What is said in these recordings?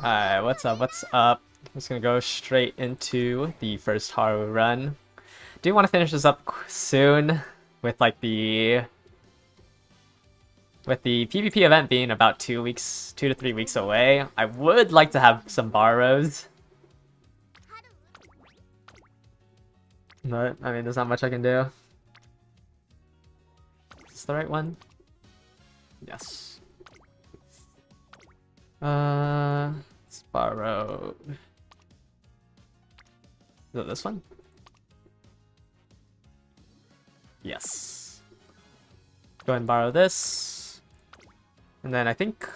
Alright, what's up? What's up? I'm just gonna go straight into the first Haru run. Do want to finish this up soon with like the PvP event being about 2 to 3 weeks away. I would like to have some borrows. But I mean, there's not much I can do. Is this the right one? Yes. Let's borrow. Is it this one? Yes. Go ahead and borrow this. And then I think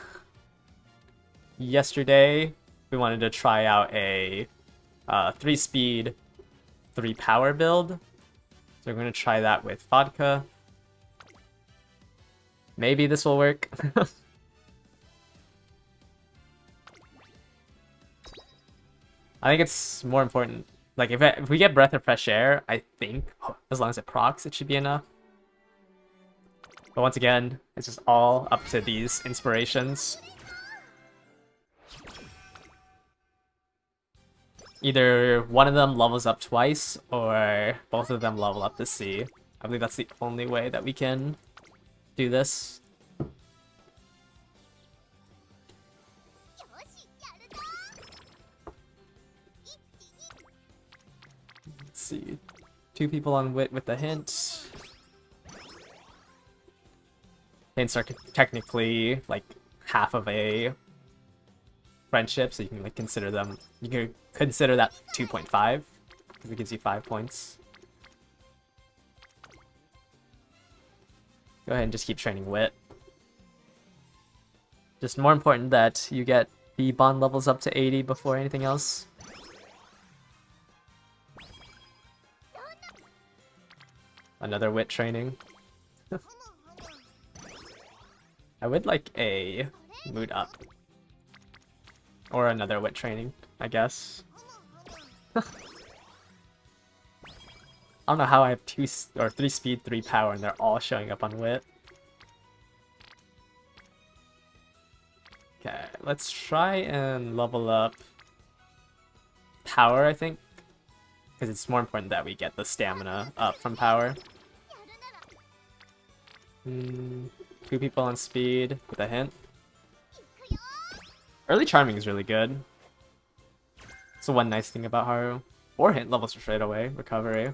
yesterday we wanted to try out a 3-speed, 3-power build. So we're going to try that with vodka. Maybe this will work. I think it's more important. Like, if we get Breath of Fresh Air, I think, as long as it procs, it should be enough. But once again, it's just all up to these inspirations. Either one of them levels up twice, or both of them level up to C. I believe that's the only way that we can do this. See, 2 people on wit with the hint. Hints are technically like half of a friendship, so you can like consider them. You can consider that 2.5 because it gives you 5 points. Go ahead and just keep training wit. Just more important that you get the bond levels up to 80 before anything else. Another wit training. I would like a mood up. Or another wit training, I guess. I don't know how I have 2 or 3 speed, 3 power, and they're all showing up on wit. Okay, let's try and level up power, I think. Because it's more important that we get the stamina up from power. 2 people on speed with a hint. Early charming is really good. So one nice thing about Haru. Or hint levels straight away. Recovery.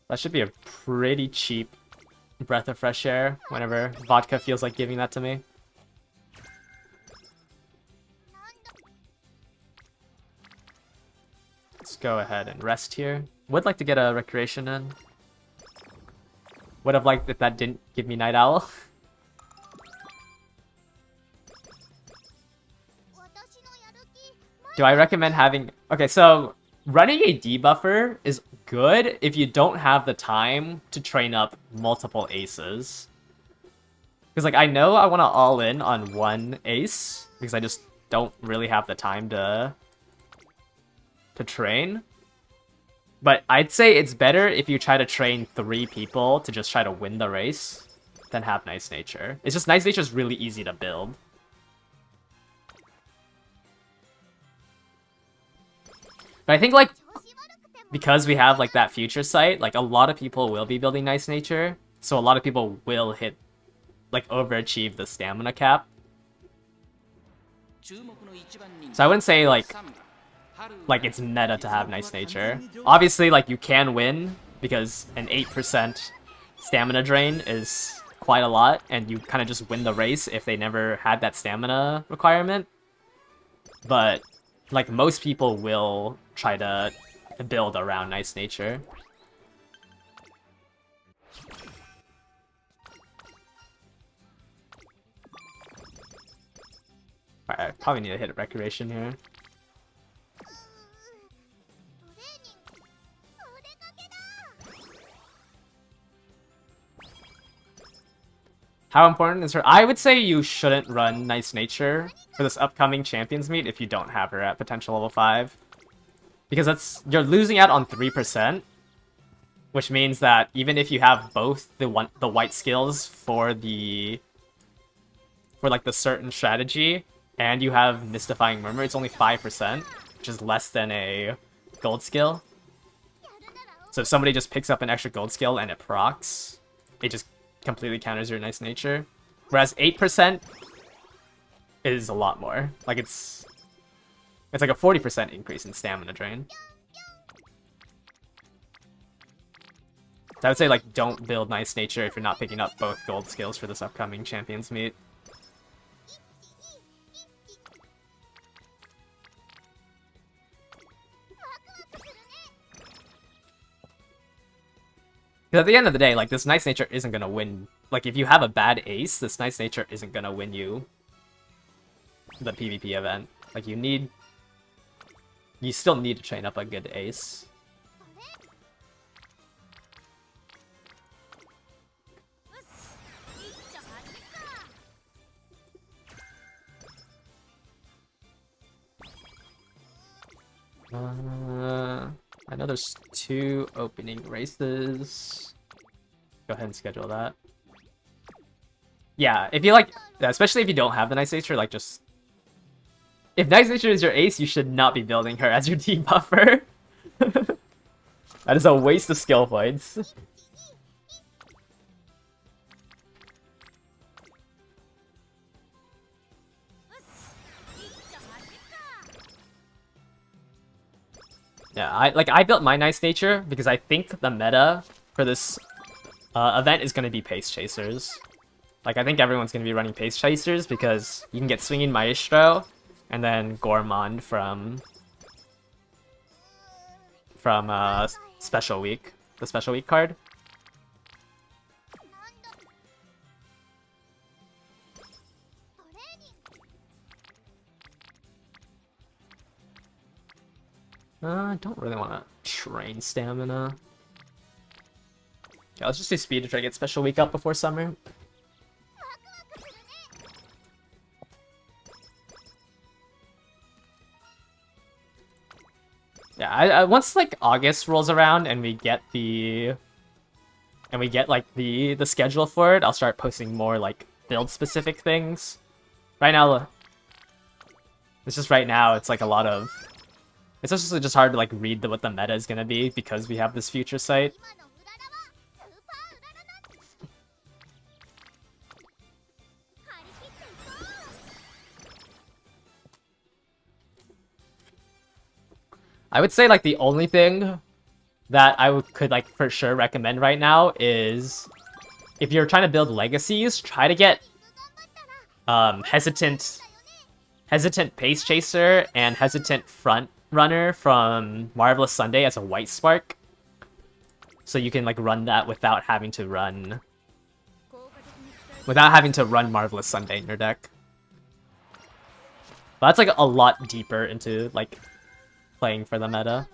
That should be a pretty cheap breath of fresh air whenever vodka feels like giving that to me. Let's go ahead and rest here. Would like to get a recreation in. Would have liked if that didn't give me Night Owl. Do I recommend having... Okay, so running a debuffer is good if you don't have the time to train up multiple aces. Because like I know I want to all in on one ace because I just don't really have the time to train. But I'd say it's better if you try to train 3 people to just try to win the race than have Nice Nature. It's just Nice Nature is really easy to build. But I think like because we have like that future sight, like a lot of people will be building Nice Nature, so a lot of people will hit like overachieve the stamina cap. So I wouldn't say like it's meta to have Nice Nature. Obviously, like, you can win, because an 8% stamina drain is quite a lot, and you kind of just win the race if they never had that stamina requirement. But, like, most people will try to build around Nice Nature. Alright, I probably need to hit a Recreation here. How important is her? I would say you shouldn't run Nice Nature for this upcoming Champions meet if you don't have her at potential level 5. Because you're losing out on 3%, which means that even if you have both the white skills for like the certain strategy, and you have Mystifying Murmur, it's only 5%, which is less than a gold skill. So if somebody just picks up an extra gold skill and it procs, it just completely counters your Nice Nature. Whereas 8% is a lot more. Like it's like a 40% increase in stamina drain. So I would say like don't build Nice Nature if you're not picking up both gold skills for this upcoming Champions meet. At the end of the day, like, this Nice Nature isn't gonna win. Like, if you have a bad ace, this Nice Nature isn't gonna win you the PvP event. Like, you still need to train up a good ace. I know there's 2 opening races. Go ahead and schedule that. Yeah, if you like, especially if you don't have the Nice Nature, like just... If Nice Nature is your ace, you should not be building her as your debuffer. That is a waste of skill points. Yeah, I built my Nice Nature because I think the meta for this event is going to be Pace Chasers. Like, I think everyone's going to be running Pace Chasers because you can get Swinging Maestro and then Gourmand from Special Week, the Special Week card. I don't really want to train stamina. Yeah, let's just do speed to try to get Special Week up before summer. Yeah, I once like August rolls around and we get like the schedule for it, I'll start posting more like build specific things. Right now, it's like a lot of. It's just hard to like read what the meta is gonna be because we have this future site. I would say like the only thing that I could like for sure recommend right now is if you're trying to build legacies, try to get hesitant Pace Chaser and hesitant Front Runner from Marvelous Sunday as a white spark, so you can like run that without having to run Marvelous Sunday in your deck. But that's like a lot deeper into like playing for the meta.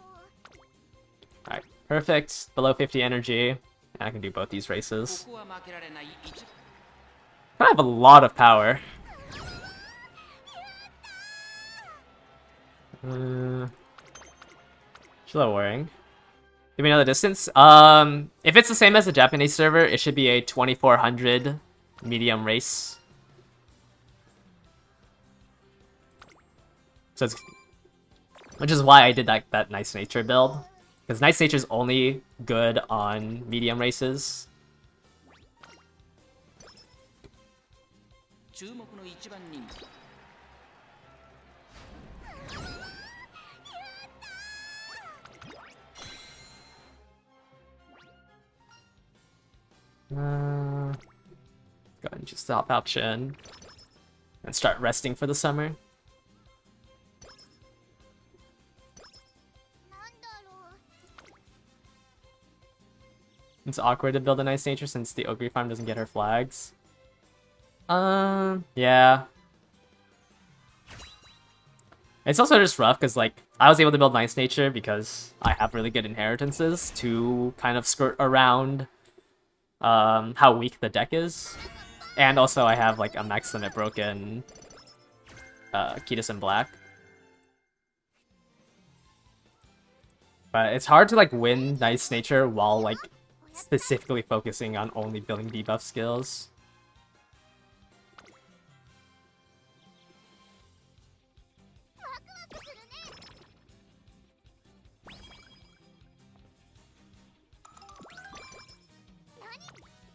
Alright, perfect. Below 50 energy. And I can do both these races. I have a lot of power. Slow worrying. Give me another distance. If it's the same as the Japanese server, it should be a 2400 medium race. So it's, which is why I did that Nice Nature build, because Nice Nature is only good on medium races. Go ahead and just stop option and start resting for the summer. It's awkward to build a nice nature since the Ogre farm doesn't get her flags. Yeah. It's also just rough because, like, I was able to build nice nature because I have really good inheritances to kind of skirt around how weak the deck is. And also I have, like, a max limit broken Ketis in black. But it's hard to, like, win nice nature while, like, specifically focusing on only building debuff skills.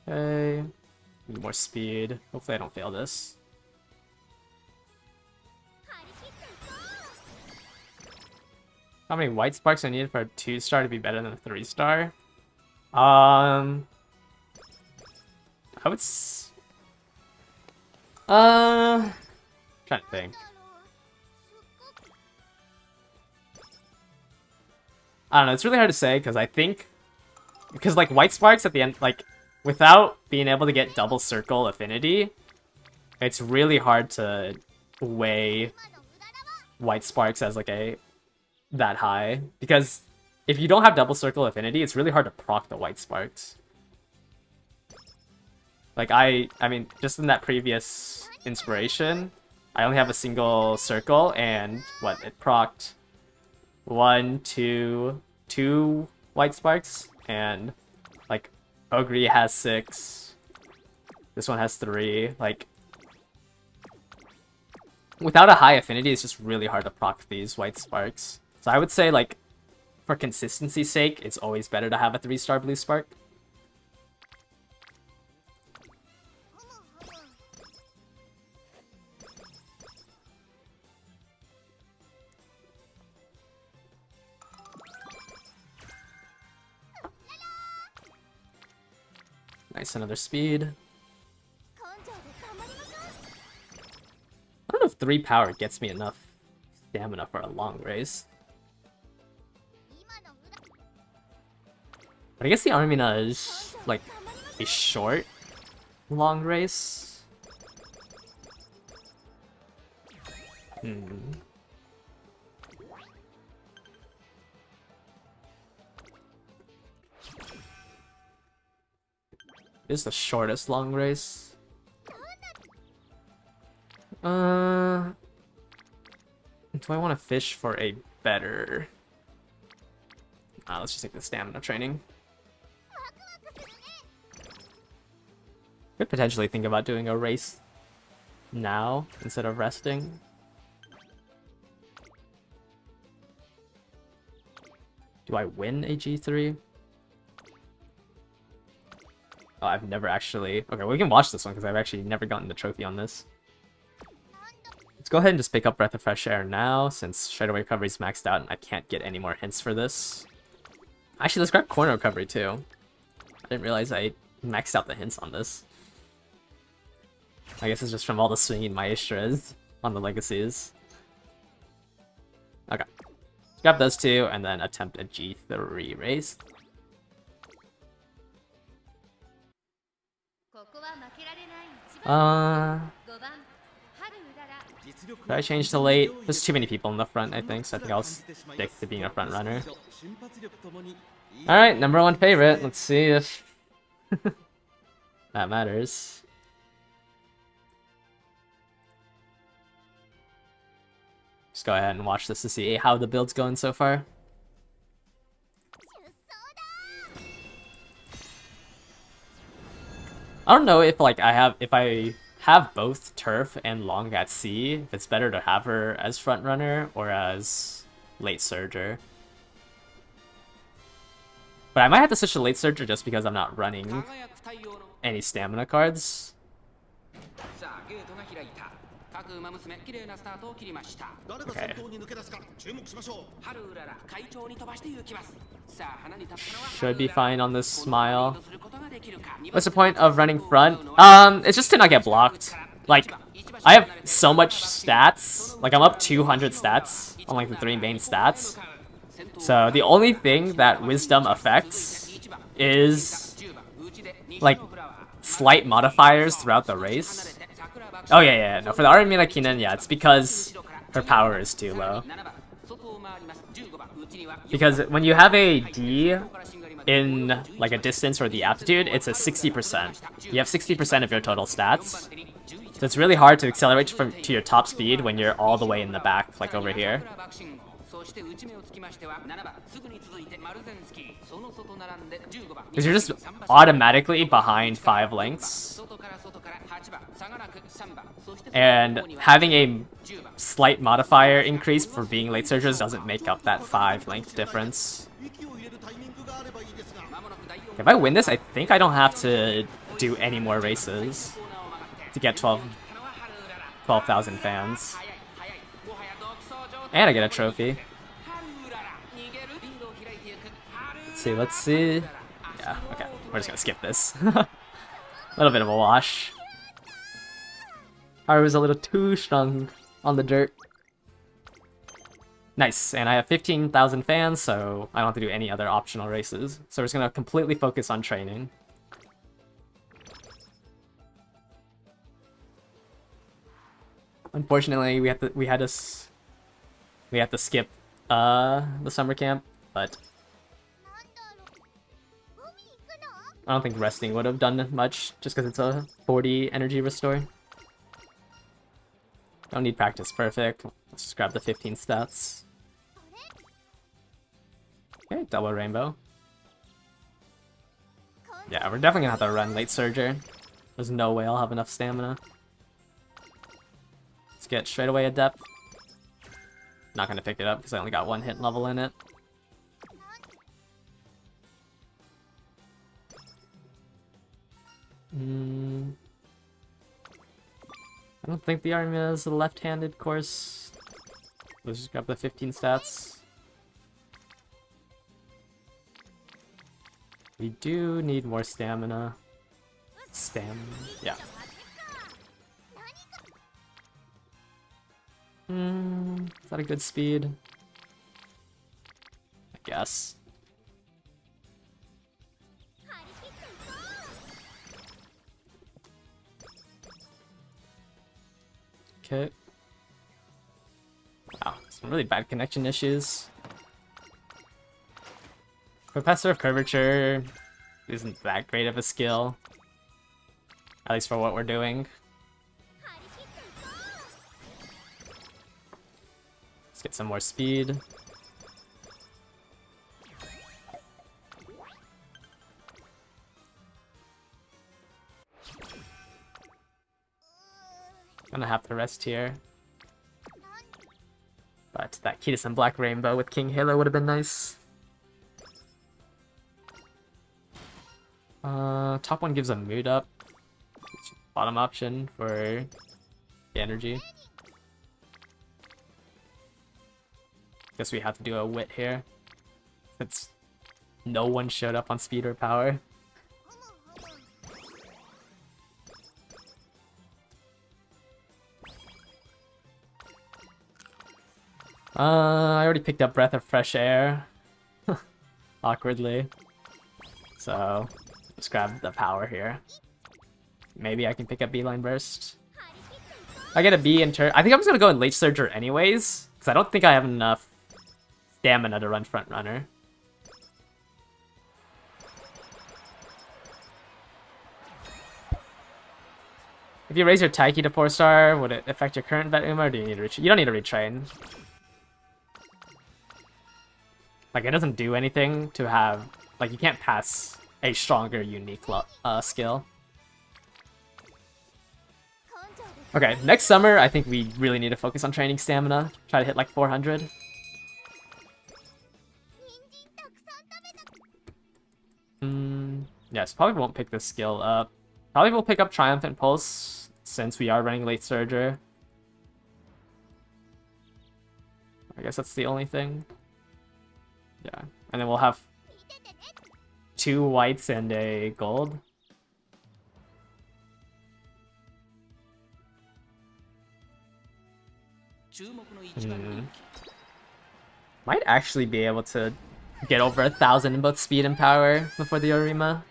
Okay. Need more speed. Hopefully I don't fail this. How many white sparks are needed for a 2-star to be better than a 3-star? I would trying to think. I don't know, it's really hard to say because I think like white sparks at the end, like, without being able to get double circle affinity, it's really hard to weigh white sparks as like that high, because if you don't have double circle affinity, it's really hard to proc the white sparks. Like I mean, just in that previous inspiration, I only have a single circle, and what, it procced 1, 2, 2 white sparks, and like Ogre has 6. This one has 3. Like, without a high affinity, it's just really hard to proc these white sparks. So I would say, like, for consistency's sake, it's always better to have a 3-star blue spark. Nice, another speed. I don't know if 3 power gets me enough stamina for a long race. But I guess the Armina is, like, a short, long race. This is the shortest long race. Do I want to fish for a better... let's just take the stamina training. Could potentially think about doing a race now instead of resting. Do I win a G3? Oh, I've never actually... Okay, we can watch this one because I've actually never gotten the trophy on this. Let's go ahead and just pick up Breath of Fresh Air now, since Shredder Recovery's maxed out and I can't get any more hints for this. Actually, let's grab Corner Recovery too. I didn't realize I maxed out the hints on this. I guess it's just from all the swinging Maestras on the Legacies. Okay. Grab those two and then attempt a G3 race. Should I change to late? There's too many people in the front, I think, so I think I'll stick to being a front runner. Alright, number 1 favorite. Let's see if that matters. Just go ahead and watch this to see how the build's going so far. I don't know if if I have both turf and long at sea, if it's better to have her as front runner or as late surger. But I might have to switch to late surger just because I'm not running any stamina cards. Okay. Should be fine on this smile. What's the point of running front? It's just to not get blocked. Like, I have so much stats. Like, I'm up 200 stats on like the 3 main stats. So the only thing that Wisdom affects is like slight modifiers throughout the race. Oh yeah, no, for the Armina Keenan, yeah, it's because her power is too low. Because when you have a D in like a distance or the aptitude, it's a 60%. You have 60% of your total stats. So it's really hard to accelerate to your top speed when you're all the way in the back, like over here. Because you're just automatically behind 5 lengths. And having a slight modifier increase for being late surgers doesn't make up that 5 length difference. If I win this, I think I don't have to do any more races to get 12,000 fans. And I get a trophy. Let's see. Yeah, okay. We're just gonna skip this. A little bit of a wash. I was a little too strong on the dirt. Nice, and I have 15,000 fans, so I don't have to do any other optional races. So we're just gonna completely focus on training. Unfortunately, we had to skip the summer camp, but I don't think resting would have done much, just because it's a 40 energy restore. Don't need practice perfect. Let's just grab the 15 stats. Okay, double rainbow. Yeah, we're definitely gonna have to run late surger. There's no way I'll have enough stamina. Let's get straight away adept. Not gonna pick it up because I only got 1 hit level in it. I don't think the army is a left-handed course. Let's just grab the 15 stats. We do need more stamina. Yeah. Is that a good speed? I guess. Okay. Wow, some really bad connection issues. Professor of Curvature isn't that great of a skill. At least for what we're doing. Let's get some more speed. Gonna have to rest here. But that Kitas and Black Rainbow with King Halo would have been nice. Top one gives a mood up. Bottom option for the energy. Guess we have to do a wit here. Since no one showed up on speed or power. I already picked up Breath of Fresh Air. Awkwardly. So, let's grab the power here. Maybe I can pick up Beeline Burst. I get a B in turn. I think I'm just gonna go in Late Surger anyways, because I don't think I have enough stamina to run Front Runner. If you raise your Taiki to 4-star, would it affect your current vet Uma, or do you need to retrain? You don't need to retrain. Like, it doesn't do anything to have... Like, you can't pass a stronger, unique skill. Okay, next summer, I think we really need to focus on training stamina. Try to hit, like, 400. Yes, probably won't pick this skill up. Probably will pick up Triumphant Pulse, since we are running Late Surger. I guess that's the only thing. Yeah, and then we'll have 2 whites and a gold. Might actually be able to get over 1,000 in both speed and power before the Orima.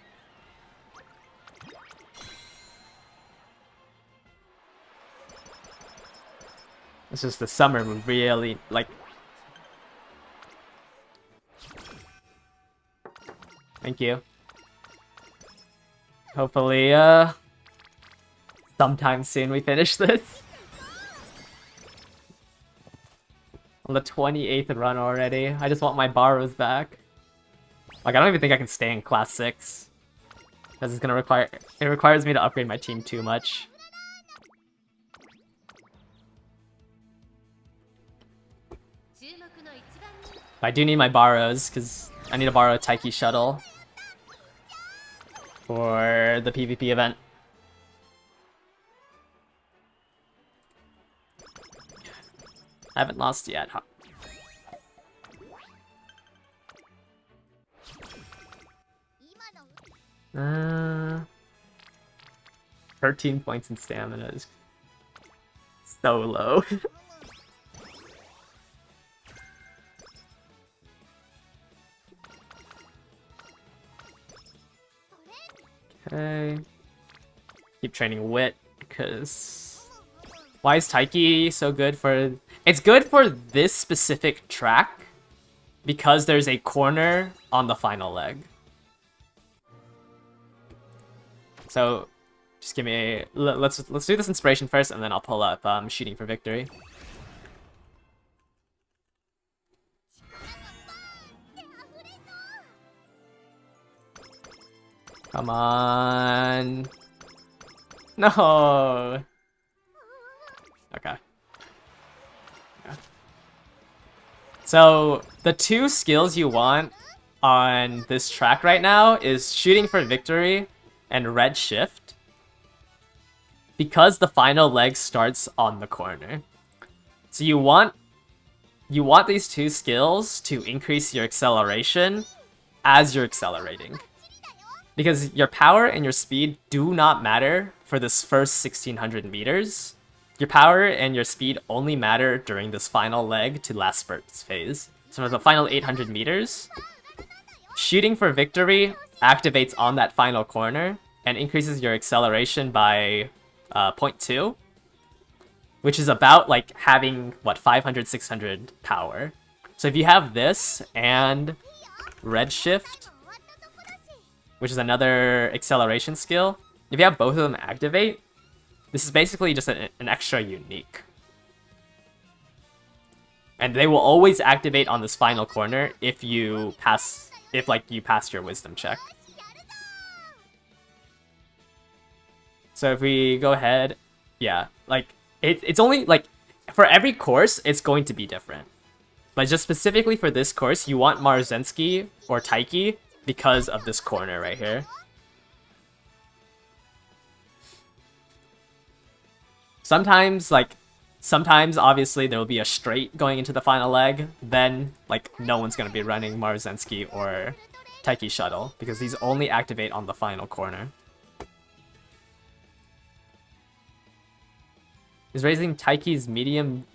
It's just the summer really, like... Thank you. Hopefully, sometime soon we finish this. On the 28th run already. I just want my borrows back. Like, I don't even think I can stay in Class 6. Because it's gonna require... It requires me to upgrade my team too much. I do need my borrows, because I need to borrow a Taiki shuttle. For the PvP event. I haven't lost yet, huh? 13 points in stamina is so low. Okay. Keep training Wit, because... Why is Taiki so good for... It's good for this specific track, because there's a corner on the final leg. So, just give me... Let's do this inspiration first, and then I'll pull up Shooting for Victory. Come on. No. Okay. Yeah. So, the two skills you want on this track right now is Shooting for Victory and Red Shift. Because the final leg starts on the corner. So you want these two skills to increase your acceleration as you're accelerating. Because your power and your speed do not matter for this first 1600 meters. Your power and your speed only matter during this final leg to last spurts phase. So for the final 800 meters, Shooting for Victory activates on that final corner and increases your acceleration by 0.2, which is about like having, what, 500, 600 power. So if you have this and Red Shift, which is another acceleration skill, if you have both of them activate, this is basically just an extra unique. And they will always activate on this final corner if you pass your wisdom check. So if we go ahead, yeah, like it's only like for every course it's going to be different. But just specifically for this course, you want Marzensky or Taiki because of this corner right here. Sometimes obviously there will be a straight going into the final leg, then like no one's gonna be running Marzensky or Taiki shuttle because these only activate on the final corner. Is raising Taiki's medium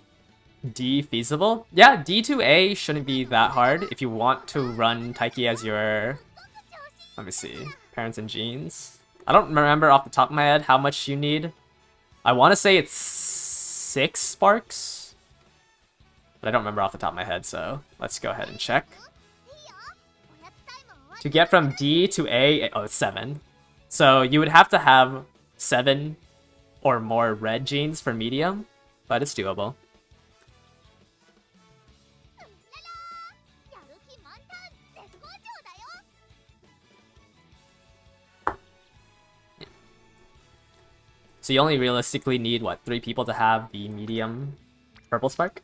D feasible? Yeah, D to A shouldn't be that hard if you want to run Taiki as your... Let me see. Parents and genes. I don't remember off the top of my head how much you need. I want to say it's 6 sparks. But I don't remember off the top of my head, so let's go ahead and check. To get from D to A, oh, it's 7. So you would have to have 7 or more red genes for medium, but it's doable. So you only realistically need, what, 3 people to have the medium purple spark?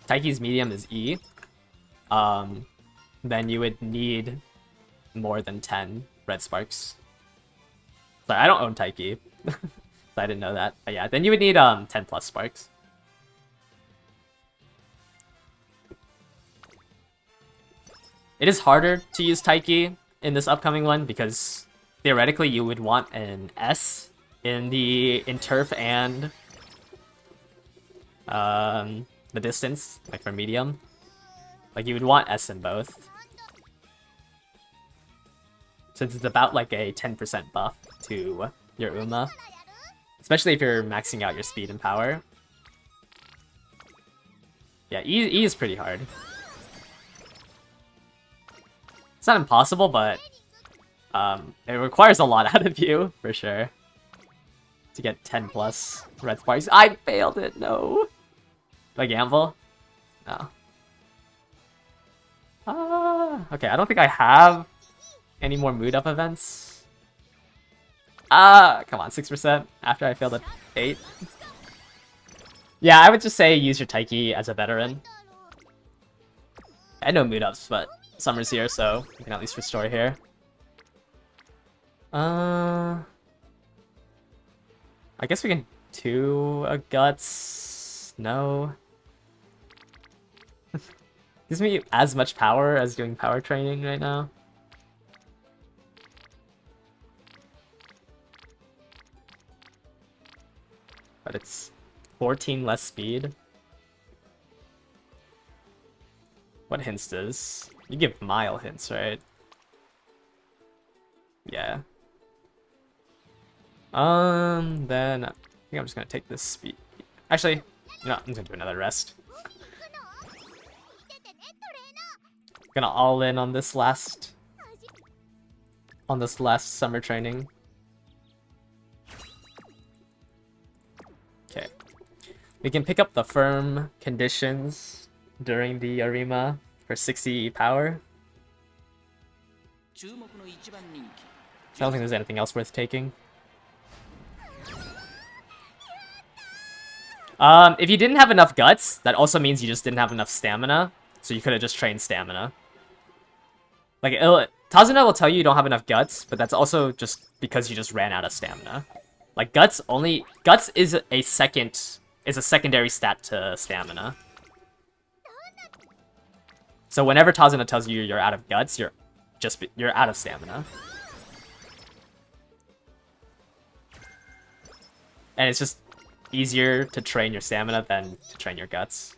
Taiki's medium is E. Then you would need more than 10 red sparks. Sorry, I don't own Taiki. So I didn't know that. But yeah, then you would need 10 plus sparks. It is harder to use Taiki in this upcoming one because theoretically you would want an S in turf and the distance, like for medium. Like you would want S in both. since it's about like a 10% buff to your Uma. Especially if you're maxing out your speed and power. Yeah, E is pretty hard. It's not impossible, but it requires a lot out of you, for sure. To get 10 plus red sparks. I failed it, no! Did I gamble? No. Okay, I don't think I have any more mood up events. Come on, 6% after I failed at 8. Yeah, I would just say use your Taiki as a veteran. I know mood ups, but summer's here, so we can at least restore here. I guess we can 2 a guts. No. Gives me as much power as doing power training right now. But it's 14 less speed. What hints does? You give mile hints, right? Yeah. Then I think I'm just gonna take this speed. Actually, you know, I'm just gonna do another rest. Gonna all in on this last summer training. Okay. We can pick up the firm conditions during the Arima for 60 power. So I don't think there's anything else worth taking. If you didn't have enough guts, that also means you just didn't have enough stamina. So you could have just trained stamina. Like, Tazuna will tell you don't have enough guts, but that's also just because you just ran out of stamina. Like, guts is a secondary stat to stamina. So whenever Tazuna tells you you're out of guts, you're out of stamina. And it's just easier to train your stamina than to train your guts.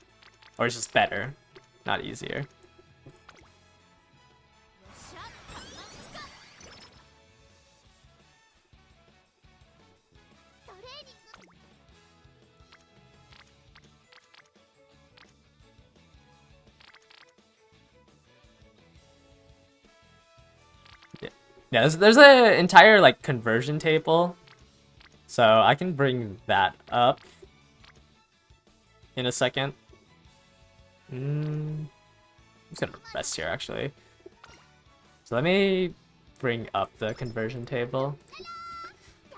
Or it's just better, not easier. Yeah, there's an entire, like, conversion table. So I can bring that up in a second. I'm just gonna rest here, actually. So let me bring up the conversion table.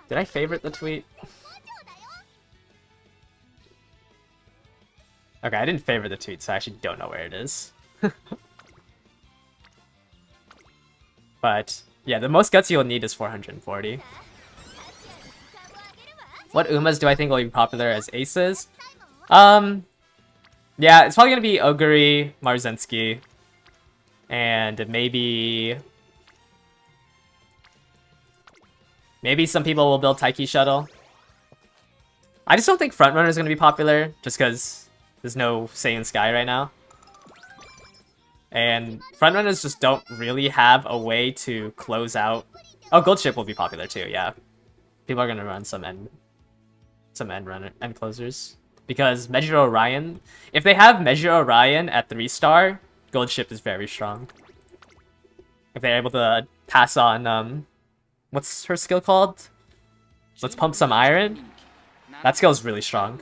Did I favorite the tweet? Okay, I didn't favorite the tweet, so I actually don't know where it is. But yeah, the most guts you'll need is 440. What Umas do I think will be popular as aces? Yeah, it's probably gonna be Oguri, Marzensky, and maybe some people will build Taiki Shuttle. I just don't think Frontrunner is gonna be popular, just because there's no Saiyan Sky right now. And Frontrunners just don't really have a way to close out. Oh, Gold Ship will be popular too, yeah. People are gonna run some end closers. Because Measure Orion, if they have Measure Orion at 3-star, Gold Ship is very strong. If they're able to pass on, what's her skill called? Let's pump some iron. That skill is really strong.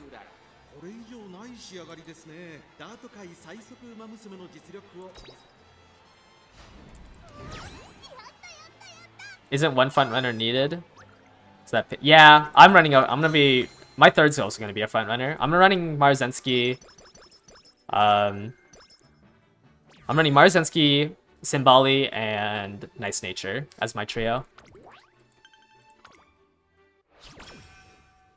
Isn't one front runner needed? So that yeah, I'm gonna be my third skill is gonna be a front runner. I'm running Marzensky. I'm running Marzensky, Simbali, and Nice Nature as my trio.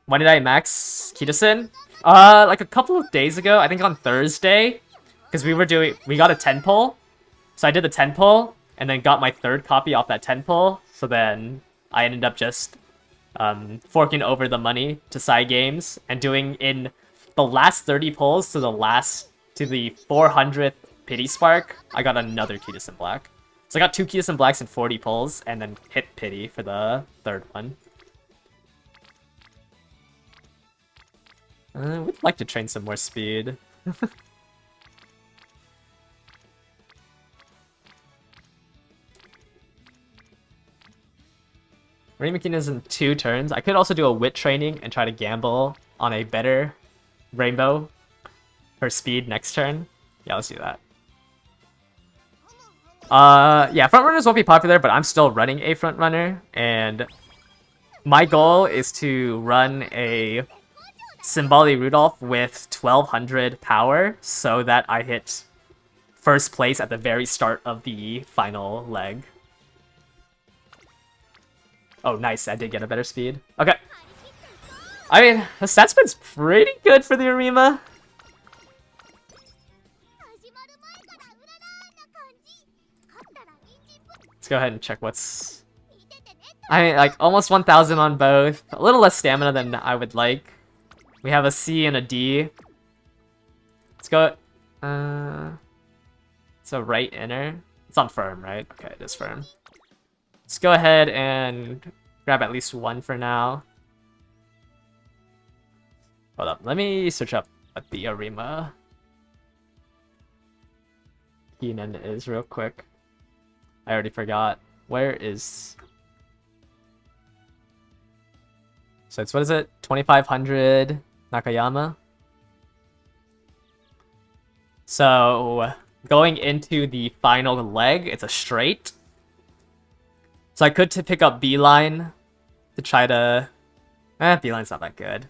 When did I max Kitasen? Like a couple of days ago, I think on Thursday, because we got a 10 pull, so I did the 10 pull and then got my third copy off that 10 pull. So then I ended up just forking over the money to Psy Games and doing in the last 30 pulls to the 400th Pity Spark. I got another Kitasen Black, So I got 2 Kias and Blacks and 40 pulls, and then hit Pity for the third one. We'd like to train some more speed. Remaking is in 2 turns. I could also do a wit training and try to gamble on a better rainbow for speed next turn. Yeah, let's do that. Yeah, front runners won't be popular, but I'm still running a front runner, and my goal is to run a Symboli Rudolph with 1200 power so that I hit first place at the very start of the final leg. Oh, nice. I did get a better speed. Okay. I mean, the stat spread's pretty good for the Arima. Let's go ahead and check what's... I mean, like, almost 1000 on both. A little less stamina than I would like. We have a C and a D. Let's go... It's a right inner. It's on firm, right? Okay, it is firm. Let's go ahead and grab at least 1 for now. Hold up, let me search up what the Arima Keenan is real quick. I already forgot. Where is... So it's, what is it? 2500 Nakayama? So, going into the final leg, it's a straight. So I could pick up Beeline to try to... Beeline's not that good.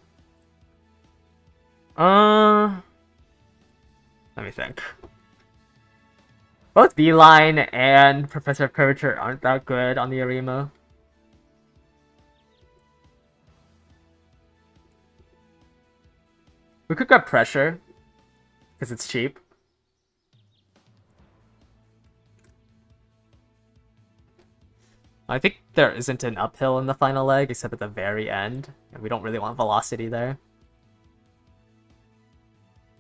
Let me think. Both Beeline and Professor of Curvature aren't that good on the Arima. We could grab Pressure, because it's cheap. I think there isn't an uphill in the final leg, except at the very end. And we don't really want velocity there.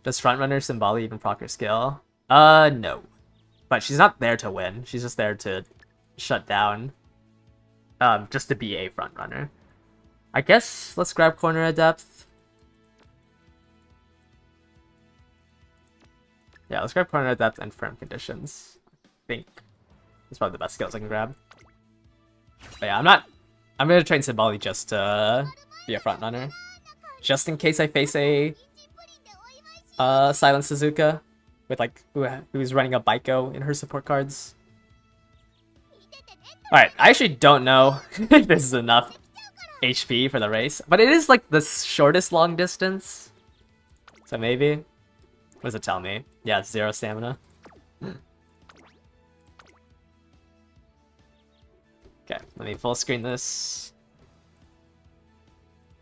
Does Frontrunner Symboli even proc her skill? No. But she's not there to win. She's just there to shut down. Just to be a frontrunner. I guess let's grab Corner of Depth. Yeah, let's grab Corner of Depth and Firm Conditions. I think it's probably the best skills I can grab. But yeah, I'm gonna train Symboli just to be a frontrunner. Just in case I face a Silent Suzuka with like who's running a Baiko in her support cards. Alright, I actually don't know if this is enough HP for the race, but it is like the shortest long distance. So maybe. What does it tell me? Yeah, it's 0 stamina. Okay, let me full screen this.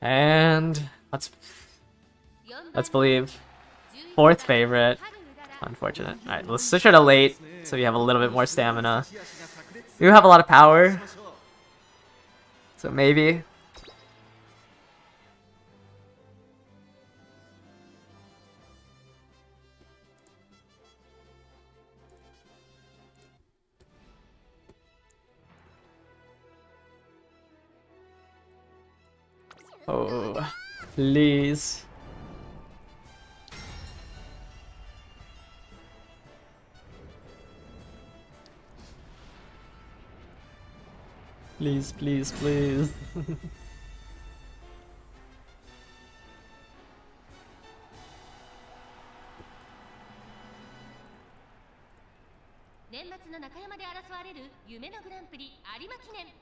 And let's believe. 4th favorite. Unfortunate. Alright, let's switch her to late so we have a little bit more stamina. We do have a lot of power. So maybe. Oh, please. Please, please, please. 年末の中山で争われる夢のグランプリ有馬記念。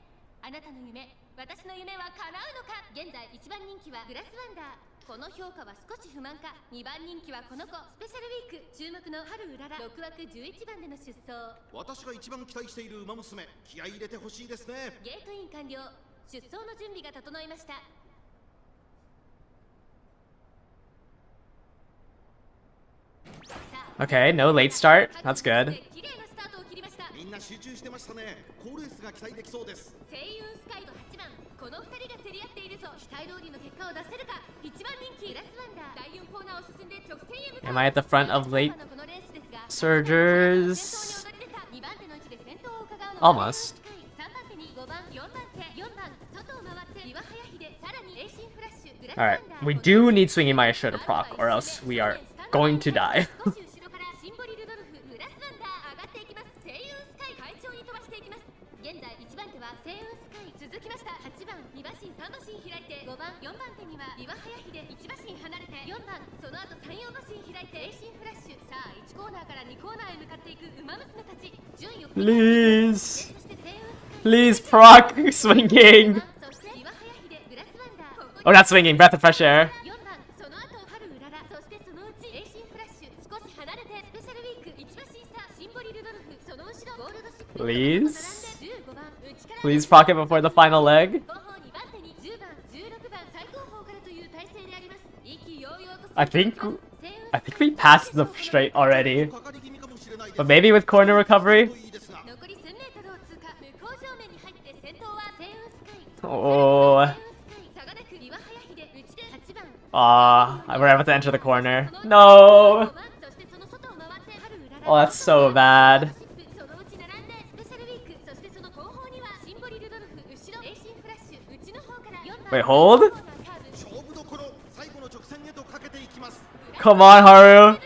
あなたの夢、私の夢は叶うのか。現在1番人気はグラスワンダー。この評価は少し不満か。2番人気はこの子。スペシャルウィーク注目の春うらら6枠11番での出走。私が一番期待している馬娘、気合い入れてほしいですね。ゲートイン完了。出走の準備が整いました。 Okay, no late start. That's good. みんな集中してましたね。好レースが期待できそうです。声優スカイド8番。この2人が競り合っているぞ。期待通りの結果を出せるか。1番人気グラスワンダー。第4コーナーを進んで直線へ向かう。 Am I at the front of late surgers? 2番手の位置で先頭を Almost. Alright, we do need Swinging Maestro to proc, or else we are going to die. Please. Please proc swinging. Oh, not swinging, breath of fresh air. Please. Please proc it before the final leg. I think we passed the straight already. But maybe with corner recovery? Oh. We're about to enter the corner. No! Oh, that's so bad. Wait, hold? Come on, Haru.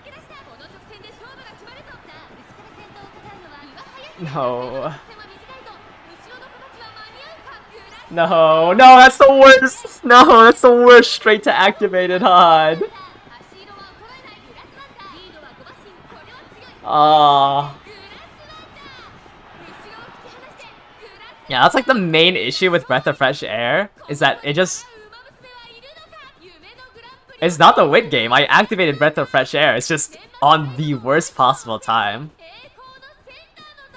No. No, no, that's the worst. No, that's the worst straight to activated HUD. Yeah, that's like the main issue with Breath of Fresh Air, is that it just... It's not the wit game. I activated Breath of Fresh Air. It's just on the worst possible time.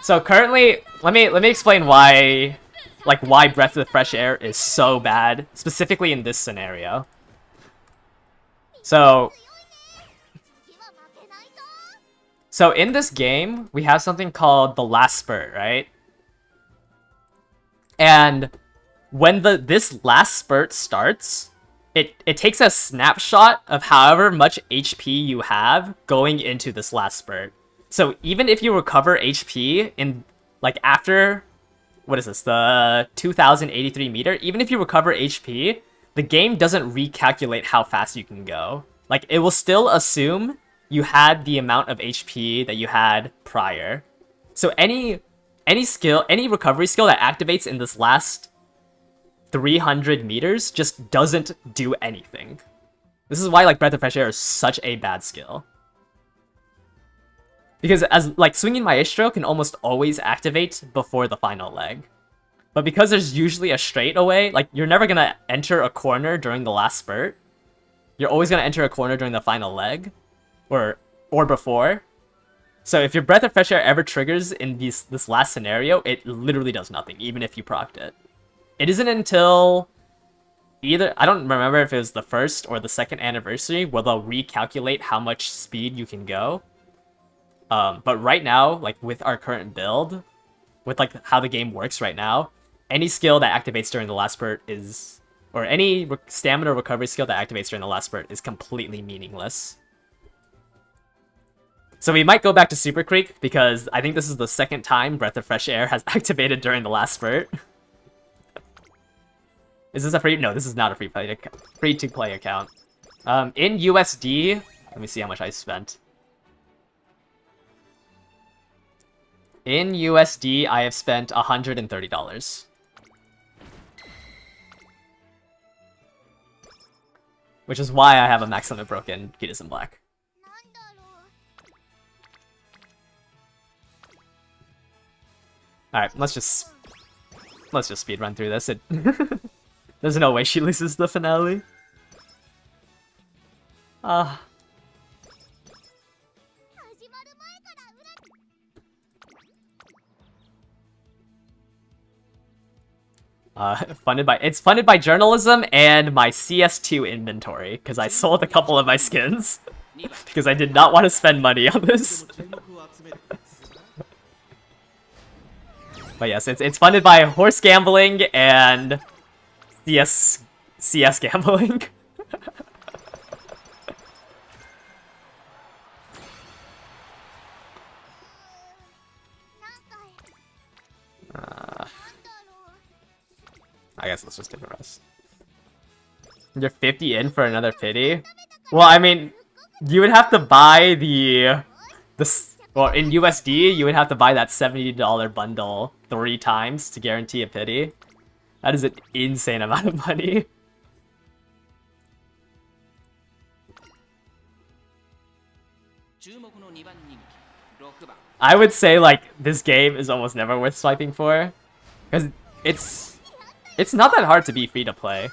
So currently, let me explain why Breath of Fresh Air is so bad, specifically in this scenario. So in this game, we have something called the last spurt, right? And when this last spurt starts, it takes a snapshot of however much HP you have going into this last spurt. So even if you recover HP in, like, after, what is this, the 2083 meter, even if you recover HP, the game doesn't recalculate how fast you can go. Like, it will still assume you had the amount of HP that you had prior. So any recovery skill that activates in this last 300 meters just doesn't do anything. This is why, like, Breath of Fresh Air is such a bad skill. Because Swinging Maestro can almost always activate before the final leg. But because there's usually a straightaway, like, you're never gonna enter a corner during the last spurt. You're always gonna enter a corner during the final leg. Or before. So if your Breath of Fresh Air ever triggers in this last scenario, it literally does nothing, even if you procced it. It isn't until either, I don't remember if it was the first or the second anniversary, where they'll recalculate how much speed you can go. But right now, like, with our current build, with, like, how the game works right now, any skill that activates during the last spurt is, or any stamina recovery skill that activates during the last spurt is completely meaningless. So we might go back to Super Creek, because I think this is the second time Breath of Fresh Air has activated during the last spurt. Is this a free? No, this is not a free-to-play account. In USD, let me see how much I spent. In USD, I have spent $130. Which is why I have a max limit broken Kitas in Black. Alright, let's just speedrun through this. There's no way she loses the finale. It's funded by journalism and my CS2 inventory, because I sold a couple of my skins. Because I did not want to spend money on this. But yes, it's funded by horse gambling and CS gambling. I guess let's just take a rest. You're 50 in for another pity? Well, I mean, you would have to buy well, in USD, you would have to buy that $70 bundle 3 times to guarantee a pity. That is an insane amount of money. I would say, like, this game is almost never worth swiping for. Because it's not that hard to be free to play.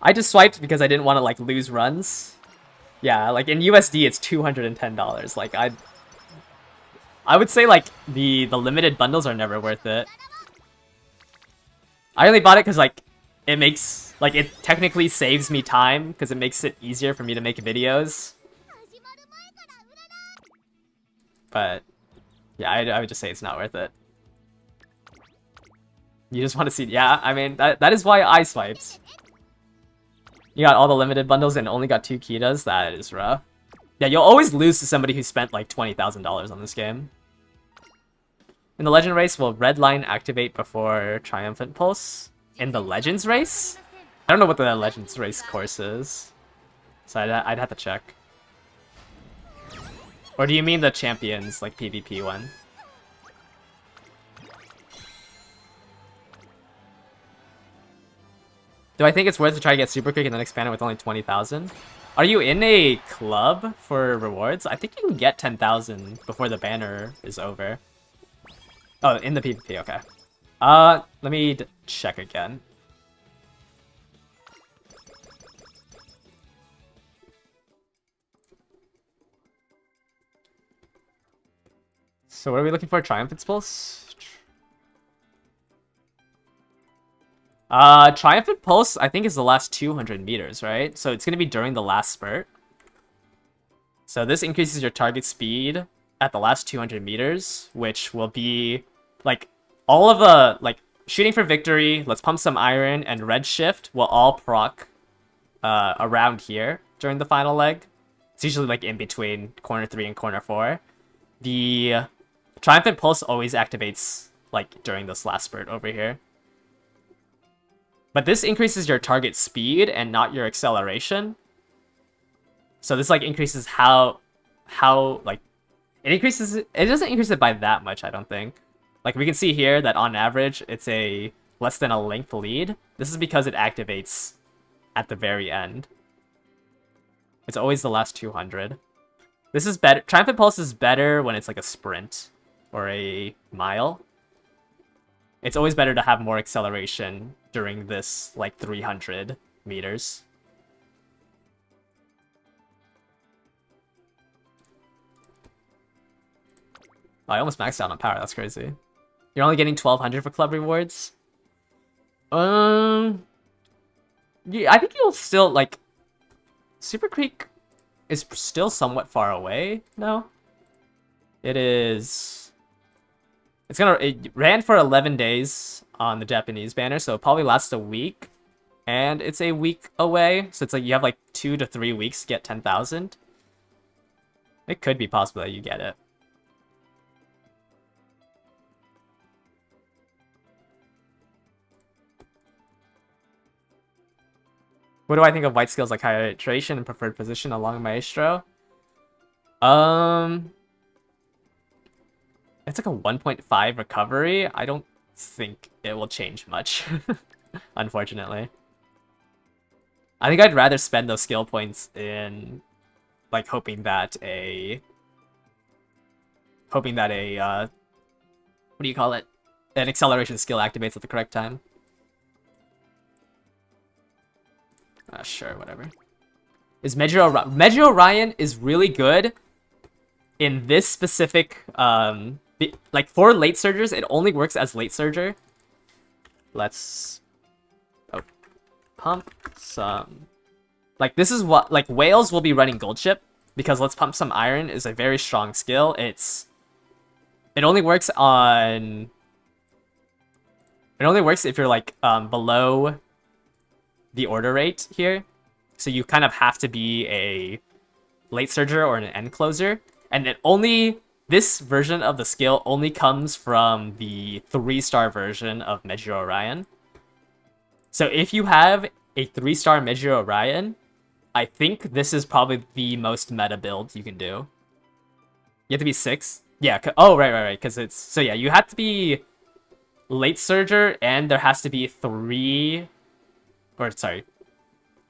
I just swiped because I didn't want to, like, lose runs. Yeah, like, in USD, it's $210. Like, I would say, like, the limited bundles are never worth it. I only bought it because, like, it makes... Like, it technically saves me time because it makes it easier for me to make videos. But, yeah, I would just say it's not worth it. You just want to see... Yeah, I mean, that is why I swiped. You got all the limited bundles and only got 2 Kitas? That is rough. Yeah, you'll always lose to somebody who spent, like, $20,000 on this game. In the Legend race, will Red Line activate before Triumphant Pulse? In the Legends race? I don't know what the Legends race course is. So I'd have to check. Or do you mean the Champions, like, PvP one? Do I think it's worth to try to get Super Quick and then expand it with only 20,000? Are you in a club for rewards? I think you can get 10,000 before the banner is over. Oh, in the PvP, okay. Let me check again. So what are we looking for? Triumphant Pulse? Triumphant Pulse, I think, is the last 200 meters, right? So it's going to be during the last spurt. So this increases your target speed at the last 200 meters, which will be, like, all of the, like, Shooting for Victory, Let's Pump Some Iron, and Redshift will all proc around here during the final leg. It's usually, like, in between corner 3 and corner 4. The Triumphant Pulse always activates, like, during this last spurt over here. But this increases your target speed and not your acceleration. So this, like, increases how like, it doesn't increase it by that much, I don't think. Like, we can see here that on average, it's a less than a length lead. This is because it activates at the very end. It's always the last 200. This is better. Triumphant Pulse is better when it's like a sprint or a mile. It's always better to have more acceleration during this, like, 300 meters. Oh, I almost maxed out on power. That's crazy. You're only getting 1,200 for club rewards? Yeah, I think you'll still, like... Super Creek is still somewhat far away, no? It is... It ran for 11 days on the Japanese banner, so it probably lasts a week. And it's a week away, so it's like you have like 2 to 3 weeks to get 10,000. It could be possible that you get it. What do I think of white skills like hydration and preferred position along Maestro? It's like a 1.5 recovery. I don't think it will change much, unfortunately. I think I'd rather spend those skill points in, like, hoping that a what do you call it? An acceleration skill activates at the correct time. Sure, whatever. Medjay Orion is really good in this specific, like, for late surgers, it only works as late surger. Let's pump some, like, this is what, like, whales will be running gold chip because Let's Pump Some Iron is a very strong skill. It only works if you're, like, below the order rate here, so you kind of have to be a late surger or an end closer, and it only this version of the skill only comes from the 3-star version of Meiji Orion. So if you have a 3-star Meiji Orion, I think this is probably the most meta build you can do. You have to be 6. Yeah, oh, right, because it's... So yeah, you have to be late surger, and there has to be 3... Or, sorry.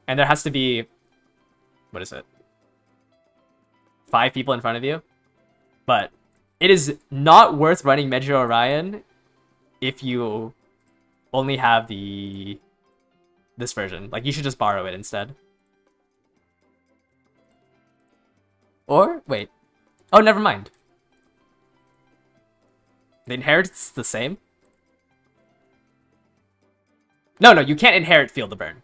And there has to be... What is it? 5 people in front of you. But it is not worth running Meiji Orion if you only have this version. Like, you should just borrow it instead. Or, wait. Oh, never mind. The inherit's the same? No, you can't inherit Feel the Burn.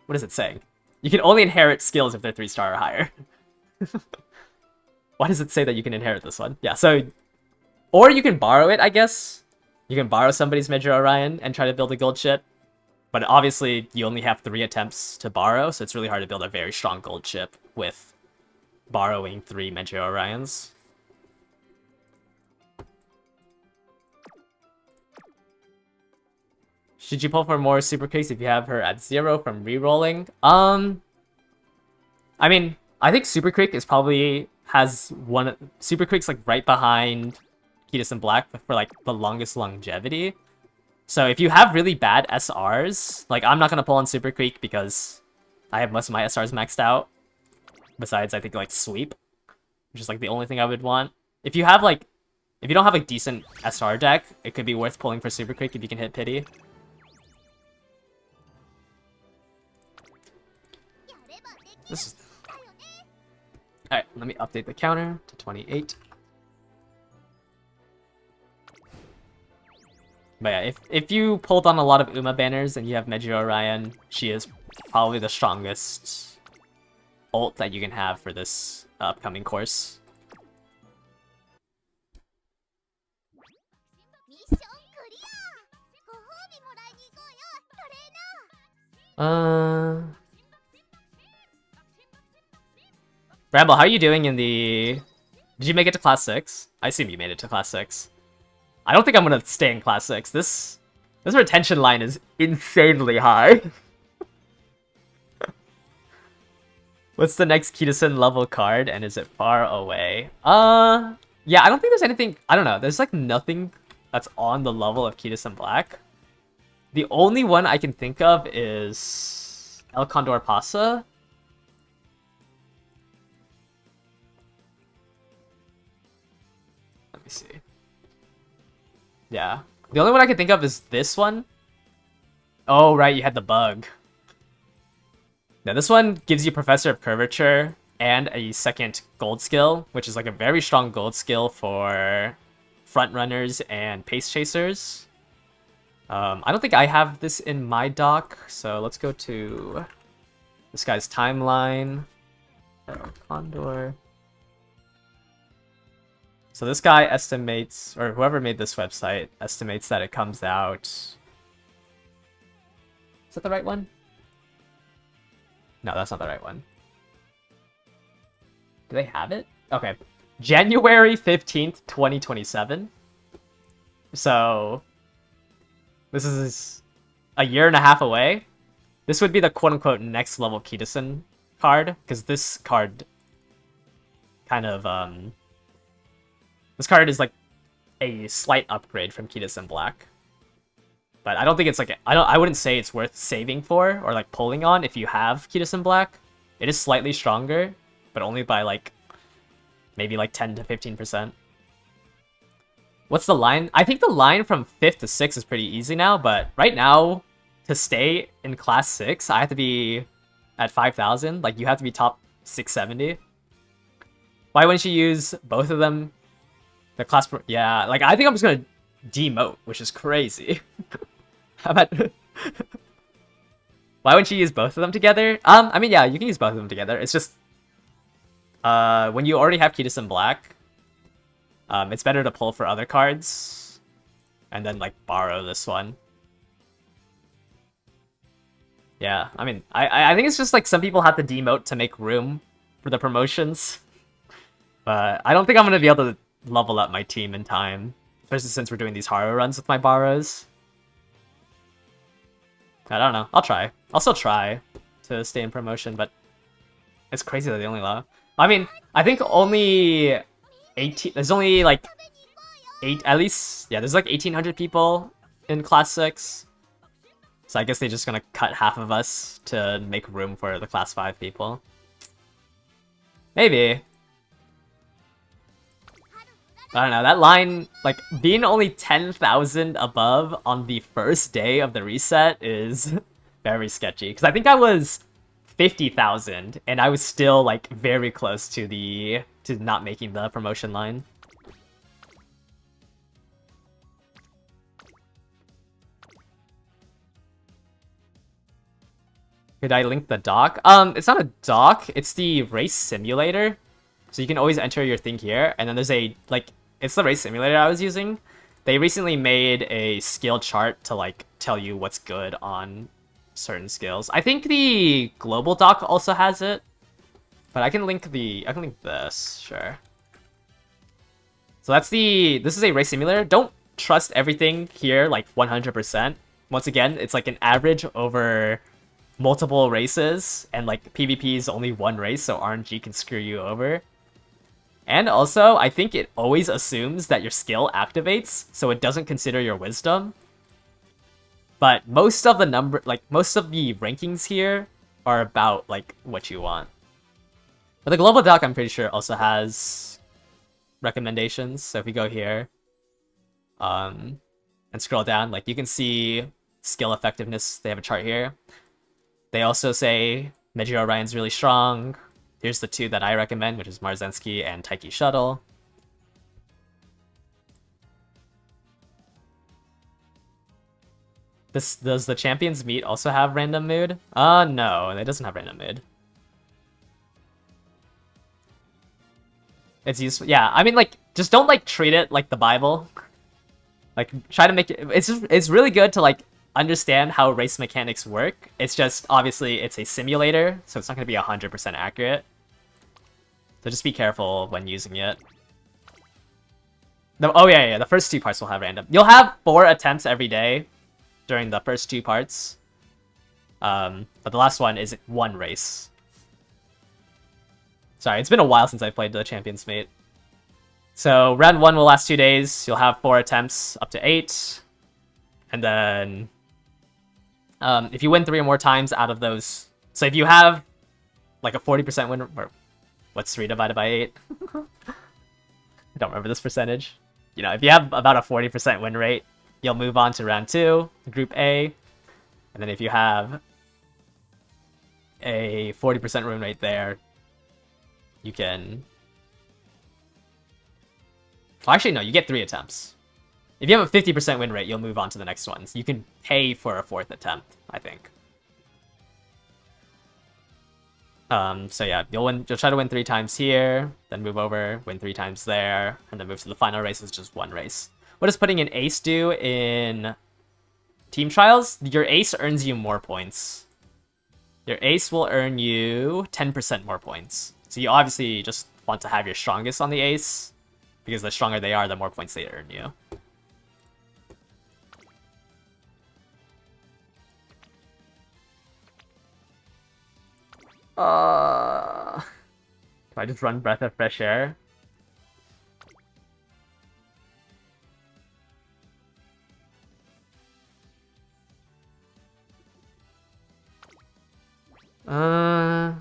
What is it saying? You can only inherit skills if they're 3-star or higher. Why does it say that you can inherit this one? Yeah, so... Or you can borrow it, I guess. You can borrow somebody's Meiji Orion and try to build a gold ship. But obviously, you only have 3 attempts to borrow, so it's really hard to build a very strong gold ship with borrowing 3 Meiji Orions. Should you pull for more super kicks if you have her at 0 from rerolling? I mean, I think Super Creek is probably has one... Super Creek's like right behind Kidus and Black for like the longest longevity. So if you have really bad SRs, like I'm not gonna pull on Super Creek because I have most of my SRs maxed out. Besides, I think like Sweep, which is like the only thing I would want. If you have like... If you don't have a decent SR deck, it could be worth pulling for Super Creek if you can hit Pity. This is... Alright, let me update the counter to 28. But yeah, if you pulled on a lot of Uma banners and you have Meiji Orion, she is probably the strongest ult that you can have for this upcoming course. Bramble, how are you doing in the... Did you make it to Class 6? I assume you made it to Class 6. I don't think I'm gonna stay in Class 6. This retention line is insanely high. What's the next Kidison level card, and is it far away? Yeah, I don't think there's anything... I don't know. There's like nothing that's on the level of Kidison Black. The only one I can think of is El Condor Pasa. Let me see. Yeah. The only one I can think of is this one. Oh, right, you had the bug. Now, this one gives you Professor of Curvature and a second gold skill, which is like a very strong gold skill for front runners and pace chasers. I don't think I have this in my doc, so let's go to this guy's timeline. Condor. So this guy estimates, or whoever made this website, estimates that it comes out... Is that the right one? No, that's not the right one. Do they have it? Okay. January 15th, 2027. So... This is a year and a half away. This would be the quote-unquote next level Kidison card, because this card kind of, This card is like a slight upgrade from Kidison Black. But I don't think it's like... I wouldn't say it's worth saving for, or like pulling on if you have Kidison Black. It is slightly stronger, but only by like... maybe like 10 to 15%. What's the line? I think the line from 5th to 6th is pretty easy now, but right now, to stay in Class 6, I have to be at 5,000. Like, you have to be top 670. Why wouldn't you use both of them? The class... Yeah, like, I think I'm just gonna demote, which is crazy. How about... Why wouldn't you use both of them together? I mean, yeah, you can use both of them together. It's just... when you already have Kidison Black... it's better to pull for other cards, and then, like, borrow this one. Yeah, I mean, I think it's just, like, some people have to demote to make room for the promotions. But I don't think I'm going to be able to level up my team in time. Especially since we're doing these Haru runs with my Baros. I don't know. I'll try. I'll still try to stay in promotion, but it's crazy that they only allow. I mean, I think only 18. There's only like 8, at least. Yeah, there's like 1,800 people in Class 6. So I guess they're just gonna cut half of us to make room for the Class 5 people. Maybe. I don't know, that line, like, being only 10,000 above on the first day of the reset is very sketchy. Because I think I was 50,000, and I was still, like, very close to not making the promotion line. Could I link the dock? It's not a dock, it's the race simulator. So you can always enter your thing here, and then there's a, like, it's the race simulator I was using. They recently made a skill chart to, like, tell you what's good on certain skills. I think the global dock also has it, but I can link this, sure. So this is a race simulator. Don't trust everything here, like, 100%. Once again, it's like an average over multiple races, and like PvP is only one race, so RNG can screw you over. And also, I think it always assumes that your skill activates, so it doesn't consider your wisdom. But most of the rankings here are about like what you want. But the global doc, I'm pretty sure, also has recommendations. So if we go here, and scroll down, like you can see skill effectiveness. They have a chart here. They also say Meiji Orion's really strong. Here's the two that I recommend, which is Marzensky and Taiki Shuttle. Does the Champions Meet also have random mood? No, it doesn't have random mood. It's useful. Yeah, I mean, like, just don't, like, treat it like the Bible. Like, try to make it... It's really good to, like, understand how race mechanics work. It's just, obviously, it's a simulator, so it's not going to be 100% accurate. So just be careful when using it. Oh, yeah, the first two parts will have random. You'll have 4 attempts every day during the first 2 parts. But the last one is 1 race. Sorry, it's been a while since I played the Champions Mate. So round 1 will last 2 days. You'll have 4 attempts, up to 8. And then if you win 3 or more times out of those... So if you have like a 40% win... Or what's 3 divided by 8? I don't remember this percentage. You know, if you have about a 40% win rate, you'll move on to round 2, Group A. And then if you have a 40% win rate there, you can... Well, actually, no, you get 3 attempts. If you have a 50% win rate, you'll move on to the next ones. You can pay for a 4th attempt, I think. So yeah, you'll try to win 3 times here, then move over, win 3 times there, and then move to the final race is just 1 race. What does putting an ace do in team trials? Your ace earns you more points. Your ace will earn you 10% more points. So you obviously just want to have your strongest on the ace, because the stronger they are, the more points they earn you. Can I just run Breath of Fresh Air? I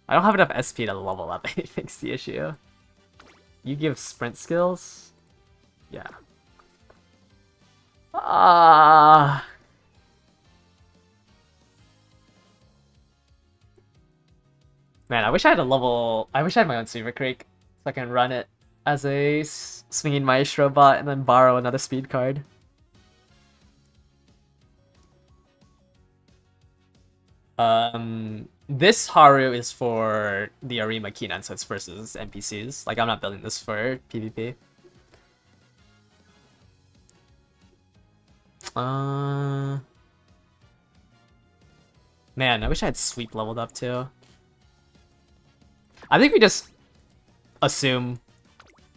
don't have enough SP to level up. I think's the issue. You give sprint skills? Yeah. Man, I wish I had I wish I had my own Super Creek, so I can run it as a swinging Maestro bot and then borrow another speed card. This Haru is for the Arima Kinan, so it's versus NPCs. Like, I'm not building this for PvP. Man, I wish I had sweep leveled up too. I think we just assume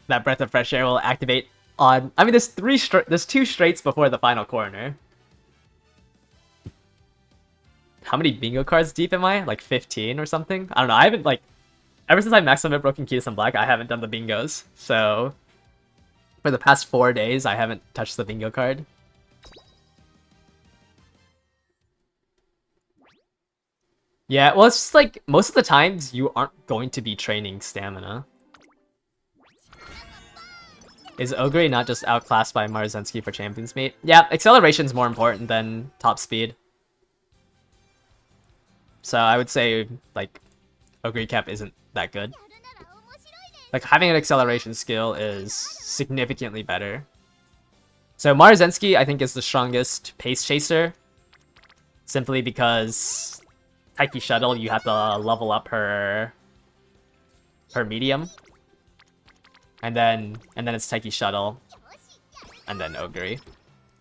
that Breath of Fresh Air will activate on... I mean, there's two straights before the final corner. How many bingo cards deep am I? Like 15 or something? I don't know. I haven't, like... Ever since I maxed out Broken Keys and Black, I haven't done the bingos. So... For the past 4 days, I haven't touched the bingo card. Yeah, well, it's just like, most of the times, you aren't going to be training stamina. Is Ogre not just outclassed by Marzensky for Champions Meet? Yeah, acceleration's more important than top speed. So I would say, like, Ogre Cap isn't that good. Like, having an acceleration skill is significantly better. So Marzensky, I think, is the strongest pace chaser. Simply because Taiki Shuttle, you have to level up her medium. And then it's Taiki Shuttle. And then Ogre.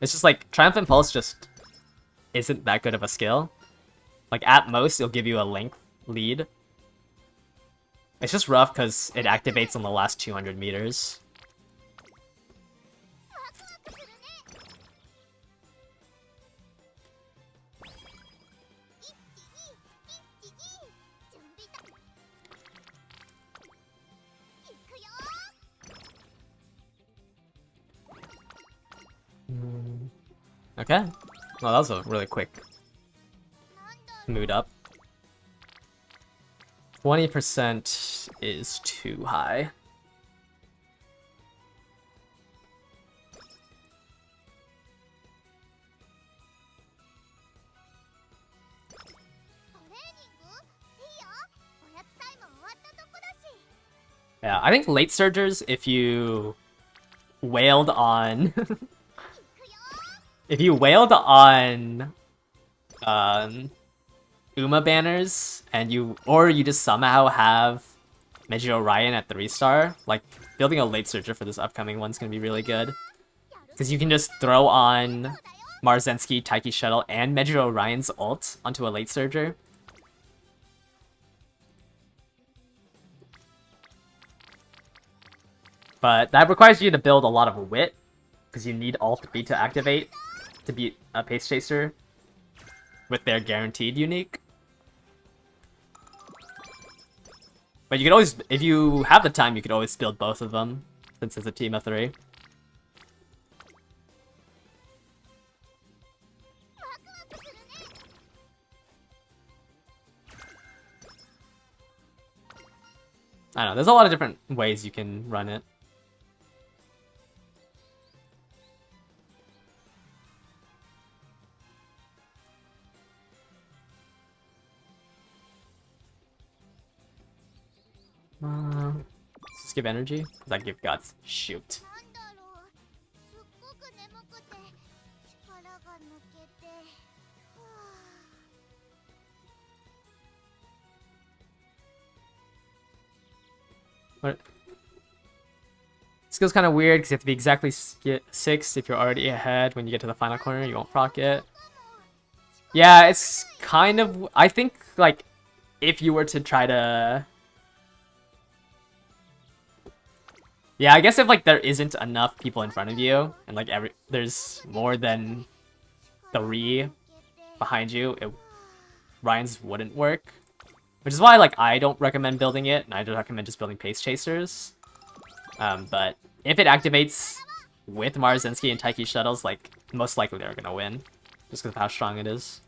It's just like, Triumphant Pulse just isn't that good of a skill. Like, at most, it'll give you a length lead. It's just rough because it activates on the last 200 meters. Okay. Well, that was a really quick mood up. 20% is too high. Yeah, I think late surgers, if you wailed on... if you wailed on... Uma banners, and you just somehow have Meiji Orion at 3-star, like, building a late surger for this upcoming one's gonna be really good. Because you can just throw on Marzensky, Taiki Shuttle, and Meiji Orion's ult onto a late surger. But that requires you to build a lot of wit, because you need all 3 to activate to beat a pace chaser with their guaranteed unique. But you could always, if you have the time, you could always build both of them, since it's a team of 3. I don't know, there's a lot of different ways you can run it. Let's just give energy? Does that give guts? Shoot. What? This skill's kind of weird because you have to be exactly 6 if you're already ahead. When you get to the final corner, you won't proc it. Yeah, it's kind of... I think, like, if you were to try to... Yeah, I guess if, like, there isn't enough people in front of you, and, like, there's more than 3 behind you, Ryan's wouldn't work. Which is why, like, I don't recommend building it, and I just recommend just building Pace Chasers. But if it activates with Marzensky and Taiki Shuttles, like, most likely they're gonna win. Just because of how strong it is.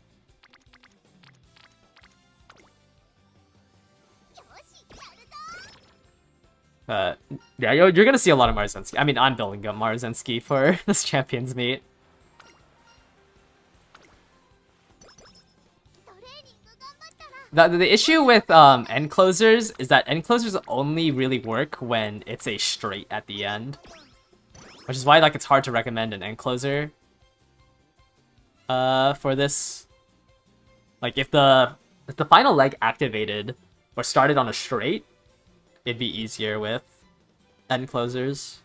Yeah, you're gonna see a lot of Marzensky. I mean, I'm building up Marzensky for this Champions Meet. The issue with end closers is that end closers only really work when it's a straight at the end. Which is why, like, it's hard to recommend an end closer for this. Like, if the final leg activated or started on a straight, it'd be easier with end closers.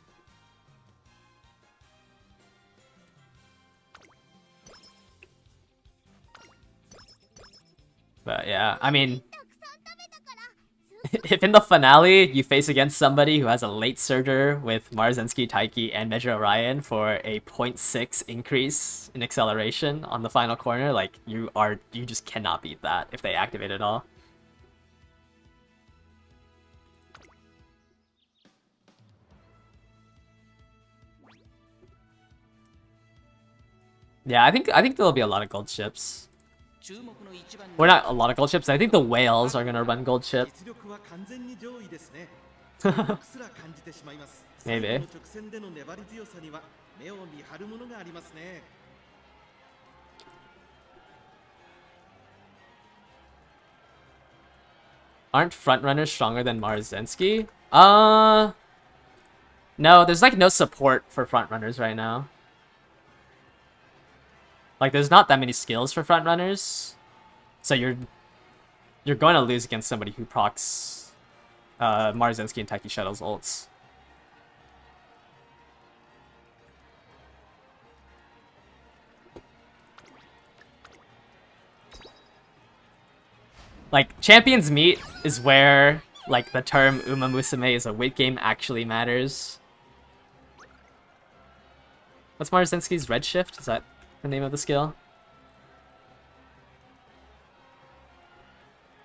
But yeah, I mean, if in the finale you face against somebody who has a late surger with Marzensky, Taiki, and Measure Orion for a 0.6 increase in acceleration on the final corner, like you just cannot beat that if they activate it all. Yeah, I think there'll be a lot of gold ships. We're not a lot of gold ships. I think the whales are gonna run gold ship. Maybe. Aren't frontrunners stronger than Marzensky? No, there's like no support for frontrunners right now. Like, there's not that many skills for frontrunners, so you're going to lose against somebody who procs Marzensky and Taiki Shuttle's ults. Like, Champions Meet is where, like, the term Uma Musume is a weight game actually matters. What's Marzensky's Redshift? Is that the name of the skill?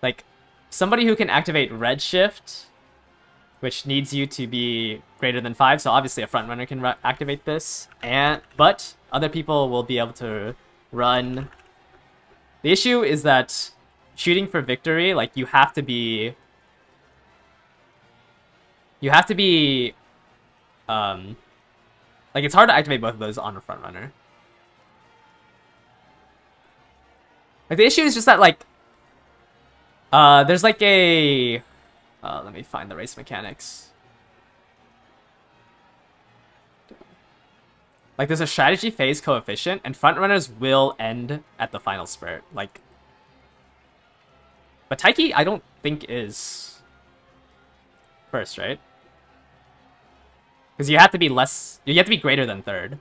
Like, somebody who can activate Redshift, which needs you to be greater than 5, so obviously a frontrunner can activate this, but other people will be able to run. The issue is that shooting for victory, like, you have to be like, it's hard to activate both of those on a frontrunner. Like, the issue is just that, like, there's like a... let me find the race mechanics. Like, there's a strategy phase coefficient, and frontrunners will end at the final spurt. Like, but Taiki, I don't think is first, right? Because you have to be greater than third.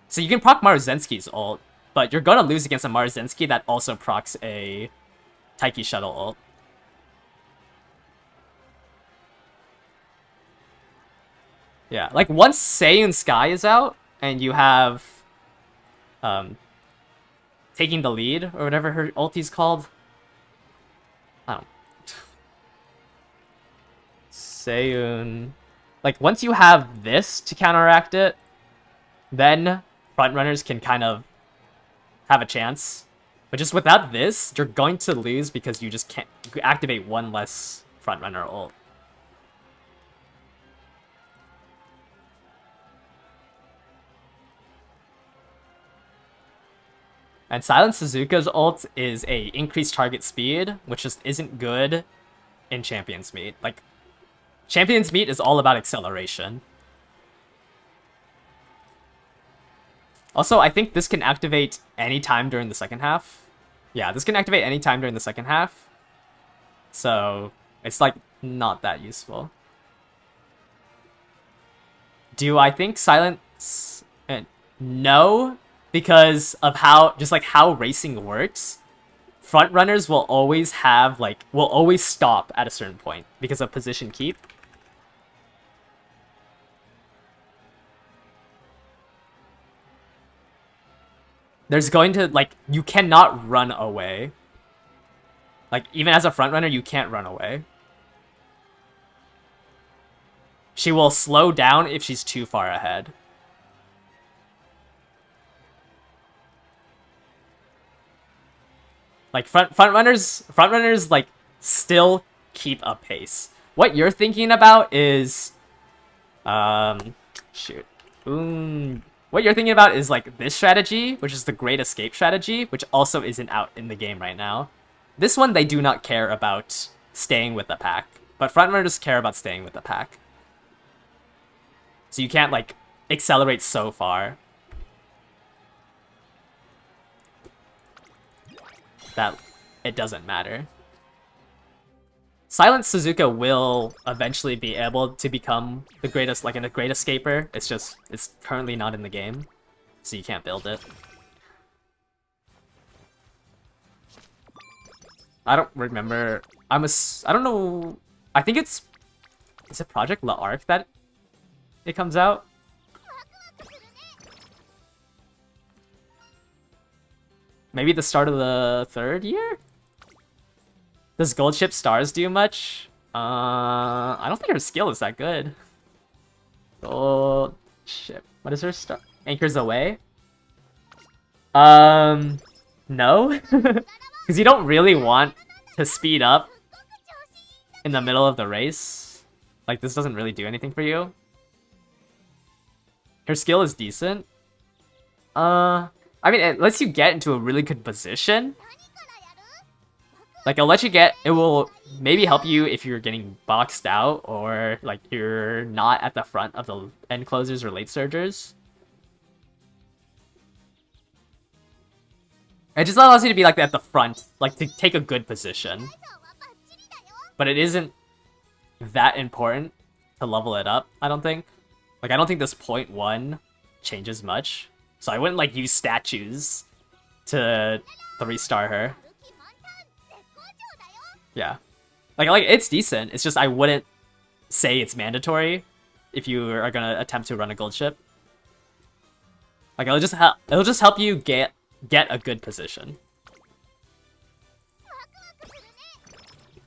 So you can proc Marzensky's ult, but you're gonna lose against a Marzensky that also procs a Taiki Shuttle ult. Yeah, like once Seiyun Sky is out and you have taking the lead or whatever her ulti's called. I don't. Seiyun. Like once you have this to counteract it, then frontrunners can kind of have a chance. But just without this, you're going to lose because you just can't activate one less frontrunner ult. And Silent Suzuka's ult is a increased target speed, which just isn't good in Champions Meet. Like, Champions Meet is all about acceleration. Also, I think this can activate anytime during the second half. Yeah, this can activate anytime during the second half. So, it's like, not that useful. Do I think Silent... No, because of how, just like how racing works, front runners will always have, like, will always stop at a certain point because of position keep. There's going to, like, you cannot run away. Like, even as a front runner, you can't run away. She will slow down if she's too far ahead. Like, front runners, like, still keep a pace. What you're thinking about is... shoot. What you're thinking about is, like, this strategy, which is the Great Escape strategy, which also isn't out in the game right now. This one, they do not care about staying with the pack. But front runners care about staying with the pack. So you can't, like, accelerate so far that it doesn't matter. Silent Suzuka will eventually be able to become the greatest, like, a great escaper. It's just, it's currently not in the game, so you can't build it. I don't remember. I don't know. I think is it Project La Arc that it comes out? Maybe the start of the 3rd year? Does Gold Ship Stars do much? I don't think her skill is that good. Gold Ship. What is her star? Anchors Away? No? Because you don't really want to speed up in the middle of the race. Like, this doesn't really do anything for you. Her skill is decent. I mean, it lets you get into a really good position. Like, it will maybe help you if you're getting boxed out or, like, you're not at the front of the end closers or late surgers. It just allows you to be, like, at the front, like, to take a good position. But it isn't that important to level it up, I don't think. Like, I don't think this point 1 changes much. So I wouldn't, like, use statues to 3-star her. Yeah. Like, it's decent. It's just I wouldn't say it's mandatory if you are gonna attempt to run a gold ship. Like, it'll just help you get a good position.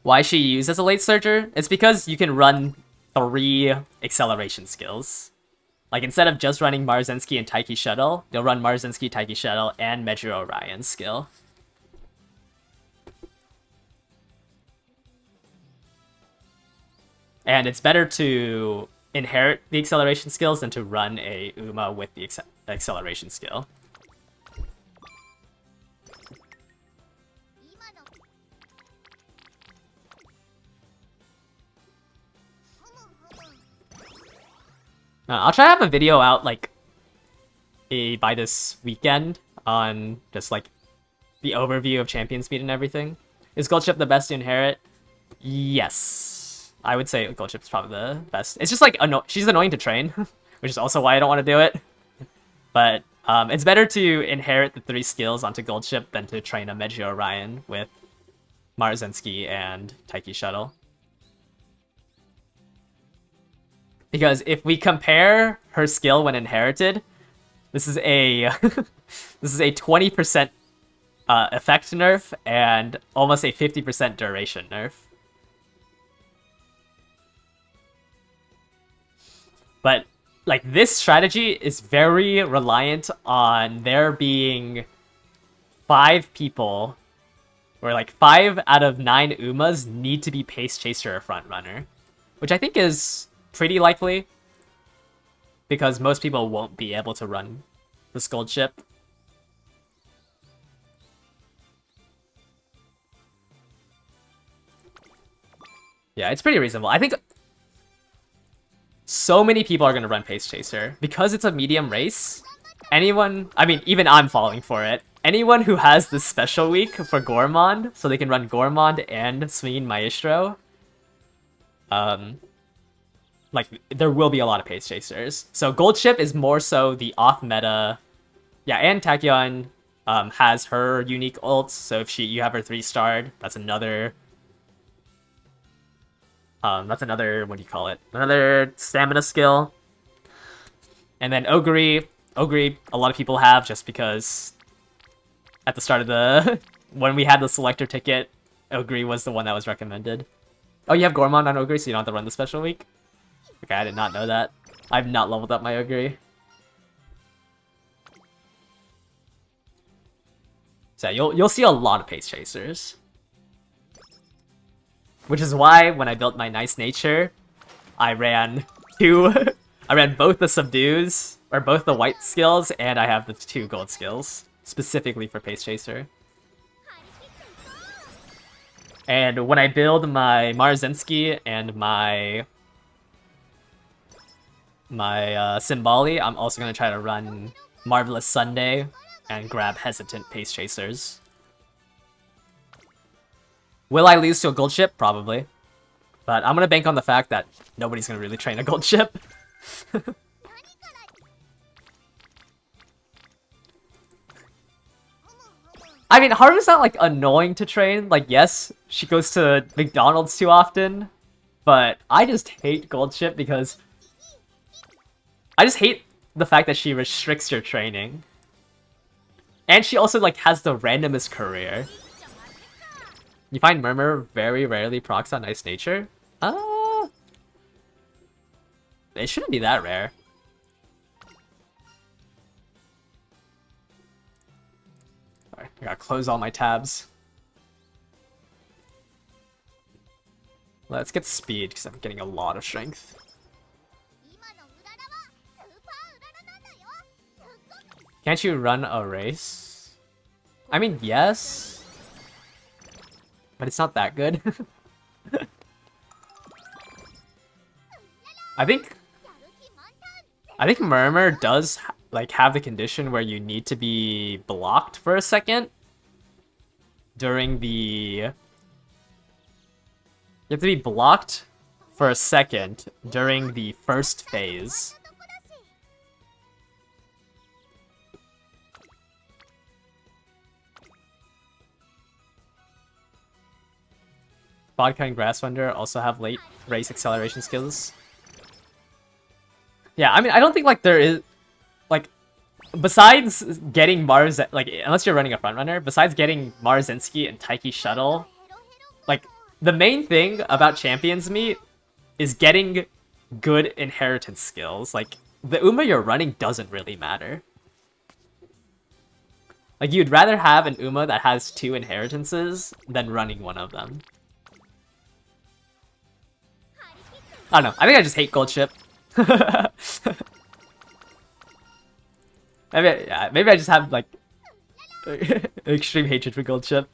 Why is she used as a late surger? It's because you can run 3 acceleration skills. Like, instead of just running Marzensky and Taiki Shuttle, you'll run Marzensky, Taiki Shuttle, and Measure Orion's skill. And it's better to inherit the acceleration skills than to run a Uma with the acceleration skill. I'll try to have a video out, like, by this weekend on just, like, the overview of champion speed and everything. Is Gold Ship the best to inherit? Yes. I would say Gold Ship is probably the best. It's just, like, she's annoying to train, which is also why I don't want to do it. But it's better to inherit the 3 skills onto Gold Ship than to train a Meiji Orion with Marzensky and Taiki Shuttle. Because if we compare her skill when inherited, this is a this is a 20% effect nerf and almost a 50% duration nerf. But like, this strategy is very reliant on there being 5 people, or like 5 out of 9 Umas need to be Pace Chaser or Front Runner, which I think is pretty likely, because most people won't be able to run the Gold Ship. Yeah, it's pretty reasonable. I think so many people are going to run Pace Chaser. Because it's a medium race, anyone, I mean, even I'm falling for it. Anyone who has this special week for Gourmand, so they can run Gourmand and Swinging Maestro, like, there will be a lot of Pace Chasers. So Gold Ship is more so the off-meta. Yeah, and Tachyon has her unique ults, so if you have her 3-starred, that's another... what do you call it? Another stamina skill. And then Ogre, a lot of people have, just because at the start of the... when we had the selector ticket, Ogre was the one that was recommended. Oh, you have Gourmand on Ogre, so you don't have to run the special week? Okay, I did not know that. I've not leveled up my Ogre. So yeah, you'll see a lot of Pace Chasers. Which is why, when I built my Nice Nature, I ran I ran both the Subdues, or both the white skills, and I have the 2 gold skills, specifically for Pace Chaser. And when I build my Marzensky and my Symboli, I'm also going to try to run Marvelous Sunday and grab Hesitant Pace Chasers. Will I lose to a gold ship? Probably. But I'm going to bank on the fact that nobody's going to really train a gold ship. I mean, Haru's not like annoying to train. Like, yes, she goes to McDonald's too often, but I just hate Goldship because I just hate the fact that she restricts your training. And she also like has the randomest career. You find Murmur very rarely procs on Nice Nature? It shouldn't be that rare. Alright, I gotta close all my tabs. Let's get speed, because I'm getting a lot of strength. Can't you run a race? I mean, yes. But it's not that good. I think Murmur does like have the condition where you need to be blocked for a second during the... You have to be blocked for a second during the first phase. Vodka and Grasswinder also have late race acceleration skills. Yeah, I mean, I don't think like there is like besides getting Mars, like unless you're running a front runner, besides getting Marzinski and Taiki Shuttle, like the main thing about Champions Meet is getting good inheritance skills. Like the Uma you're running doesn't really matter. Like you'd rather have an Uma that has 2 inheritances than running one of them. I don't know. I think I just hate Goldship. maybe I just have like extreme hatred for Goldship.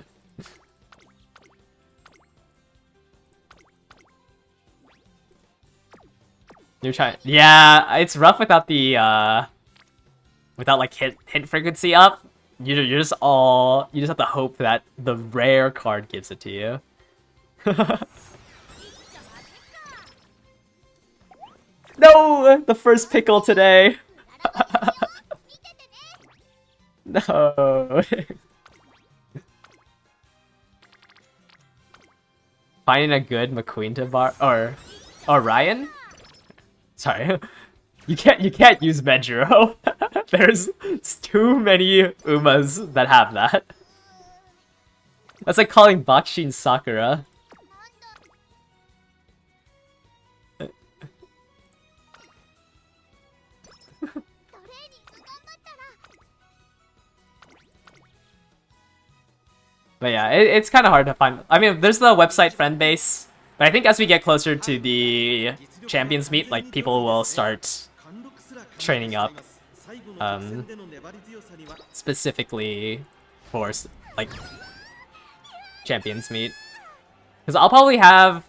You're trying. Yeah, it's rough without the without like hint frequency up. You're just you just have to hope that the rare card gives it to you. No! The first pickle today! No! Finding a good McQueen to bar or Ryan? Sorry. You can't use Medjuro. There's too many Umas that have that. That's like calling Bakshin Sakura. But yeah, it's kind of hard to find. I mean, there's the website friend base, but I think as we get closer to the Champions Meet, like people will start training up, specifically for like Champions Meet. Because I'll probably have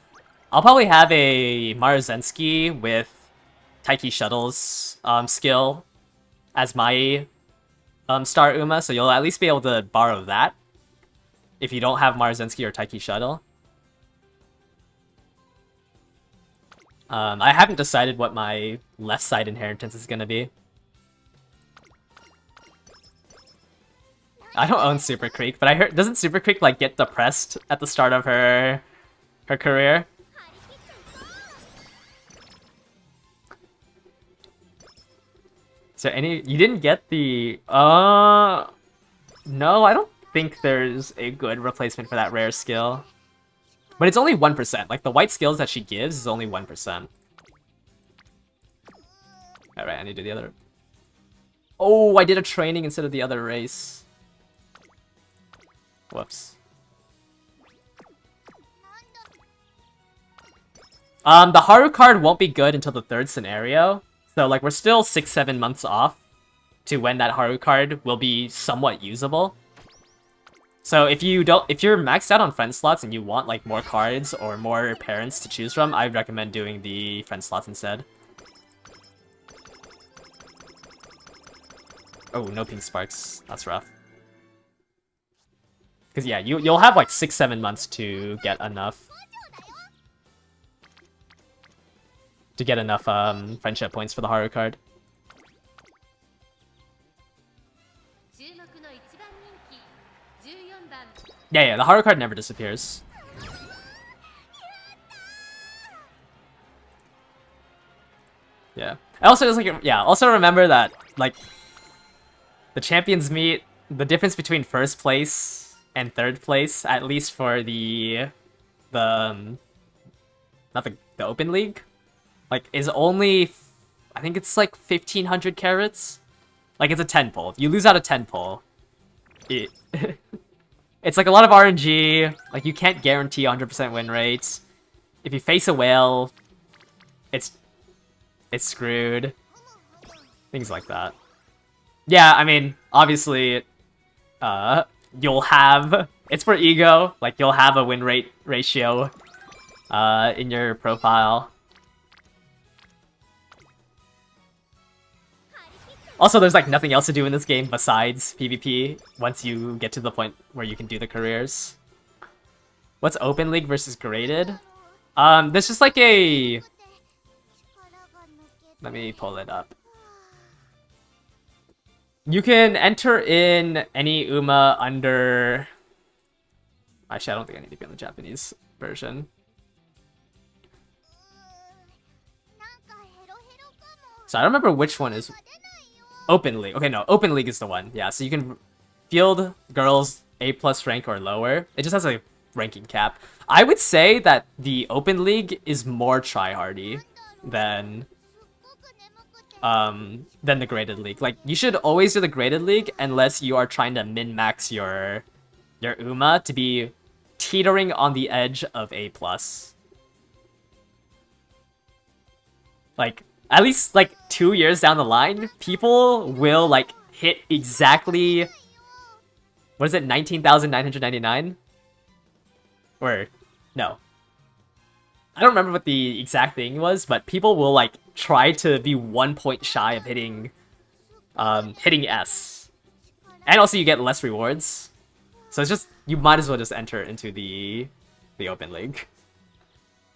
a Marzensky with Taiki Shuttle's skill as my star Uma, so you'll at least be able to borrow that if you don't have Marzensky or Taiki Shuttle. I haven't decided what my left side inheritance is gonna be. I don't own Super Creek, but I heard doesn't Super Creek like get depressed at the start of her career? Is there any... You didn't get the... No, I don't think there's a good replacement for that rare skill. But it's only 1%. Like, the white skills that she gives is only 1%. Alright, I need to do the other... Oh, I did a training instead of the other race. Whoops. The Haru card won't be good until the 3rd scenario. So, like, we're still 6-7 months off to when that Haru card will be somewhat usable. So if you're maxed out on friend slots and you want like more cards or more parents to choose from, I'd recommend doing the friend slots instead. Oh, no pink sparks. That's rough. Because yeah, you'll have like 6-7 months to get enough friendship points for the Haru card. Yeah, the haro card never disappears. Yeah. I also just like also remember that like the champions meet, the difference between first place and third place, at least for the not the open league, like is only I think it's like 1500 carats. Like it's a 10 pull. If you lose out a 10 pull, it's like a lot of RNG. Like you can't guarantee 100% win rates. If you face a whale, it's screwed. Things like that. Yeah, I mean, obviously, you'll have... It's for ego. Like, you'll have a win rate ratio in your profile. Also, there's, like, nothing else to do in this game besides PvP once you get to the point where you can do the careers. What's Open League versus Graded? There's just, like, a... Let me pull it up. You can enter in any Uma under... Actually, I don't think I need to be on the Japanese version. So I don't remember which one is... Open League. Okay, no, Open League is the one. Yeah, so you can field girls A+ rank or lower. It just has a ranking cap. I would say that the Open League is more tryhardy than the Graded League. Like, you should always do the Graded League unless you are trying to min-max your Uma to be teetering on the edge of A+. Like, at least, like, 2 years down the line, people will, like, hit exactly... What is it? 19,999? Or... No. I don't remember what the exact thing was, but people will, like, try to be 1 point shy of hitting S. And also you get less rewards. So it's just, you might as well just enter into the Open League.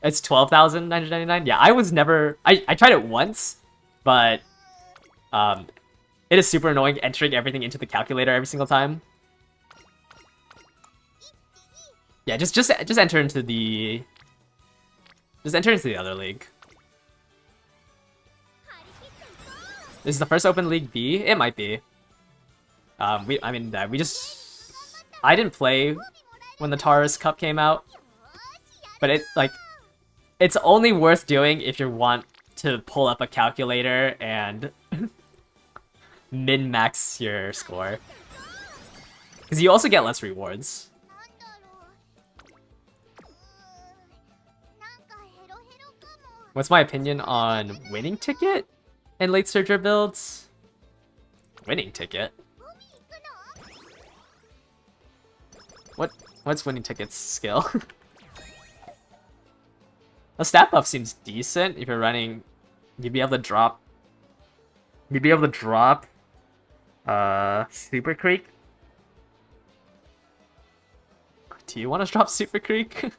It's 12,999? Yeah, I was never... I tried it once, but it is super annoying entering everything into the calculator every single time. Yeah, just enter into the... Just enter into the other league. This is the first Open League B? It might be. I didn't play when the Taurus Cup came out. But it's only worth doing if you want to pull up a calculator and min-max your score. Because you also get less rewards. What's my opinion on winning ticket and late surger builds? Winning ticket? What's winning ticket's skill? The stat buff seems decent if you're running. You'd be able to drop. Super Creek. Do you want to drop Super Creek?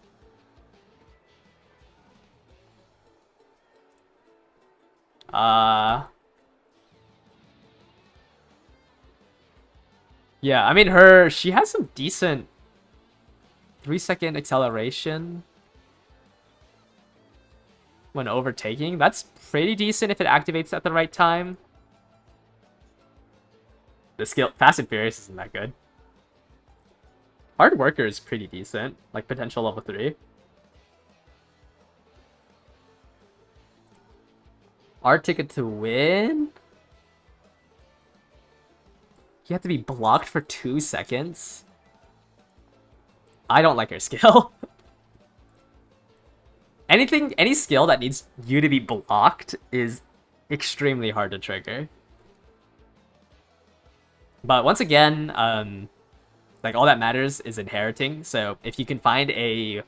Yeah, I mean she has some decent 3-second acceleration when overtaking. That's pretty decent if it activates at the right time. The skill Fast and Furious isn't that good. Hard Worker is pretty decent, like potential level 3. Our ticket to win? You have to be blocked for 2 seconds? I don't like her skill. Any skill that needs you to be blocked is extremely hard to trigger. But once again, like all that matters is inheriting. So if you can find a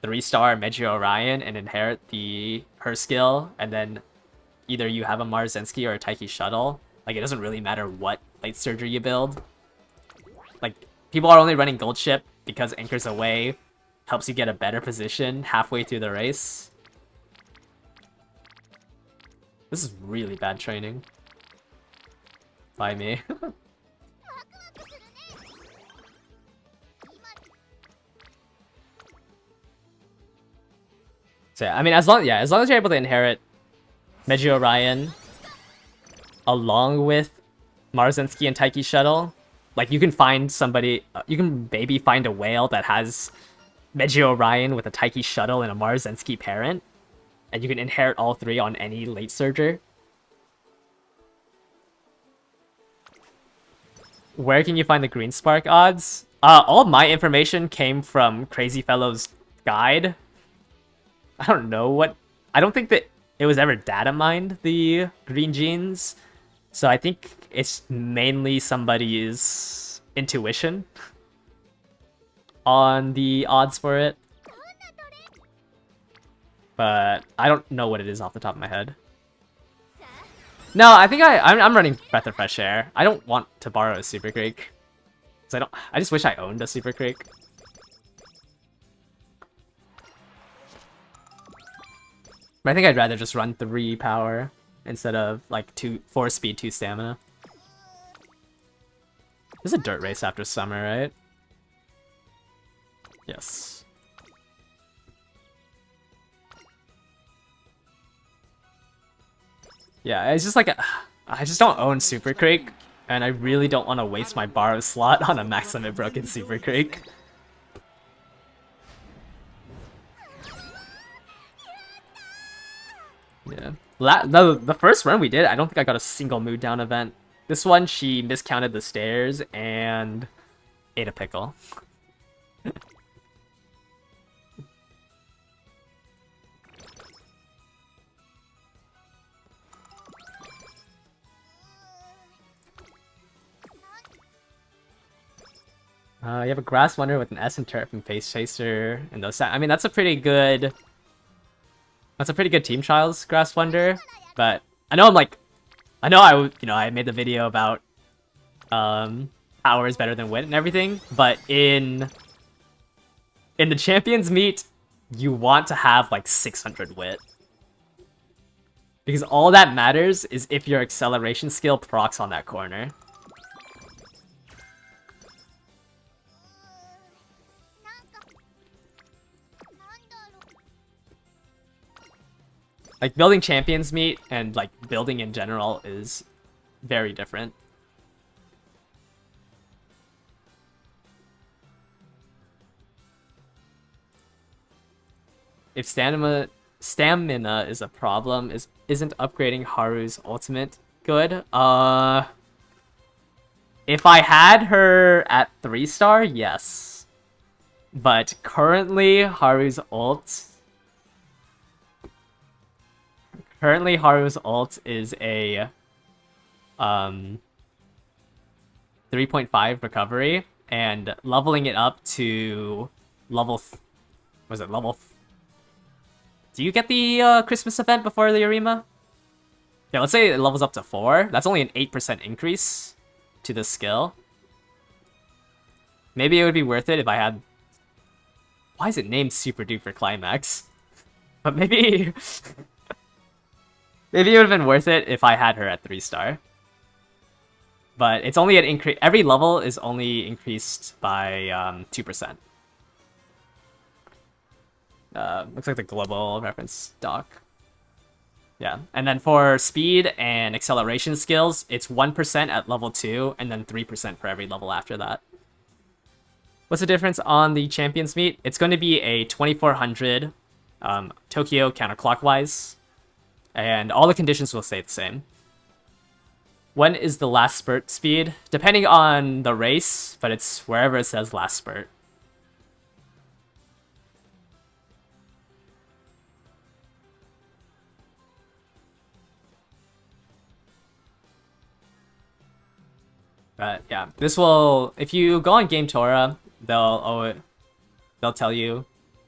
3-star Meiji Orion and inherit her skill, and then either you have a Mars Zensky or a Taiki Shuttle, like it doesn't really matter what light surgery you build. Like people are only running Gold Ship because Anchors Away helps you get a better position halfway through the race. This is really bad training by me. So yeah, I mean, as long as you're able to inherit Meiji Orion along with Marzinski and Taiki Shuttle, like you can find somebody, you can maybe find a whale that has Meiji Orion with a Taiki Shuttle and a Marzinski parent, and you can inherit all three on any late surger. Where can you find the Green Spark odds? All my information came from Crazy Fellow's guide. I don't know what... I don't think that it was ever data mined, the green genes. So I think it's mainly somebody's intuition on the odds for it. But I don't know what it is off the top of my head. No, I think I'm running Breath of Fresh Air. I don't want to borrow a Super Creek. I just wish I owned a Super Creek. But I think I'd rather just run 3 power instead of like 4 speed, 2 stamina. This is a dirt race after summer, right? Yes. Yeah, it's just like I just don't own Super Creek, and I really don't want to waste my borrow slot on a max limit broken Super Creek. Yeah. The first run we did, I don't think I got a single mood down event. This one, she miscounted the stairs and ate a pickle. You have a Grass Wonder with an Essence Turret and Face Chaser, and those. I mean, that's a pretty good. That's a pretty good Team Trials Grass Wonder, but I know I made the video about power is better than wit and everything, but in the Champions meet, you want to have like 600 wit. Because all that matters is if your acceleration skill procs on that corner. Like, building Champions meet and, like, building in general is very different. If stamina is a problem, isn't upgrading Haru's ultimate good? If I had her at 3-star, yes. But currently, Haru's ult is a 3.5 recovery, and leveling it up to level... Do you get the Christmas event before the Arima? Yeah, let's say it levels up to 4. That's only an 8% increase to the skill. Maybe it would be worth it if I had... Why is it named Super Duper Climax? But maybe... Maybe it would have been worth it if I had her at 3-star. But it's only an increase. Every level is only increased by 2%. Looks like the global reference doc. Yeah, and then for speed and acceleration skills, it's 1% at level 2, and then 3% for every level after that. What's the difference on the Champions meet? It's going to be a 2400 Tokyo counterclockwise. And all the conditions will stay the same. When is the last spurt speed? Depending on the race, but it's wherever it says last spurt. But yeah, this will... If you go on Game Tora, they'll tell you.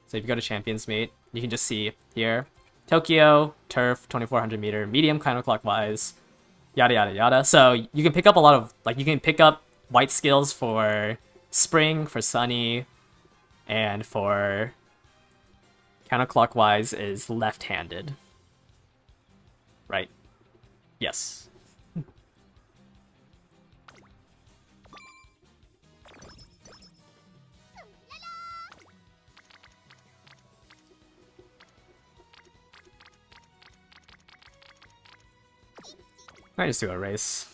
So if you go to Champions meet, you can just see here. Tokyo, turf, 2400 meter, medium counterclockwise, yada yada yada. So you can pick up a lot of, like, you can pick up white skills for spring, for sunny, and for counterclockwise is left-handed. Right? Yes. I just do a race.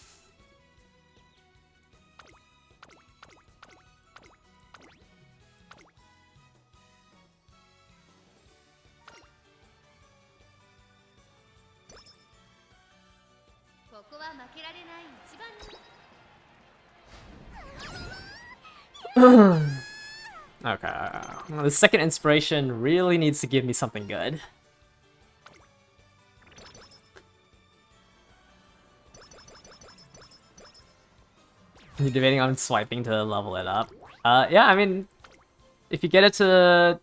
Okay. Well, the second inspiration really needs to give me something good. You're debating on swiping to level it up. Yeah, I mean, if you get it to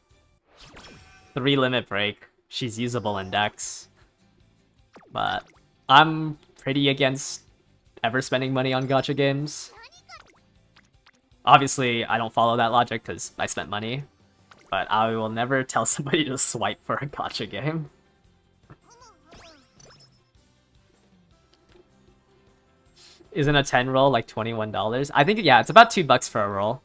3 limit break, she's usable in decks. But I'm pretty against ever spending money on gacha games. Obviously, I don't follow that logic because I spent money. But I will never tell somebody to swipe for a gacha game. Isn't a 10 roll like $21? I think, yeah, it's about $2 for a roll.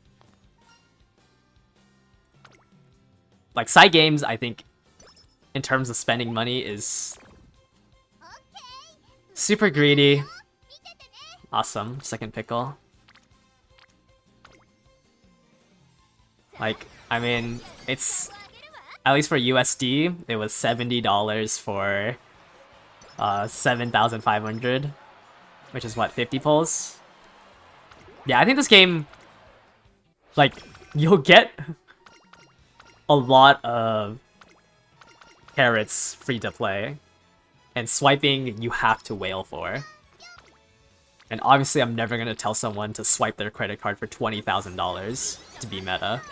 Like, side games, I think, in terms of spending money, is super greedy. Awesome. Second pickle. Like, I mean, it's... At least for USD, it was $70 for 7,500. Which is what, 50 pulls? Yeah, I think this game... Like, you'll get a lot of carrots free to play. And swiping, you have to whale for. And obviously, I'm never gonna tell someone to swipe their credit card for $20,000 to be meta.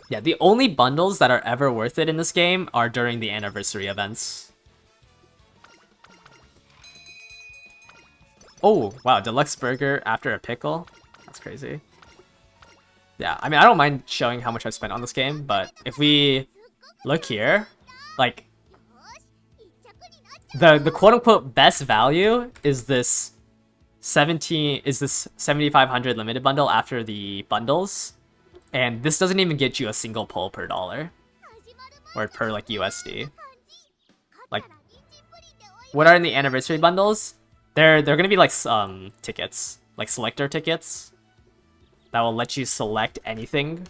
Yeah, the only bundles that are ever worth it in this game are during the anniversary events. Oh, wow, deluxe burger after a pickle? That's crazy. Yeah, I mean, I don't mind showing how much I've spent on this game, but if we look here, like, the quote-unquote best value is this 7,500 limited bundle after the bundles. And this doesn't even get you a single pull per dollar. Or per, like, USD. Like, what are in the anniversary bundles? They're gonna be, like, tickets. Like, selector tickets. That will let you select anything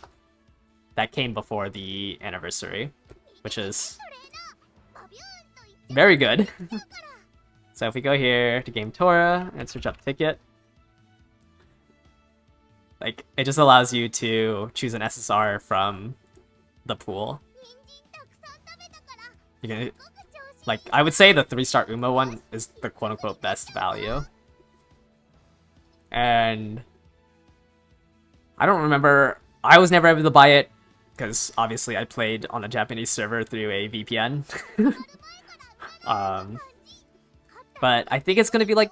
that came before the anniversary. Which is very good. So if we go here to Game Tora and search up ticket. Like, it just allows you to choose an SSR from the pool. You can, like, I would say the 3-star Uma one is the quote-unquote best value. And I don't remember, I was never able to buy it because obviously I played on a Japanese server through a VPN. But I think it's gonna be like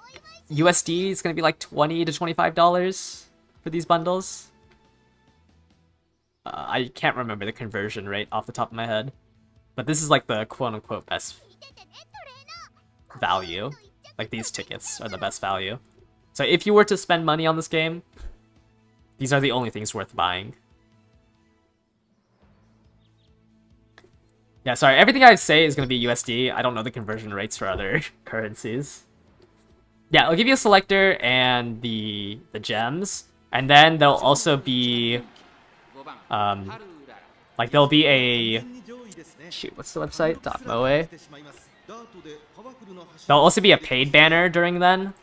USD, it's gonna be like $20 to $25 for these bundles. I can't remember the conversion rate off the top of my head. But this is like the quote-unquote best value. Like, these tickets are the best value. So if you were to spend money on this game, these are the only things worth buying. Yeah, sorry, everything I say is going to be USD. I don't know the conversion rates for other currencies. Yeah, I'll give you a selector and the gems. And then there'll also be, like, there'll be a, shoot, what's the website? .moe. There'll also be a paid banner during then.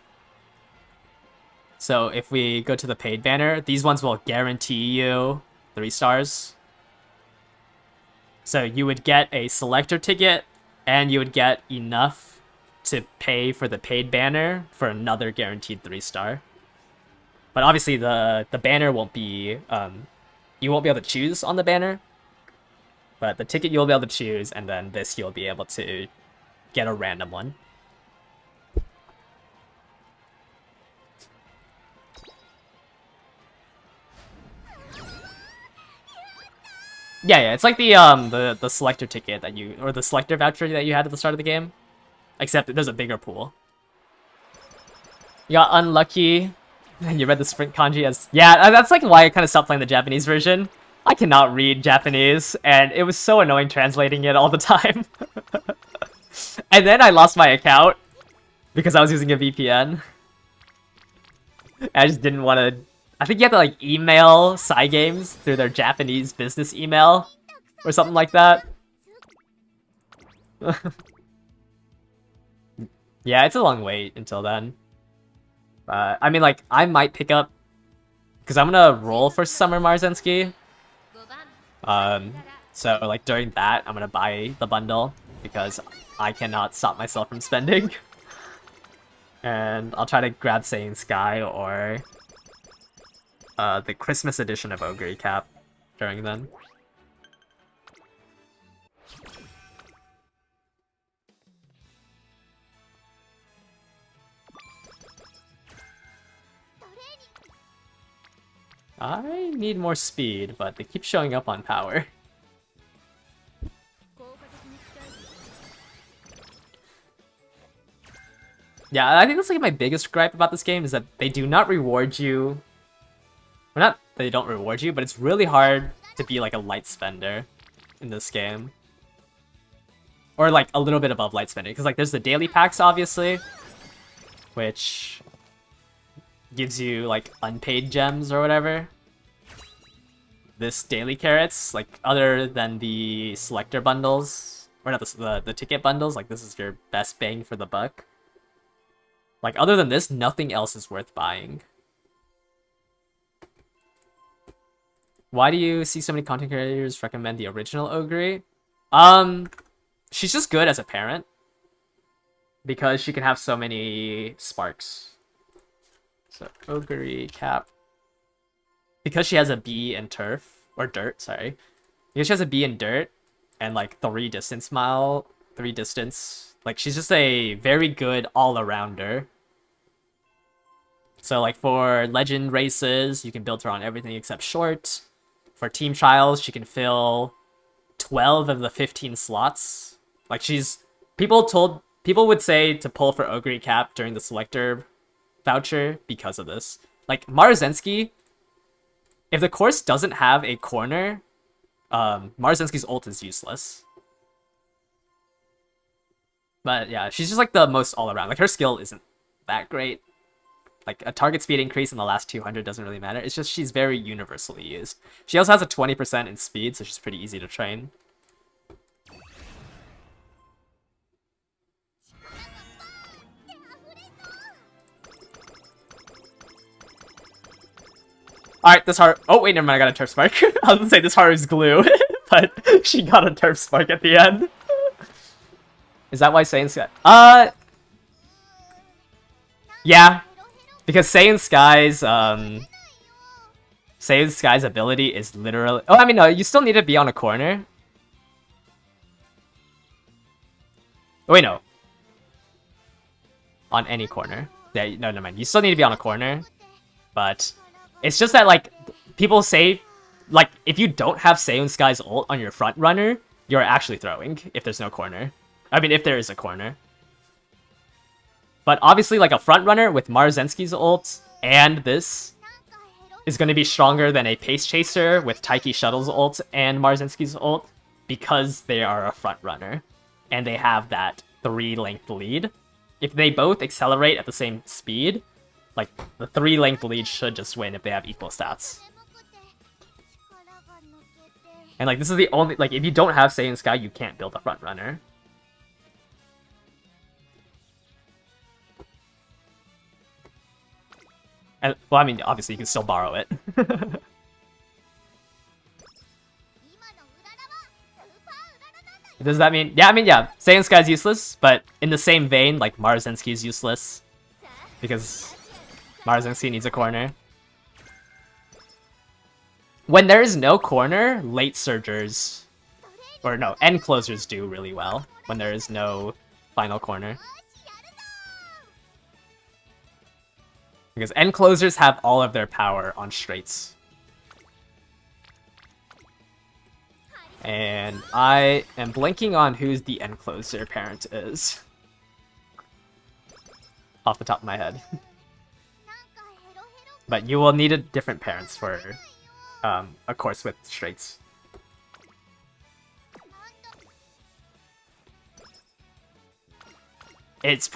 So if we go to the paid banner, these ones will guarantee you 3 stars. So you would get a selector ticket, and you would get enough to pay for the paid banner for another guaranteed 3-star. But obviously the banner won't be, you won't be able to choose on the banner. But the ticket you'll be able to choose, and then this you'll be able to get a random one. Yeah, it's like the selector ticket that you, or the selector voucher that you had at the start of the game. Except there's a bigger pool. You got unlucky. And you read the sprint kanji as... Yeah, that's like why I kind of stopped playing the Japanese version. I cannot read Japanese, and it was so annoying translating it all the time. And then I lost my account because I was using a VPN. I just didn't want to... I think you have to like email Cygames through their Japanese business email or something like that. Yeah, it's a long wait until then. I mean, like, I might pick up... Because I'm gonna roll for Summer Marzensky. So, like, during that, I'm gonna buy the bundle. Because I cannot stop myself from spending. And I'll try to grab Saiyan Sky or... the Christmas edition of Ogre Cap during then. I need more speed, but they keep showing up on power. Yeah, I think that's like my biggest gripe about this game is that they do not reward you. Well, not they don't reward you, but it's really hard to be like a light spender in this game. Or like a little bit above light spending, because like there's the daily packs obviously, which gives you like unpaid gems or whatever. This daily carrots, like other than the selector bundles, or not the ticket bundles, like this is your best bang for the buck. Like other than this, nothing else is worth buying. Why do you see so many content creators recommend the original Ogre? She's just good as a parent. Because she can have so many sparks. So, Ogre Cap. Because she has a B in turf, or dirt, sorry. Because she has a B in dirt, and like 3 distance, like she's just a very good all-arounder. So like for legend races, you can build her on everything except short. For team trials, she can fill 12 of the 15 slots. Like she's... People would say to pull for Ogre Cap during the selector voucher because of this. Like Marzensky, if the course doesn't have a corner, Marzensky's ult is useless. But yeah, she's just like the most all-around. Like her skill isn't that great. Like a target speed increase in the last 200 doesn't really matter. It's just she's very universally used. She also has a 20% in speed, so she's pretty easy to train. Alright, this heart... Oh, wait, never mind, I got a turf spark. I was gonna say this heart is glue, but she got a turf spark at the end. Is that why Saiyan Sky... Yeah. Because Saiyan Sky's ability is literally... Oh, I mean, no, you still need to be on a corner. Oh, wait, no. On any corner. Yeah, no, never mind. You still need to be on a corner. But... It's just that, like, people say, like, if you don't have Saiyan Sky's ult on your front runner, you're actually throwing if there's no corner. I mean, if there is a corner. But obviously, like, a front runner with Marzensky's ult and this is going to be stronger than a pace chaser with Taiki Shuttle's ult and Marzensky's ult because they are a front runner and they have that 3-length lead. If they both accelerate at the same speed, like, the 3-length lead should just win if they have equal stats. And, like, this is the only... Like, if you don't have Saiyan Sky, you can't build a front runner. And, well, I mean, obviously, you can still borrow it. Does that mean... Yeah, I mean, yeah. Saiyan Sky's useless, but in the same vein, like, Marzensky's useless. Because... Marzensky needs a corner. When there is no corner, late surgers, or no, end closers do really well when there is no final corner. Because end closers have all of their power on straights. And I am blanking on who's the end closer parent is. Off the top of my head. But you will need a different parents for a course with straights. It's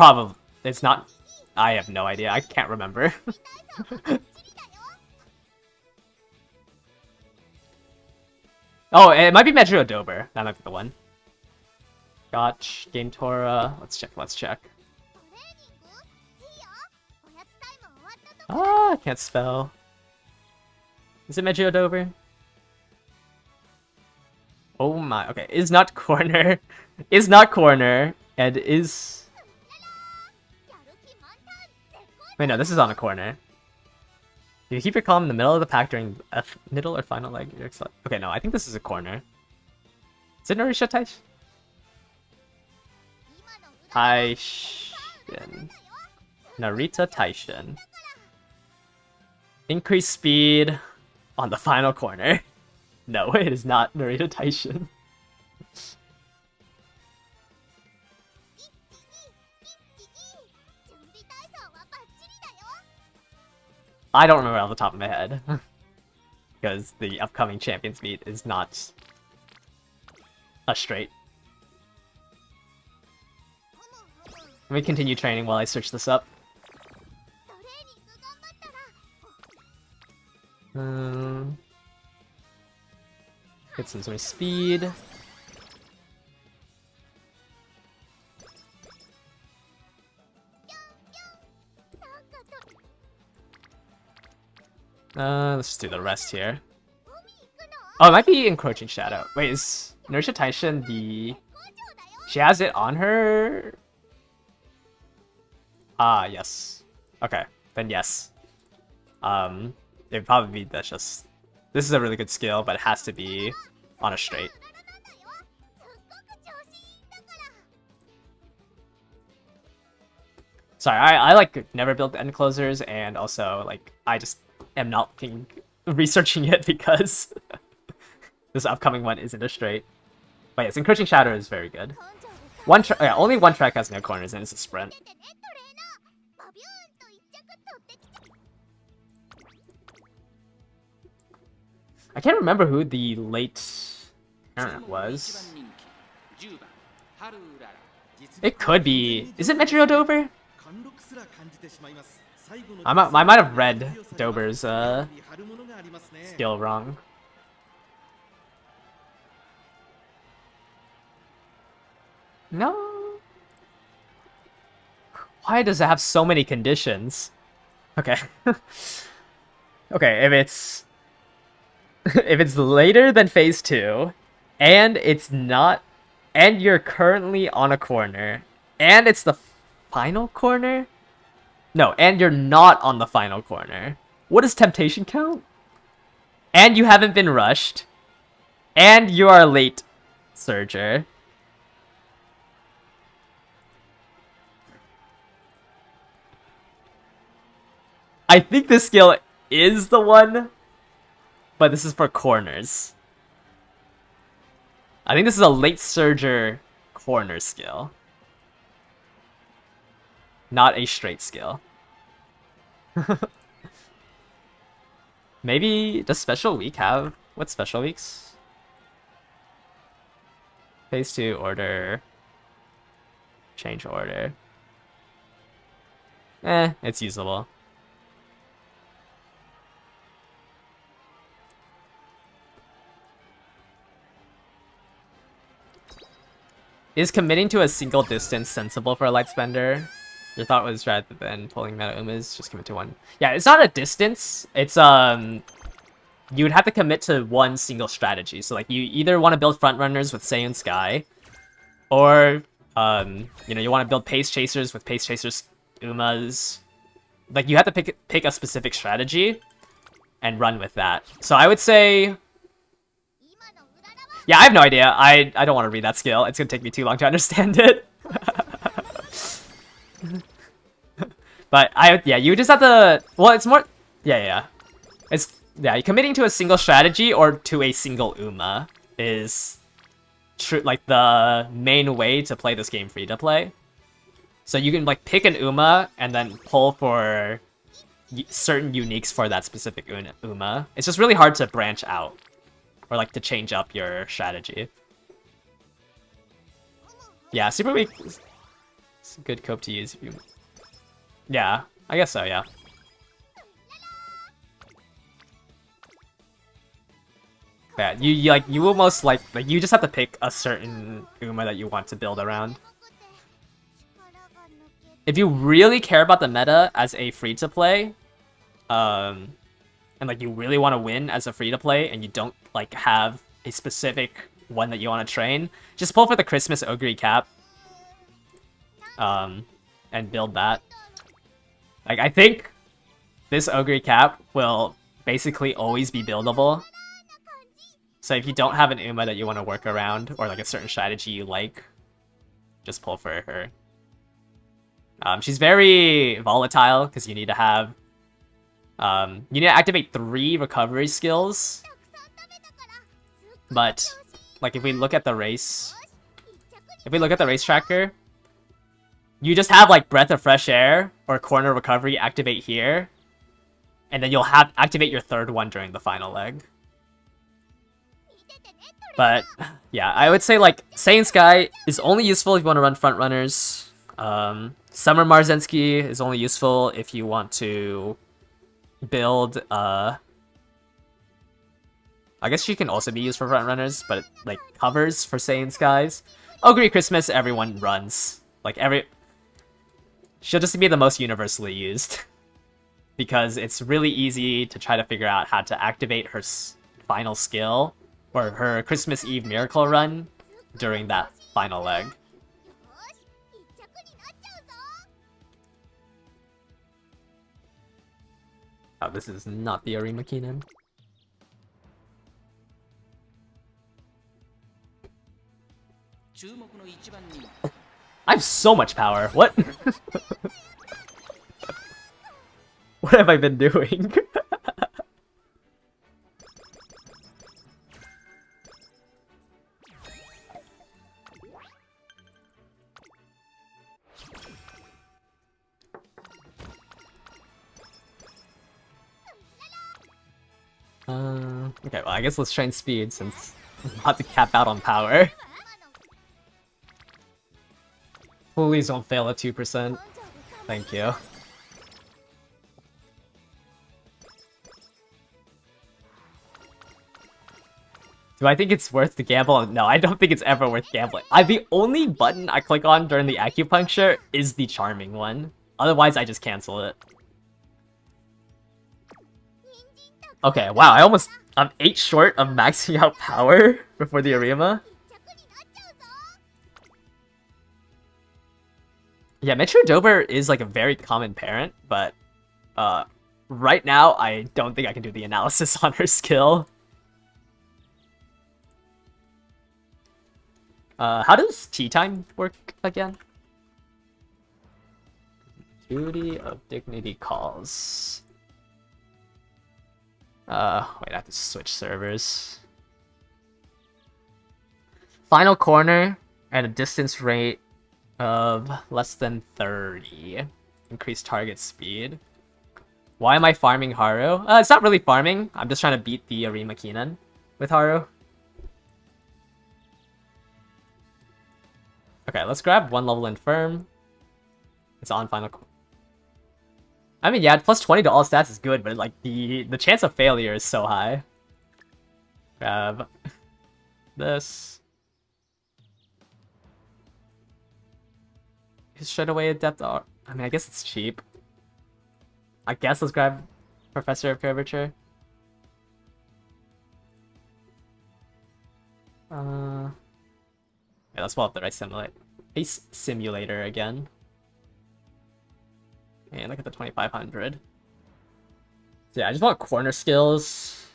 not. I have no idea. I can't remember. Oh, it might be Metro Dober. That might be the one. Gotch, Game Tora. Let's check. Ah, I can't spell. Is it Metro Dober? Oh my, okay. Is not corner. Is not corner. And is... Wait, no, this is on a corner. If you keep your column in the middle of the pack during middle or final leg, you're excellent. Okay, no, I think this is a corner. Is it Narisha Taishin? Narita Taishin. Increase speed on the final corner. No, it is not Narita Taishin. I don't remember off the top of my head. Because the upcoming Champions Meet is not a straight. Let me continue training while I search this up. Get some sort of speed. Let's just do the rest here. Oh, it might be Encroaching Shadow. Wait, is Narisha Taishin the... She has it on her? Ah, yes. Okay, then yes. It'd probably be that's just... This is a really good skill, but it has to be on a straight. Sorry, I like never built end closers, and also like I just am not researching it because this upcoming one isn't a straight. But yes, Encroaching Shadow is very good. Only one track has no corners, and it's a sprint. I can't remember who the late parent was. It could be. Is it Metro Dober? I might have read Dober's skill wrong. No. Why does it have so many conditions? Okay. Okay, if it's later than phase 2, and it's not, and you're currently on a corner, and it's the final corner? No, and you're not on the final corner. What does temptation count? And you haven't been rushed, and you are a late surger. I think this skill is the one, but this is for corners. I think this is a late surger corner skill. Not a straight skill. Maybe, does Special Week have... What Special Weeks? Phase 2, order. Change order. It's usable. Is committing to a single distance sensible for a light spender? Your thought was rather than pulling meta umas, just commit to one. Yeah, it's not a distance. It's you would have to commit to one single strategy. So like you either want to build front runners with Seiun Sky, or you know, you want to build pace chasers with pace chasers umas. Like you have to pick a specific strategy and run with that. So I would say, yeah, I have no idea. I don't want to read that skill. It's gonna take me too long to understand it. But yeah, you just have to, well, it's more, yeah. It's, yeah, committing to a single strategy or to a single Uma is like the main way to play this game free to play. So you can like pick an Uma and then pull for certain uniques for that specific Uma. It's just really hard to branch out or like to change up your strategy. Yeah, super weak is a good cope to use if you... Yeah, I guess so, yeah. Yeah, you almost like you just have to pick a certain Uma that you want to build around. If you really care about the meta as a free-to-play, and like you really want to win as a free-to-play, and you don't like have a specific one that you want to train, just pull for the Christmas Ogre cap, and build that. Like I think this Ogre cap will basically always be buildable. So if you don't have an Uma that you want to work around, or like a certain strategy you like, just pull for her. She's very volatile because you need to have, you need to activate 3 recovery skills. But like if we look at the race tracker, you just have like Breath of Fresh Air or Corner Recovery activate here, and then you'll have activate your 3rd one during the final leg. But yeah, I would say like Saiyan Sky is only useful if you want to run front runners. Summer Marzensky is only useful if you want to build, I guess she can also be used for front runners, but like covers for Saiyan Skies. Ogre Christmas, everyone runs. Like she'll just be the most universally used. Because it's really easy to try to figure out how to activate her final skill, or her Christmas Eve miracle run, during that final leg. Oh, this is not the Arima Keenan. I have so much power. What? What have I been doing? Okay, well, I guess let's train speed since I'm about to cap out on power. Please don't fail at 2%. Thank you. Do I think it's worth the gamble? No, I don't think it's ever worth gambling. The only button I click on during the acupuncture is the charming one. Otherwise, I just cancel it. Okay, wow, I'm 8 short of maxing out power before the Arima. Yeah, Metro Dober is like a very common parent, but right now I don't think I can do the analysis on her skill. How does tea time work again? Duty of Dignity calls. Wait, I have to switch servers. Final corner at a distance rate of less than 30. Increased target speed. Why am I farming Haru? It's not really farming. I'm just trying to beat the Arima Keenan with Haru. Okay, let's grab 1 level infirm. It's on final. I mean, yeah, plus 20 to all stats is good, but like the chance of failure is so high. Grab this. Straight away adept. I mean, I guess it's cheap. I guess let's grab Professor of Curvature. Yeah, let's pull up the race simulator again. And look at the 2500. So yeah, I just want corner skills.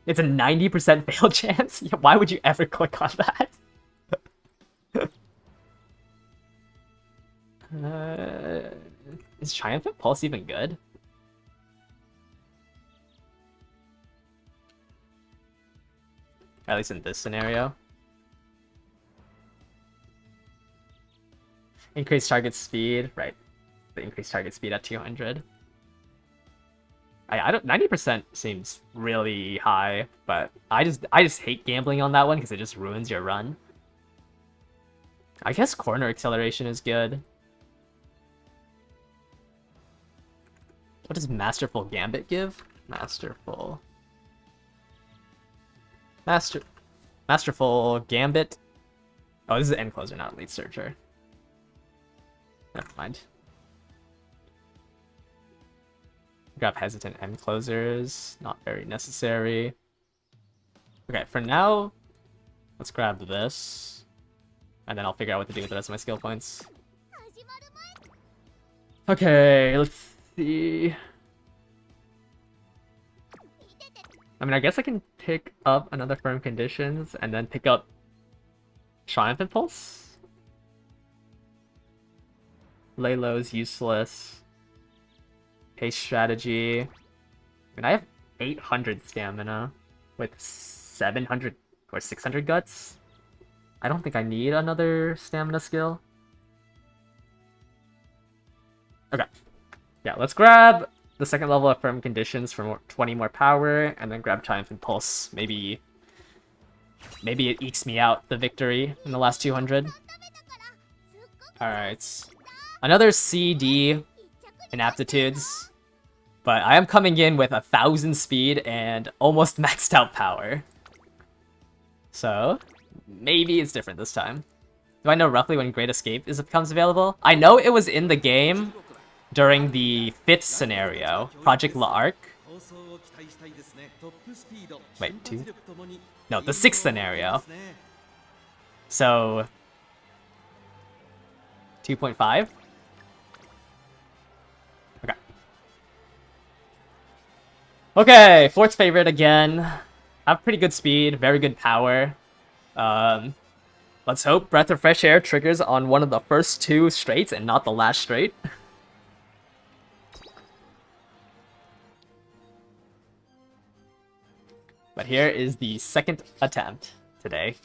It's a 90% fail chance. Why would you ever click on that? Is Triumphant Pulse even good? At least in this scenario. Increase target speed, right. the increased target speed at 200. I don't 90% seems really high, but I just hate gambling on that one because it just ruins your run. I guess corner acceleration is good. What does Masterful Gambit give? Masterful Gambit. Oh, this is End Closer, not Elite Searcher. Never mind. Grab hesitant End Closers, not very necessary. Okay, for now, let's grab this. And then I'll figure out what to do with the rest of my skill points. Okay, let's see. I mean, I guess I can pick up another Firm Conditions and then pick up Triumph Impulse. Lay low is useless. Haste strategy. I mean, I have 800 stamina with 700 or 600 guts. I don't think I need another stamina skill. Okay. Yeah, let's grab the second level of Firm Conditions for 20 more power, and then grab Triumph Impulse. Maybe it ekes me out the victory in the last 200. Alright. Another CD in aptitudes, but I am coming in with 1000 speed and almost maxed out power. So, maybe it's different this time. Do I know roughly when Great Escape becomes available? I know it was in the game during the 5th scenario, Project L'Arc. Wait, 2? No, the 6th scenario. So, 2.5? Okay. Okay, 4th favorite again. Have pretty good speed, very good power. Let's hope Breath of Fresh Air triggers on one of the first 2 straights and not the last straight. But here is the second attempt today.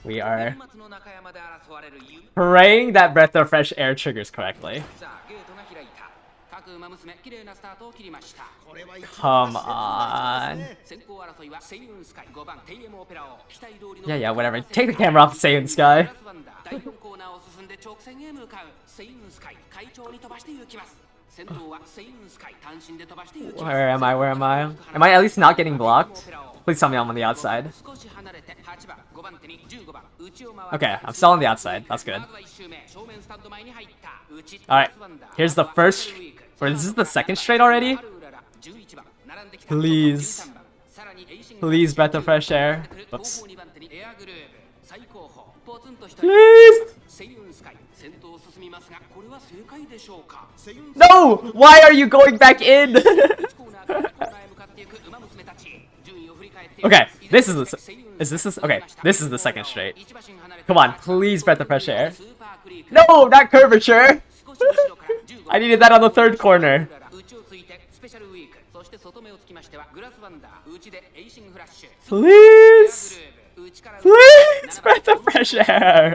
We are praying that Breath of Fresh Air triggers correctly. Come on. Yeah, whatever. Take the camera off Seiyun Sky. Where am I? Where am I? Am I at least not getting blocked? Please tell me I'm on the outside. Okay, I'm still on the outside. That's good. Alright, here's the first... Or this is the second straight already? Please. Please, Breath of Fresh Air. Oops. Please! No! Why are you going back in? Okay, this is the... Is this... Okay, this is the second straight. Come on, please, Breath of Fresh Air. No, not curvature! I needed that on the 3rd corner. Please! Please! Breath of Fresh Air!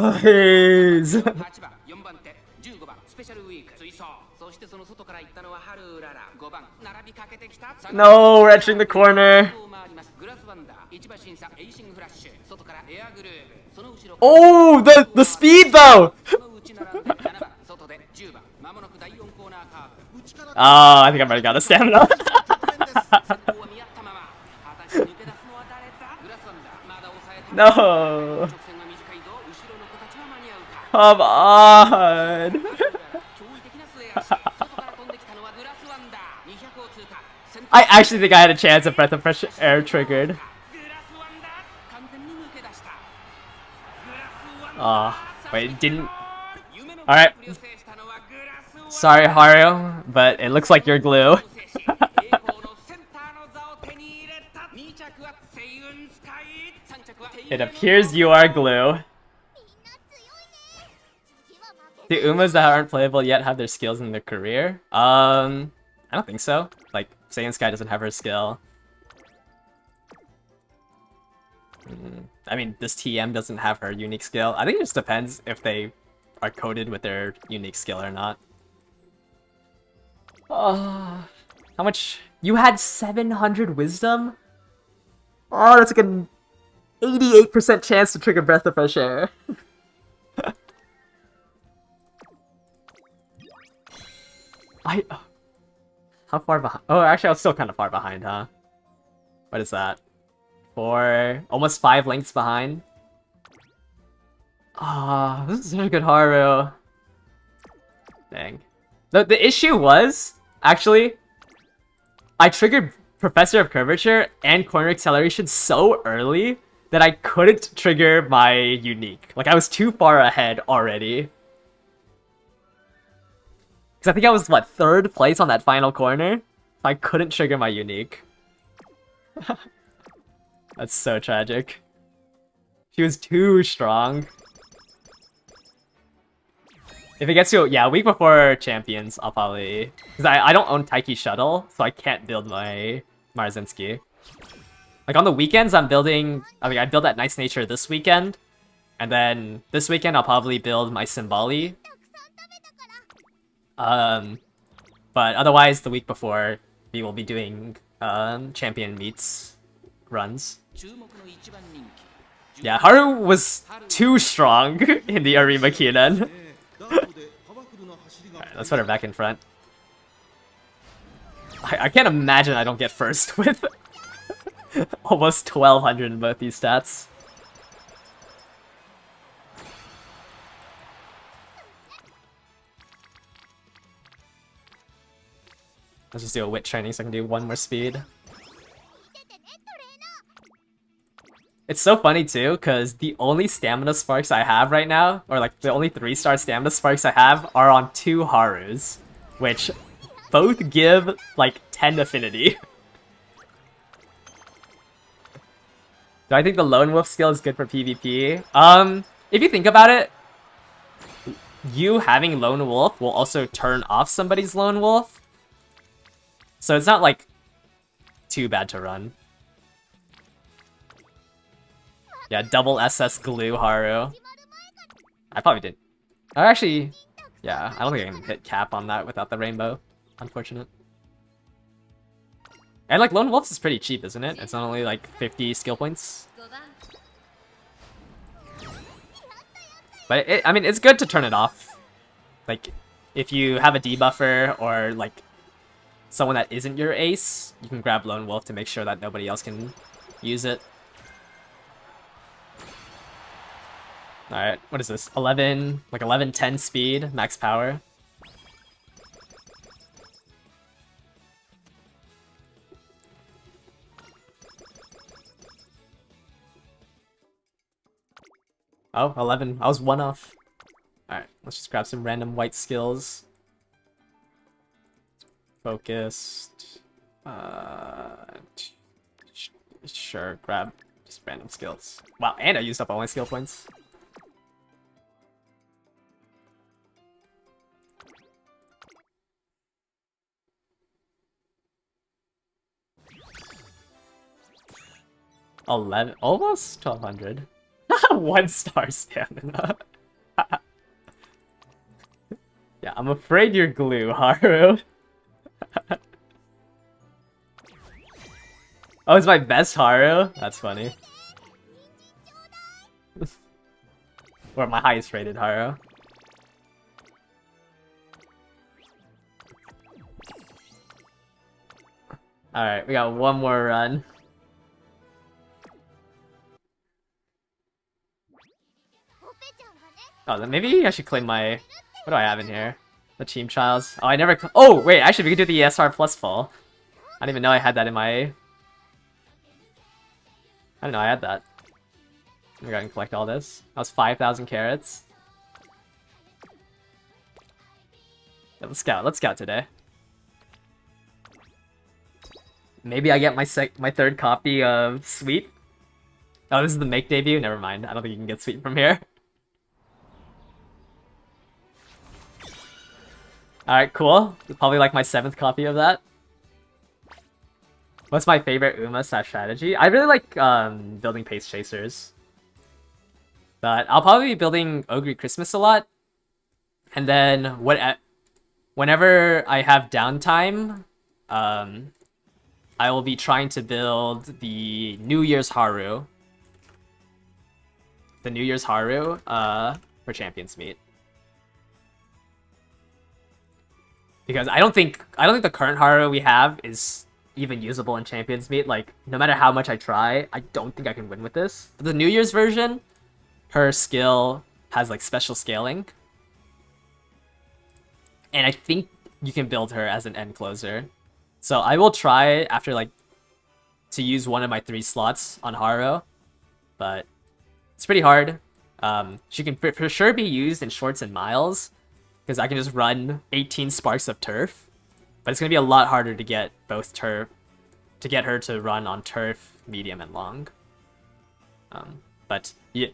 Please! No, we're entering the corner. Oh, the speed though! Oh, I think I might have got a stamina. No. Come on. I actually think I had a chance if Breath of Fresh Air triggered. Wait, it didn't. Alright. Sorry, Haru, but it looks like you're glue. It appears you are glue. Do Umas that aren't playable yet have their skills in their career? I don't think so. Like, Saiyan Sky doesn't have her skill. I mean, this TM doesn't have her unique skill. I think it just depends if they are coded with their unique skill or not. How much? You had 700 wisdom? Oh, that's like an 88% chance to trigger Breath of Fresh Air. How far behind? Oh, actually, I was still kind of far behind, huh? What is that? 4, almost 5 lengths behind. Ah, this is such a good Haru. Dang. The issue was, actually, I triggered Professor of Curvature and Corner Acceleration so early that I couldn't trigger my unique. Like, I was too far ahead already. Because I think I was, what, 3rd place on that final corner? I couldn't trigger my unique. That's so tragic. She was too strong. If it gets to, yeah, a week before Champions, I'll probably... Because I don't own Taiki Shuttle, so I can't build my Marzinski. Like, on the weekends, I'm building... I mean, I build that Nice Nature this weekend. And then this weekend, I'll probably build my Symboli. But otherwise, the week before, we will be doing Champion Meets runs. Yeah, Haru was too strong in the Arima Kinen. Alright, let's put her back in front. I can't imagine I don't get first with almost 1200 in both these stats. Let's just do a wit training so I can do 1 more speed. It's so funny too, because the only stamina sparks I have right now, or like the only 3-star stamina sparks I have, are on 2 Harus, which both give like 10 affinity. Do I think the Lone Wolf skill is good for PvP? If you think about it, you having Lone Wolf will also turn off somebody's Lone Wolf. So it's not like too bad to run. Yeah, double SS glue Haru. I probably did. Oh, actually, yeah, I don't think I can hit cap on that without the rainbow. Unfortunate. And like Lone Wolf's is pretty cheap, isn't it? It's only like 50 skill points. But I mean, it's good to turn it off. Like, if you have a debuffer or like someone that isn't your ace, you can grab Lone Wolf to make sure that nobody else can use it. Alright, what is this? 11, like 11-10 speed, max power. Oh, 11. I was 1 off. Alright, let's just grab some random white skills. Focused. Sure, grab just random skills. Wow, and I used up all my skill points. Almost 1200. 1-star stamina. Yeah, I'm afraid you're glue, Haru. Oh, it's my best Haru? That's funny. Or my highest rated Haru. Alright, we got 1 more run. Oh, then maybe I should claim my... What do I have in here? The Team Trials. Oh, I never... Oh, wait, actually, we could do the ESR plus fall. I didn't even know I had that in my... I didn't know I had that. I'm gonna collect all this. That was 5,000 carrots. Yeah, let's scout. Let's scout today. Maybe I get my 3rd copy of Sweep. Oh, this is the make debut? Never mind. I don't think you can get Sweep from here. Alright, cool. Probably like my 7th copy of that. What's my favorite Uma / strategy? I really like building Pace Chasers. But I'll probably be building Ogre Christmas a lot. And then whenever I have downtime, I will be trying to build the New Year's Haru. The New Year's Haru for Champions Meet. Because I don't think the current Haru we have is even usable in Champions Meet. Like, no matter how much I try, I don't think I can win with this. But the New Year's version, her skill has like special scaling. And I think you can build her as an end closer. So I will try after like to use one of my 3 slots on Haru. But it's pretty hard. She can for sure be used in shorts and miles, because I can just run 18 sparks of turf. But it's gonna be a lot harder to get both turf, to get her to run on turf, medium, and long. But yeah,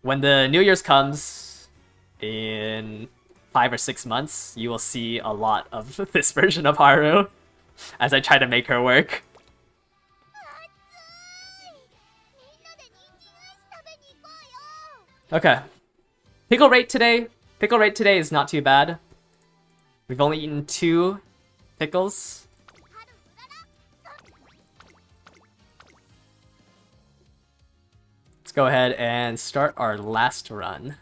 when the New Year's comes in 5 or 6 months, you will see a lot of this version of Haru as I try to make her work. Okay. Pickle rate today. Pickle rate today is not too bad. We've only eaten 2 pickles. Let's go ahead and start our last run.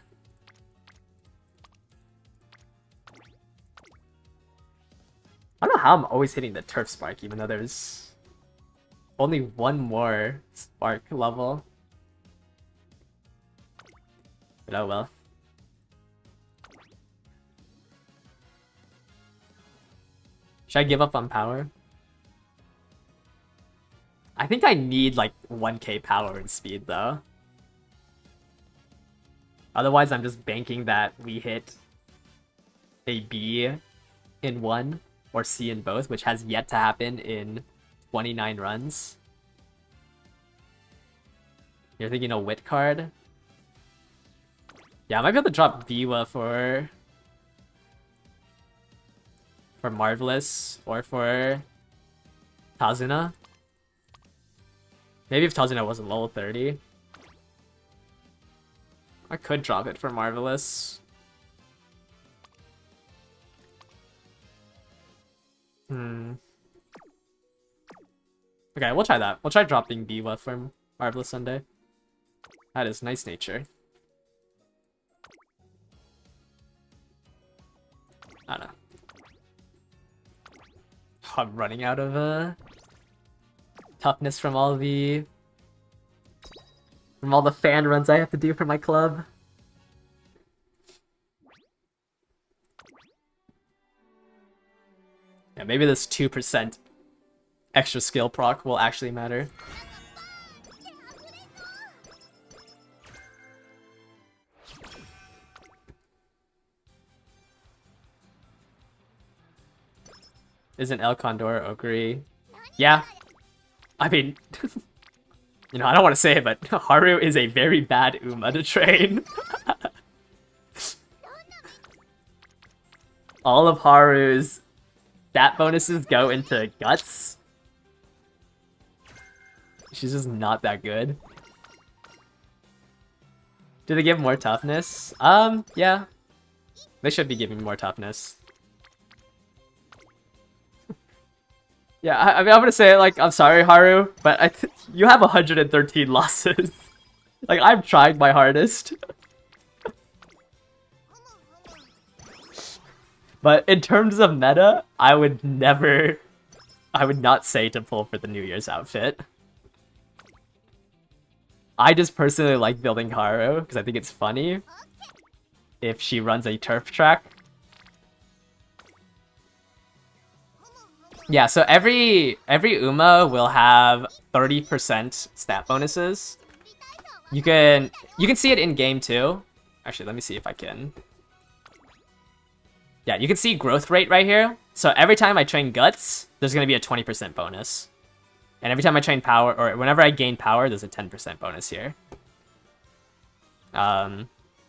I don't know how I'm always hitting the turf spark, even though there's only 1 more spark level. But oh well. Should I give up on power? I think I need like 1k power and speed though. Otherwise I'm just banking that we hit a B in 1 or C in both, which has yet to happen in 29 runs. You're thinking a wit card? Yeah, I might be able to drop Biwa for Marvelous or for Tazuna. Maybe if Tazuna wasn't level 30. I could drop it for Marvelous. Okay, we'll try that. We'll try dropping Biwa for Marvelous Sunday. That is nice nature. I don't know. I'm running out of toughness from all the fan runs I have to do for my club. Yeah, maybe this 2% extra skill proc will actually matter. Isn't El Condor Ogre? Yeah. I mean, you know, I don't want to say it, but Haru is a very bad Uma to train. All of Haru's stat bonuses go into Guts. She's just not that good. Do they give more toughness? Yeah. They should be giving more toughness. Yeah, I mean, I'm gonna say, like, I'm sorry, Haru, but you have 113 losses. Like, I'm trying my hardest. But in terms of meta, I would not say to pull for the New Year's outfit. I just personally like building Haru, because I think it's funny if she runs a turf track. Yeah, so every Uma will have 30% stat bonuses. You can see it in game too. Actually, let me see if I can. Yeah, you can see growth rate right here. So every time I train Guts, there's gonna be a 20% bonus. And every time I train power, or whenever I gain power, there's a 10% bonus here. The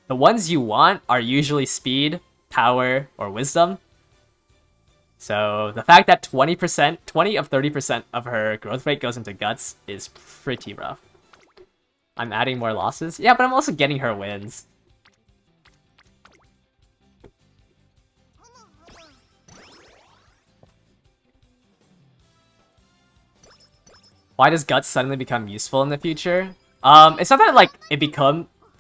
ones you want are usually speed, power, or wisdom. So the fact that 20%, 20 of 30% of her growth rate goes into guts is pretty rough. I'm adding more losses. Yeah, but I'm also getting her wins. Why does guts suddenly become useful in the future? It's not that like it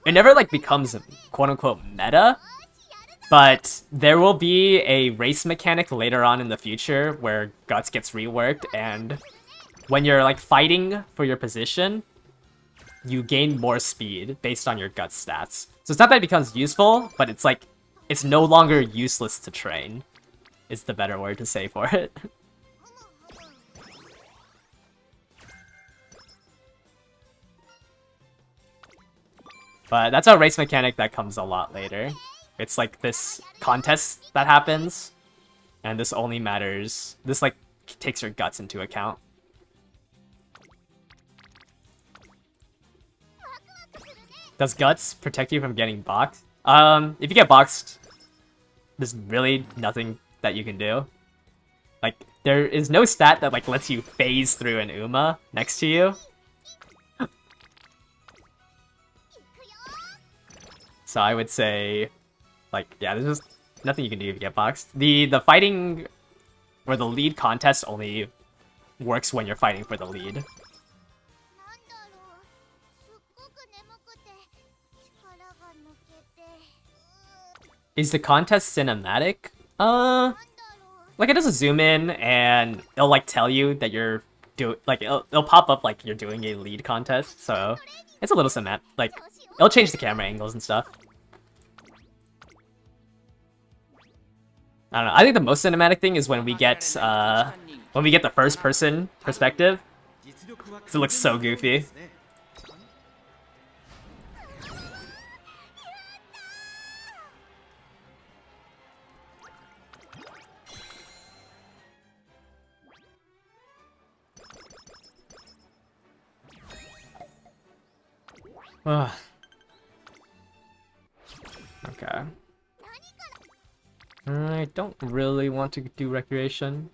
never like becomes quote unquote meta, but there will be a race mechanic later on in the future where guts gets reworked, and when you're like fighting for your position, you gain more speed based on your guts stats. So it's not that it becomes useful, but it's like it's no longer useless to train. Is the better word to say for it. But that's a race mechanic that comes a lot later. It's like this contest that happens, and this only matters. This like takes your guts into account. Does guts protect you from getting boxed? If you get boxed, there's really nothing that you can do. Like, there is no stat that like lets you phase through an Uma next to you. So I would say, like, yeah, there's just nothing you can do if you get boxed. The fighting or the lead contest only works when you're fighting for the lead. Is the contest cinematic? Like it does a zoom in and it'll like tell you that you're it'll pop up like you're doing a lead contest, so it's a little cinematic. Like it'll change the camera angles and stuff. I don't know. I think the most cinematic thing is when we get the first person perspective, because it looks so goofy. Okay. I don't really want to do recreation.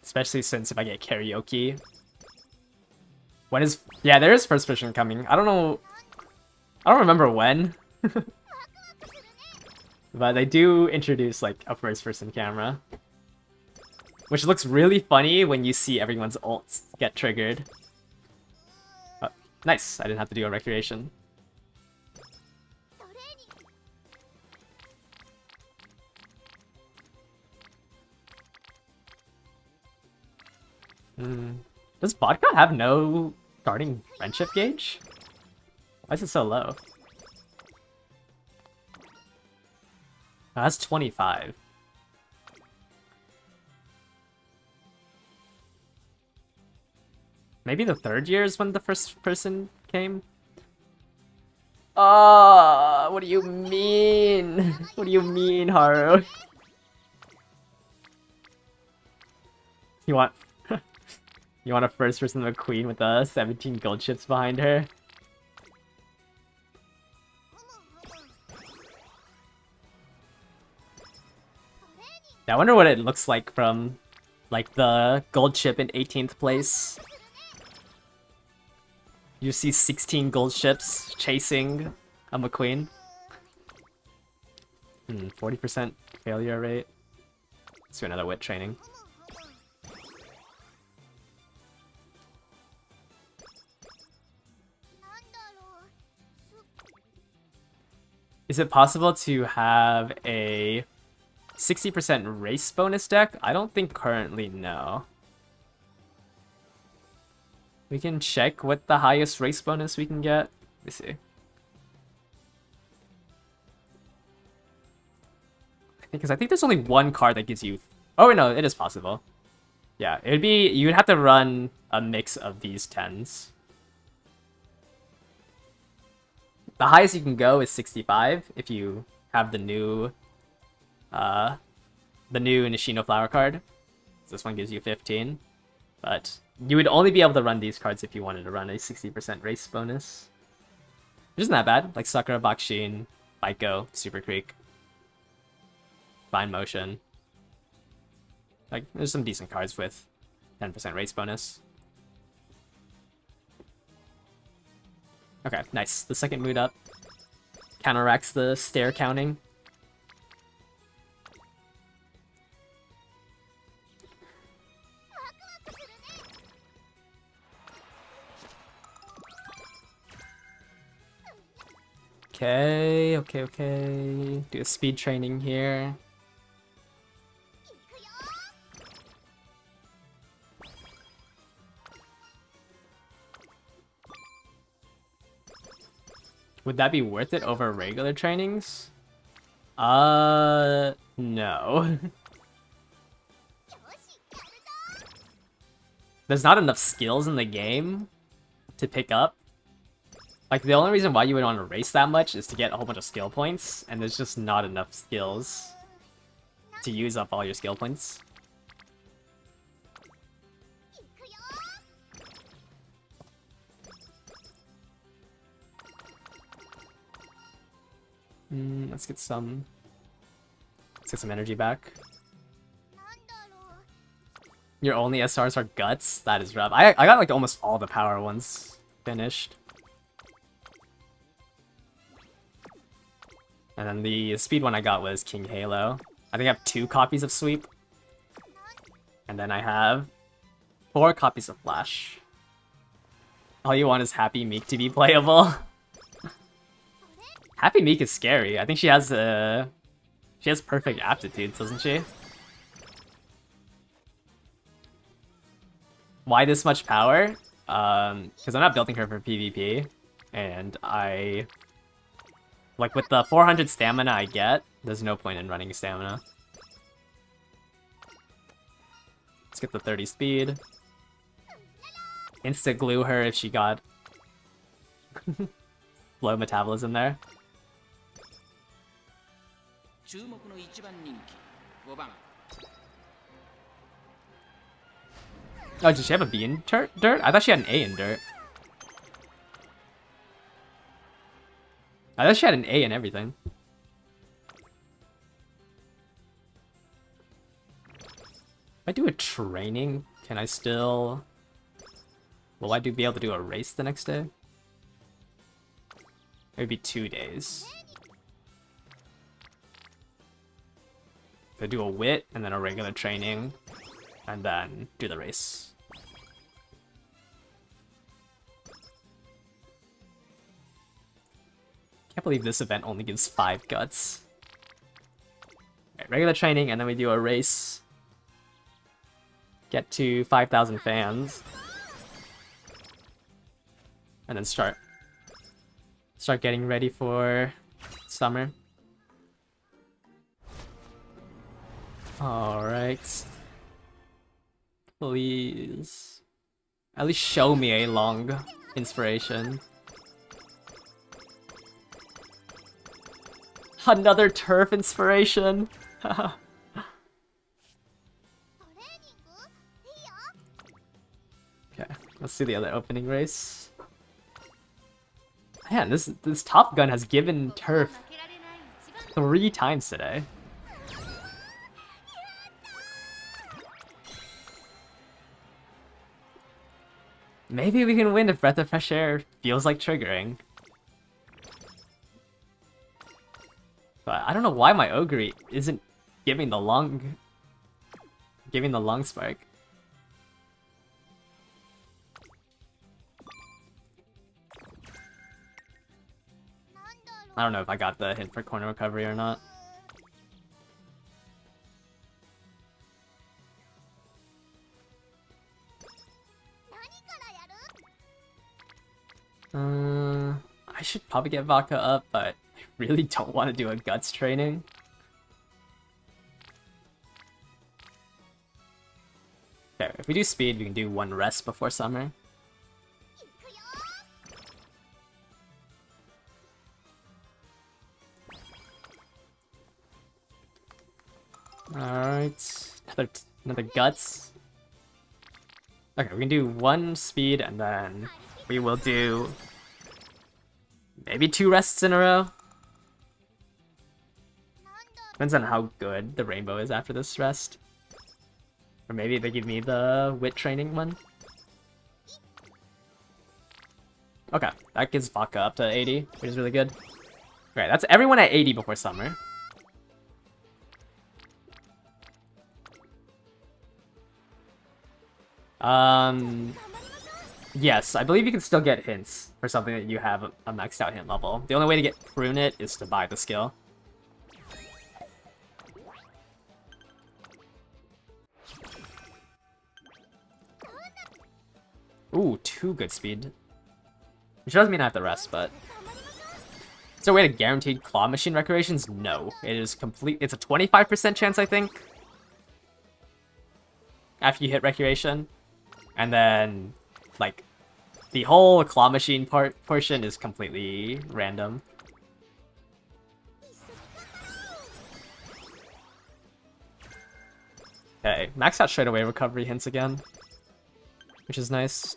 Especially since if I get karaoke. When is... Yeah, there is first person coming. I don't know... I don't remember when. But they do introduce, like, a first person camera. Which looks really funny when you see everyone's ults get triggered. Nice, I didn't have to do a recreation. Does vodka have no starting friendship gauge? Why is it so low? Oh, that's 25. Maybe the third year is when the first person came? What do you mean? What do you mean, Haru? You want... You want a first person of a queen with 17 gold chips behind her? Yeah, I wonder what it looks like from, like, the gold chip in 18th place. You see 16 gold chips chasing a McQueen. 40% failure rate. Let's do another wit training. Is it possible to have a 60% race bonus deck? I don't think currently, no. We can check what the highest race bonus we can get. Let me see. Because I think there's only one card that gives you... Oh, no, it is possible. Yeah, it would be... You would have to run a mix of these 10s. The highest you can go is 65 if you have the new Nishino flower card. So this one gives you 15. But you would only be able to run these cards if you wanted to run a 60% race bonus. Which isn't that bad. Like Sakura, Bakushin, Baiko, Super Creek, Fine Motion. Like, there's some decent cards with 10% race bonus. Okay, nice. The second mood up counteracts the stair counting. Okay. Do a speed training here. Would that be worth it over regular trainings? No. There's not enough skills in the game to pick up. Like, the only reason why you would want to race that much is to get a whole bunch of skill points, and there's just not enough skills to use up all your skill points. Let's get some energy back. Your only SRs are guts? That is rough. I got like almost all the power ones finished. And then the speed one I got was King Halo. I think I have 2 copies of Sweep. And then I have 4 copies of Flash. All you want is Happy Meek to be playable. Happy Meek is scary. I think she has perfect aptitudes, doesn't she? Why this much power? Because I'm not building her for PvP, and like with the 400 stamina I get, there's no point in running stamina. Let's get the 30 speed. Insta glue her if she got low metabolism there. Oh, did she have a B in dirt? I thought she had an A in dirt. I thought she had an A in everything. If I do a training, can I still... Will I be able to do a race the next day? It would be 2 days. So do a wit, and then a regular training, and then do the race. Can't believe this event only gives 5 guts. Right, regular training, and then we do a race. Get to 5,000 fans. And then start getting ready for summer. Alright. Please. At least show me a long inspiration. Another turf inspiration. Okay, let's see the other opening race. Man, this Top Gun has given turf 3 times today. Maybe we can win if Breath of Fresh Air feels like triggering. But I don't know why my Ogre isn't giving the long spark. I don't know if I got the hint for corner recovery or not. I should probably get Vodka up, but I really don't want to do a guts training. Okay, if we do speed, we can do 1 rest before summer. Alright, another guts. Okay, we can do 1 speed and then we will do maybe 2 rests in a row. Depends on how good the rainbow is after this rest. Or maybe they give me the wit training one. Okay, that gives Vodka up to 80, which is really good. Okay, that's everyone at 80 before summer. Yes, I believe you can still get hints for something that you have a maxed out hint level. The only way to get Prune it is to buy the skill. Ooh, 2 good speed. Which doesn't mean I have the rest, but... Is there a way to guaranteed claw machine recreations? No. It is complete. It's a 25% chance, I think. After you hit recreation. And then, like, the whole claw machine portion is completely random. Okay, max out straightaway recovery hints again. Which is nice.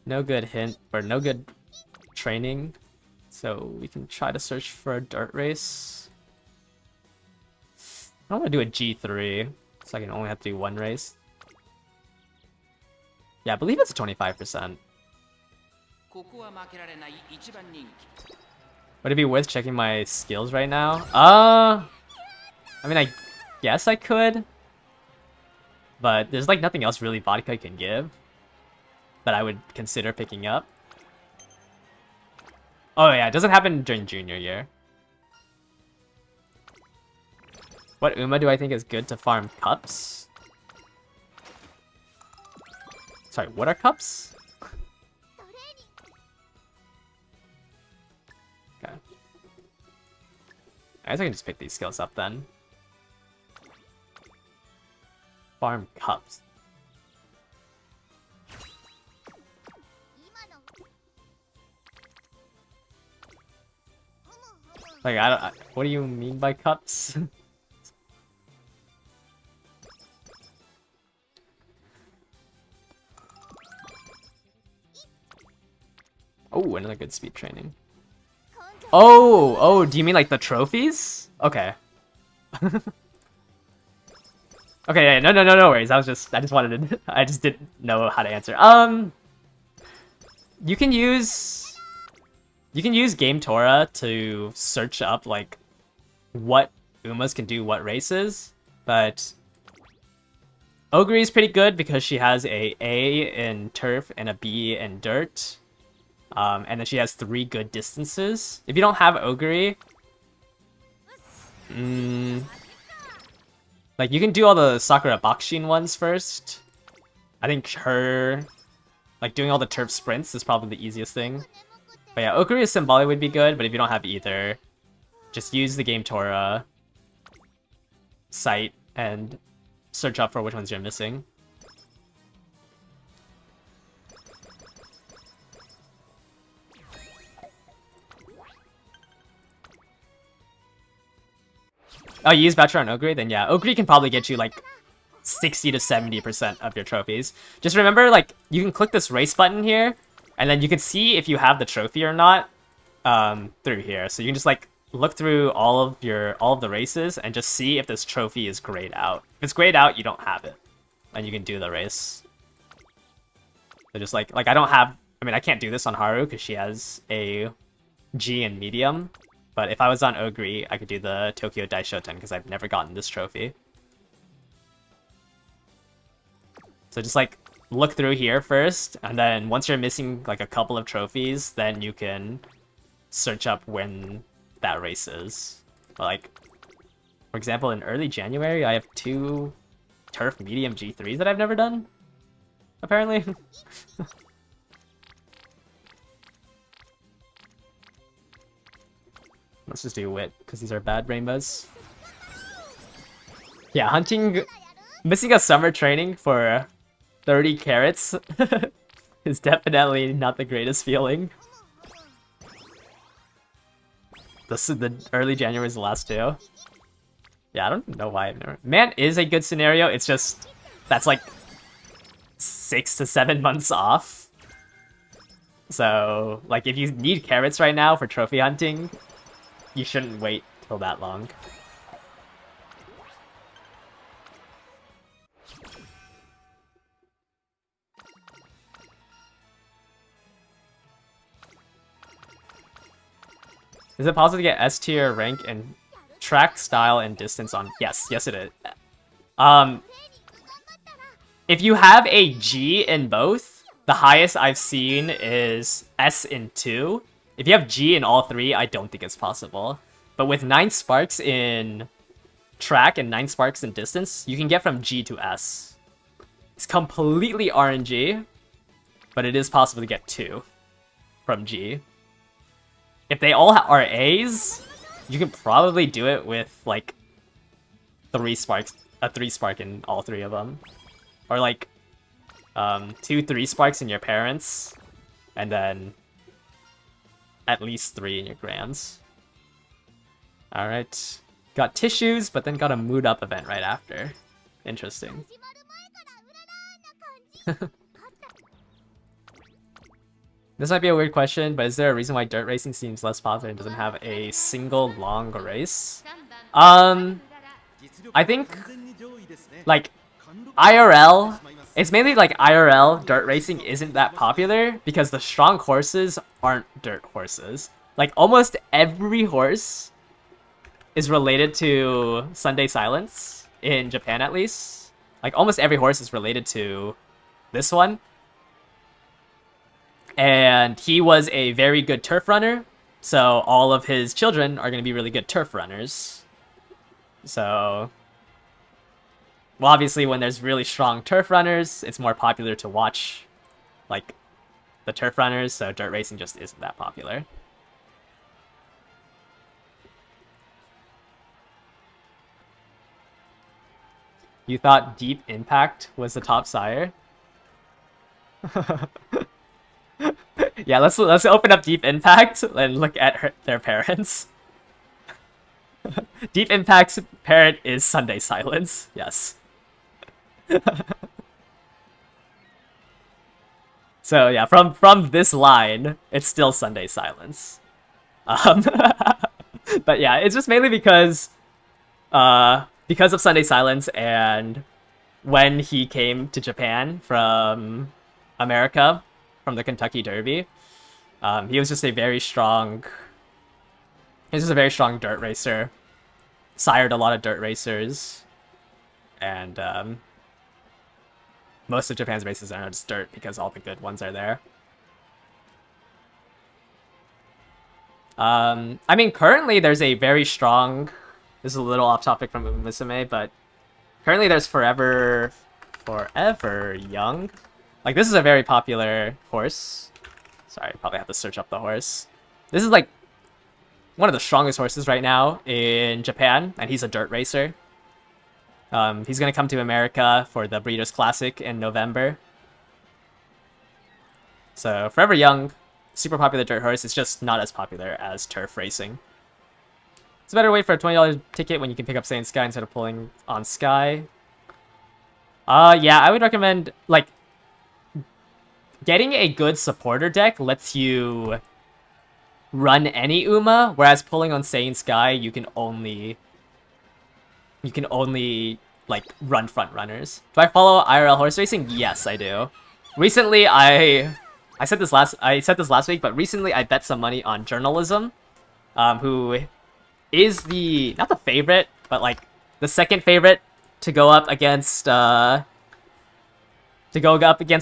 No good hint, or no good training. So we can try to search for a dirt race. I want to do a G3, so I can only have to do 1 race. Yeah, I believe it's a 25%. Would it be worth checking my skills right now? I mean, I guess I could. But there's like nothing else really Vodka can give that I would consider picking up. Oh yeah, it doesn't happen during junior year. What Uma do I think is good to farm cups? Sorry, what are cups? Okay. I guess I can just pick these skills up then. Farm cups. Like, what do you mean by cups? Oh, another good speed training. Oh, do you mean like the trophies? Okay. Okay, yeah, no worries. I just wanted to, I just didn't know how to answer. You can use Game Tora to search up like what Umas can do what races, but Ogre is pretty good because she has a in turf and a B in dirt. And then she has 3 good distances. If you don't have Ogre, like you can do all the Sakura Bakushin ones first. I think her, like doing all the turf sprints is probably the easiest thing. But yeah, Ogre Symbolic would be good, but if you don't have either, just use the Game Tora site and search up for which ones you're missing. Oh, you use Bachelor on Ogre? Then yeah, Ogre can probably get you like 60 to 70% of your trophies. Just remember, like, you can click this race button here, and then you can see if you have the trophy or not through here. So you can just like look through all of the races and just see if this trophy is grayed out. If it's grayed out, you don't have it, and you can do the race. So just like I don't have. I mean, I can't do this on Haru because she has a G in medium. But if I was on Ogre, I could do the Tokyo Daishoten because I've never gotten this trophy. So just like look through here first, and then once you're missing like a couple of trophies, then you can search up when that race is. But, like, for example, in early January, I have 2 turf medium G3s that I've never done, apparently. Let's just do wit, because these are bad rainbows. Yeah, missing a summer training for 30 carats is definitely not the greatest feeling. The early January is the last 2. Yeah, I don't know why I've never... Man is a good scenario, it's just... That's like 6 to 7 months off. So, like, if you need carrots right now for trophy hunting, you shouldn't wait till that long. Is it possible to get S tier rank in track, style, and distance on? Yes, yes it is. If you have a G in both, the highest I've seen is S in 2. If you have G in all 3, I don't think it's possible. But with 9 sparks in track and 9 sparks in distance, you can get from G to S. It's completely RNG, but it is possible to get 2 from G. If they all are A's, you can probably do it with like 3 sparks, a 3 spark in all 3 of them. Or like 2 3 sparks in your parents, and then at least 3 in your grands. Alright. Got tissues, but then got a mood up event right after. Interesting. This might be a weird question, but is there a reason why dirt racing seems less popular and doesn't have a single long race? I think like IRL, it's mainly like IRL dirt racing isn't that popular because the strong horses aren't dirt horses. Like almost every horse is related to Sunday Silence, in Japan at least. Like almost every horse is related to this one. And he was a very good turf runner, so all of his children are going to be really good turf runners. So, well, obviously when there's really strong turf runners, it's more popular to watch, like, the turf runners, so dirt racing just isn't that popular. You thought Deep Impact was the top sire? Yeah, let's open up Deep Impact and look at their parents. Deep Impact's parent is Sunday Silence. Yes. So yeah, from this line, it's still Sunday Silence. But yeah, it's just mainly because of Sunday Silence, and when he came to Japan from America, from the Kentucky Derby, he was just a very strong dirt racer, sired a lot of dirt racers, and most of Japan's races are just dirt because all the good ones are there. I mean, currently there's a very strong, this is a little off topic from Musume, but currently there's Forever Young. Like, this is a very popular horse. Sorry, I probably have to search up the horse. This is, like, one of the strongest horses right now in Japan, and he's a dirt racer. He's going to come to America for the Breeders' Classic in November. So, Forever Young, super popular dirt horse. It's just not as popular as turf racing. It's a better wait for a $20 ticket when you can pick up Saiyan Sky instead of pulling on Sky. Yeah, I would recommend, like, getting a good supporter deck lets you run any Uma, whereas pulling on Saiyan Sky, you can only like run front runners. Do I follow IRL horse racing? Yes, I do. Recently, I said this last week, but recently I bet some money on Journalism, who is not the favorite, but like the second favorite to go up against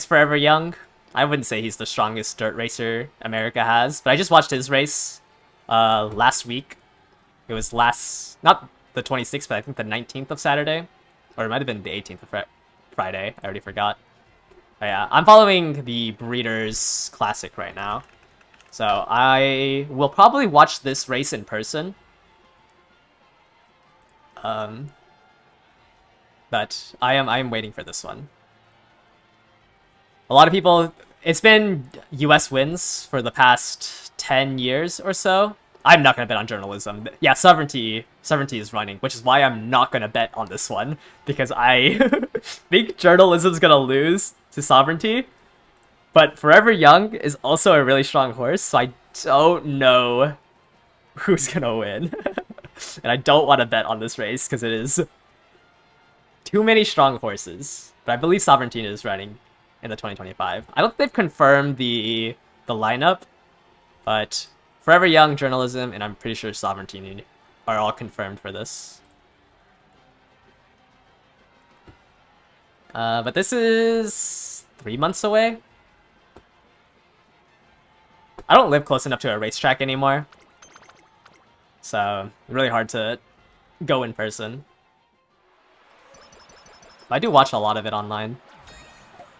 Forever Young. I wouldn't say he's the strongest dirt racer America has, but I just watched his race last week. It was not the 26th, but I think the 19th of Saturday. Or it might have been the 18th of Friday. I already forgot. But yeah, I'm following the Breeders' Classic right now. So I will probably watch this race in person. But I am waiting for this one. A lot of people, it's been US wins for the past 10 years or so. I'm not going to bet on Journalism. Yeah, Sovereignty is running, which is why I'm not going to bet on this one, because I think Journalism's going to lose to Sovereignty. But Forever Young is also a really strong horse, so I don't know who's going to win. And I don't want to bet on this race, because it is too many strong horses. But I believe Sovereignty is running in the 2025. I don't think they've confirmed the lineup, but Forever Young, Journalism, and I'm pretty sure Sovereignty are all confirmed for this. But this is 3 months away. I don't live close enough to a racetrack anymore, so really hard to go in person. But I do watch a lot of it online.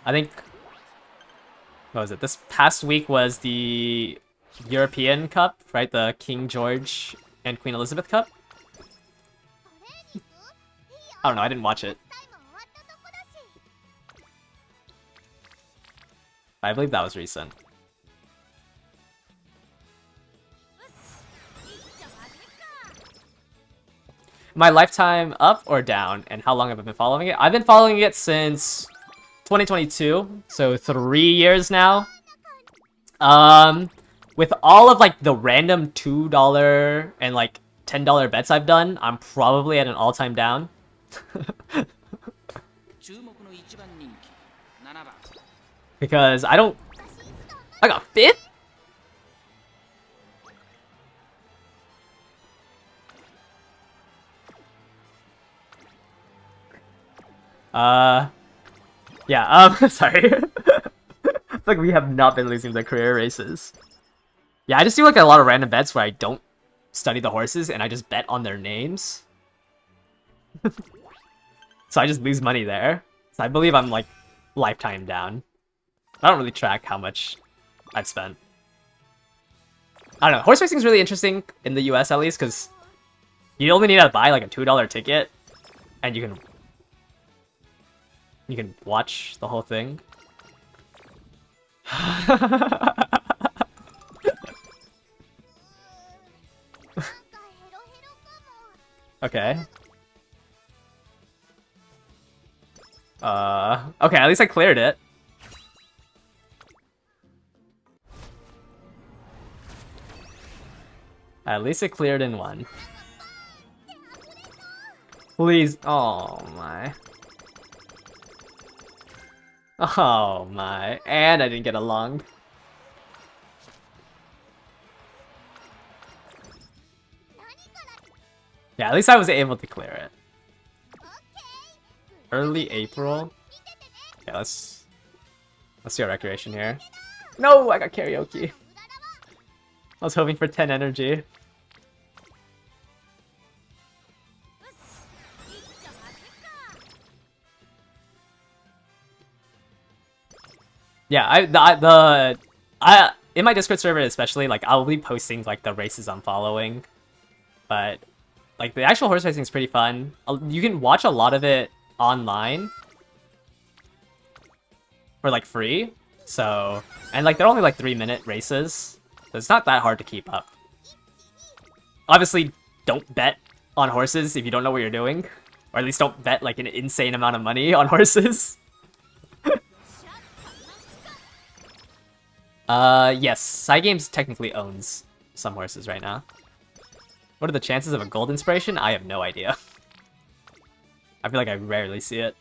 I think, what was it? This past week was the European Cup, right? The King George and Queen Elizabeth Cup. I don't know, I didn't watch it. I believe that was recent. My lifetime up or down, and how long have I been following it? I've been following it since 2022, so 3 years now. With all of like the random $2 and like $10 bets I've done, I'm probably at an all-time down. Because I got 5th? Yeah, sorry. It's like we have not been losing the career races. Yeah, I just do like a lot of random bets where I don't study the horses and I just bet on their names. So I just lose money there. So I believe I'm like lifetime down. I don't really track how much I've spent. I don't know. Horse racing is really interesting in the US at least because you only need to buy like a $2 ticket and you can watch the whole thing. Okay. Okay, at least I cleared it. At least it cleared in one. Please. Oh my. Oh my. And I didn't get a lung. Yeah, at least I was able to clear it. Early April? Yeah, let's do a recreation here. No, I got karaoke. I was hoping for 10 energy. Yeah, in my Discord server especially, like I'll be posting like the races I'm following, but like the actual horse racing is pretty fun. You can watch a lot of it online for like free. So, and like they're only like 3-minute races, so it's not that hard to keep up. Obviously, don't bet on horses if you don't know what you're doing, or at least don't bet like an insane amount of money on horses. Yes, Cygames technically owns some horses right now. What are the chances of a gold inspiration? I have no idea. I feel like I rarely see it.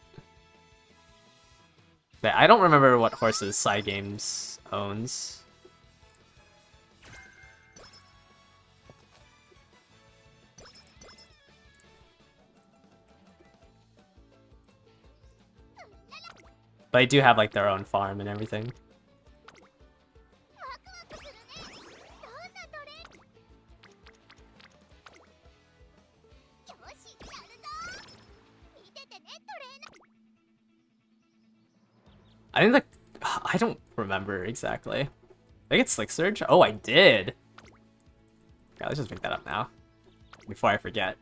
But I don't remember what horses Cygames owns. But they do have like their own farm and everything. I think I don't remember exactly. Did I get Slick Surge? Oh, I did! Okay, let's just pick that up now. Before I forget.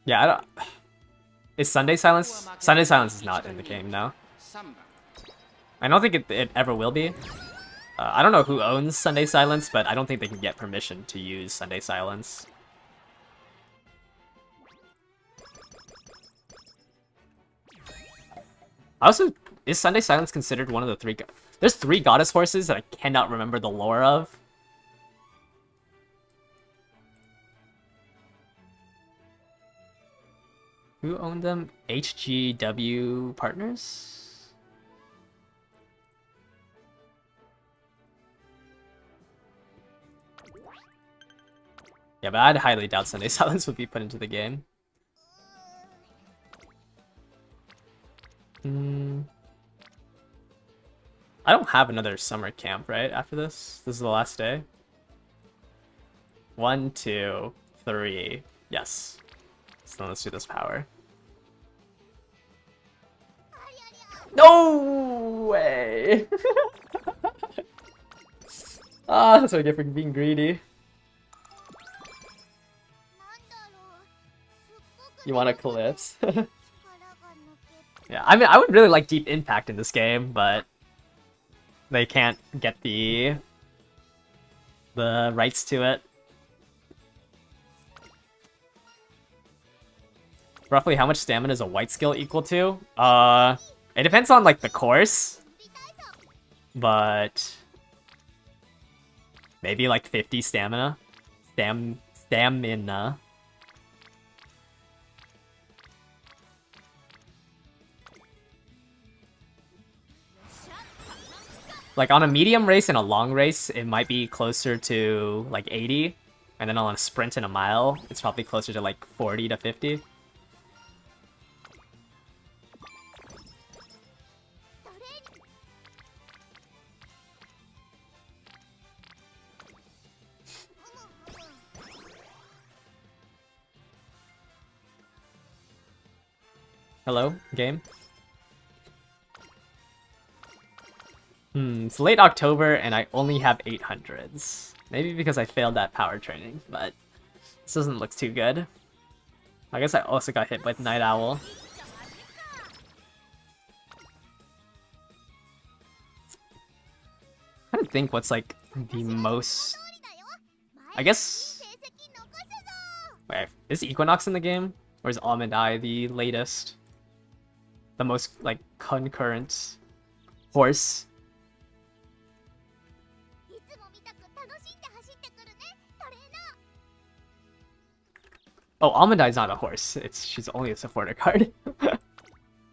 Yeah, I don't... Is Sunday Silence? Sunday Silence is not in the game now. I don't think it ever will be. I don't know who owns Sunday Silence, but I don't think they can get permission to use Sunday Silence. Also, is Sunday Silence considered one of the 3... There's 3 goddess horses that I cannot remember the lore of. Who owned them? HGW Partners? Yeah, but I'd highly doubt Sunday Silence would be put into the game. I don't have another summer camp, right? After this? This is the last day? 1, 2, 3. Yes. So let's do this power. No way! Ah, that's what I get for being greedy. You want a Calypse? Yeah, I mean, I would really like Deep Impact in this game, but they can't get the rights to it. Roughly how much stamina is a white skill equal to? It depends on like the course, but maybe like 50 stamina. Stamina. Like on a medium race and a long race, it might be closer to like 80, and then on a sprint and a mile, it's probably closer to like 40 to 50. Hello, game? It's late October and I only have 800s. Maybe because I failed that power training, but this doesn't look too good. I guess I also got hit with Night Owl. I don't think what's like the most... I guess... Wait, is Equinox in the game? Or is Almond Eye the latest? The most, like, concurrent horse? Oh, Almond Eye's not a horse. She's only a supporter card. Or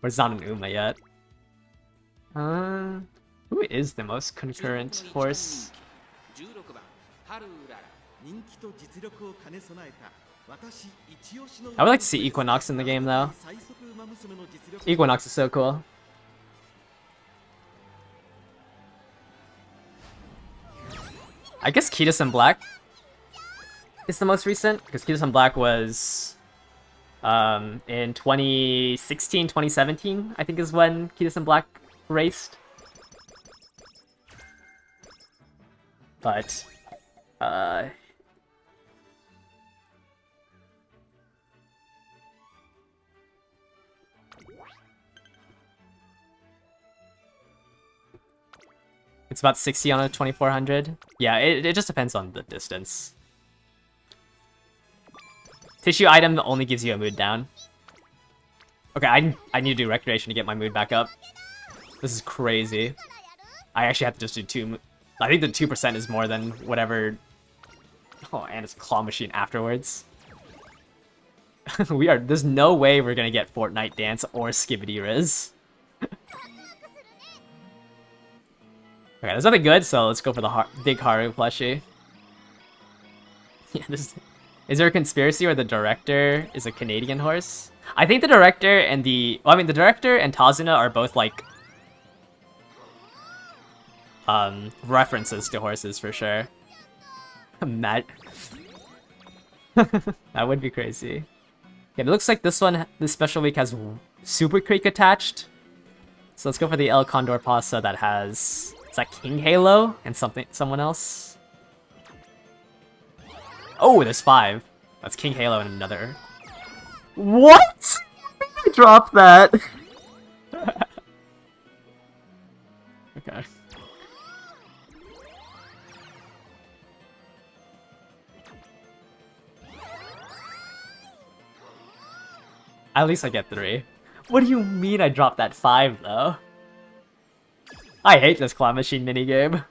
it's not an Uma yet. Who is the most concurrent horse? I would like to see Equinox in the game, though. Equinox is so cool. I guess Kitas in Black is the most recent, because Kitas in Black was in 2016, 2017, I think is when Kitas in Black raced. But, it's about 60 on a 2400. Yeah, it just depends on the distance. Tissue item only gives you a mood down. Okay, I need to do recreation to get my mood back up. This is crazy. I actually have to just do 2. I think the 2% is more than whatever. Oh, and it's a claw machine afterwards. There's no way we're gonna get Fortnite Dance or Skibidi Riz. Okay, there's nothing good, so let's go for the big Haru plushie. Yeah, is there a conspiracy where the director is a Canadian horse? I think the director and the director and Tazuna are both like references to horses for sure. That would be crazy. Yeah, it looks like this special week has Super Creek attached. So let's go for the El Condor Pasa that has... Is that King Halo and someone else? Oh, there's 5. That's King Halo and another. What? I dropped that. Okay. At least I get 3. What do you mean I dropped that 5 though? I hate this claw machine minigame.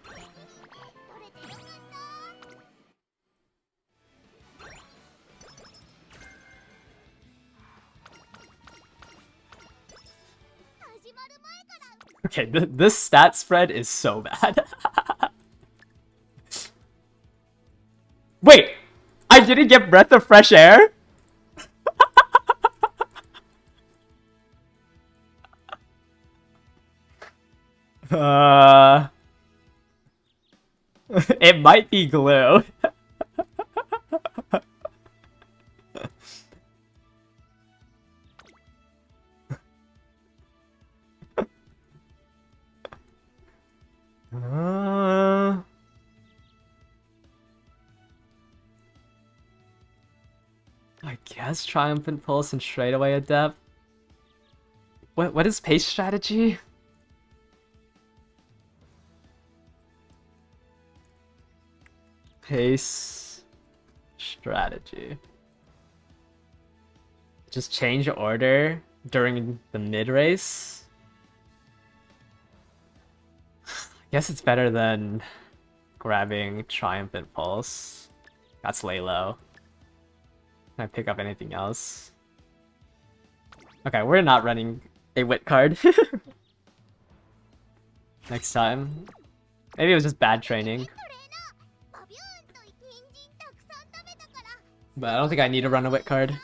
Okay, this stat spread is so bad. Wait! I didn't get Breath of Fresh Air? It might be glue. I guess Triumphant Pulse and Straightaway Adept. What is pace strategy? Pace strategy. Just change order during the mid race. I guess it's better than grabbing Triumphant Pulse. That's lay low. Can I pick up anything else? Okay, we're not running a wit card. Next time. Maybe it was just bad training. But I don't think I need to run a wit card.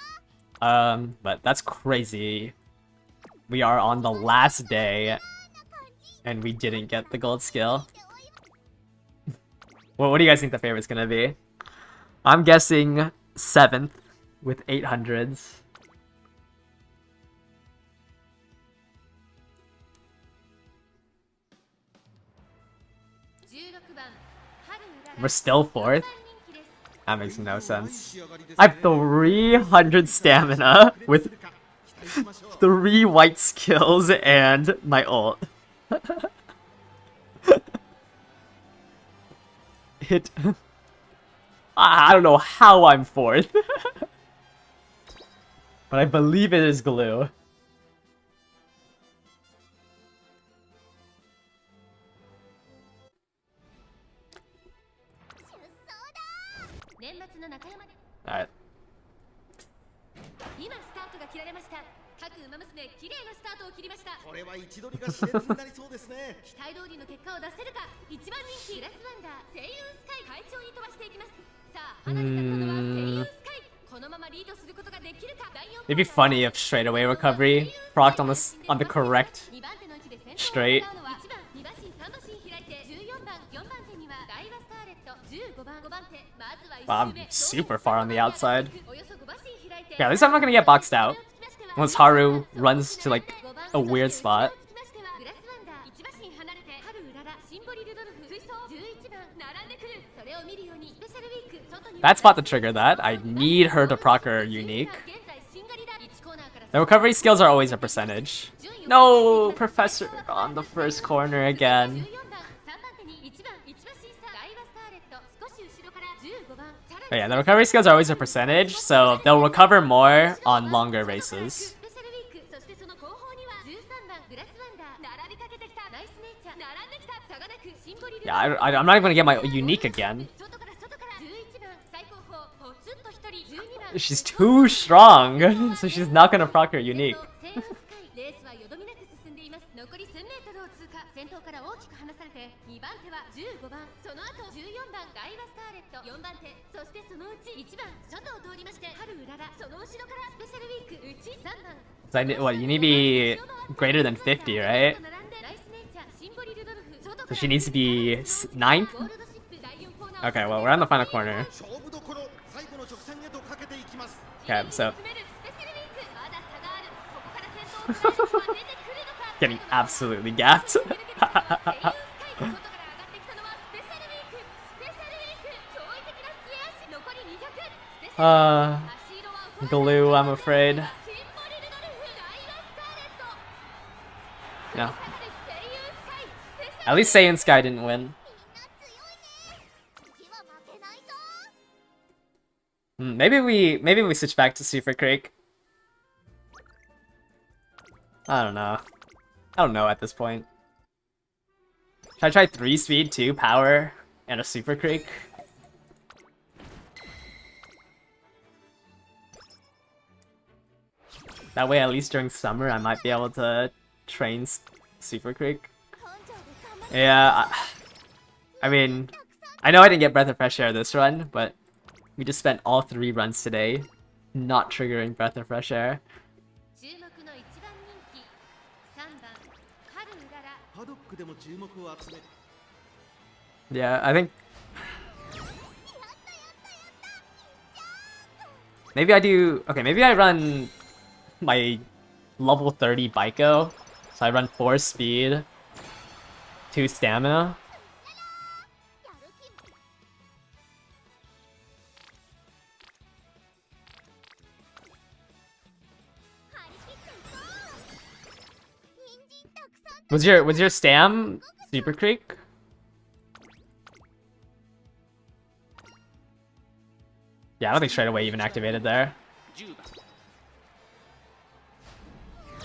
But that's crazy. We are on the last day and we didn't get the gold skill. Well, what do you guys think the favorite's gonna be? I'm guessing 7th with 800s. We're still 4th? That makes no sense. I have 300 stamina with 3 white skills and my ult. I don't know how I'm 4th. But I believe it is glue. Alright. It'd be funny if straightaway recovery procced on the correct straight. Wow, I'm super far on the outside. Yeah, at least I'm not gonna get boxed out. Unless Haru runs to like a weird spot. Bad spot to trigger that. I need her to proc her unique. The recovery skills are always a percentage. No, Professor on the first corner again. But yeah, the recovery skills are always a percentage, so they'll recover more on longer races. Yeah, I'm not even gonna get my unique again. She's too strong, so she's not gonna proc her unique. So what, you need to be greater than 50, right? So she needs to be 9th? Okay, well, we're on the final corner. Okay, so... Getting absolutely gapped. Glue, I'm afraid. No. At least Saiyan Sky didn't win. Maybe we switch back to Super Crake. I don't know. I don't know at this point. Should I try 3 speed, 2 power, and a Super Crake? That way, at least during summer, I might be able to train Super Crake. Yeah, I mean, I know I didn't get Breath of Fresh Air this run, but we just spent all 3 runs today not triggering Breath of Fresh Air. 注目の一番人気3番春うらら。パドックでも注目を集め Yeah, I think maybe I do. Okay, maybe I run my level 30 Baiko. So I run 4 speed, 2 stamina. Was your stam Super Creek? Yeah, I don't think straight away even activated there. 10番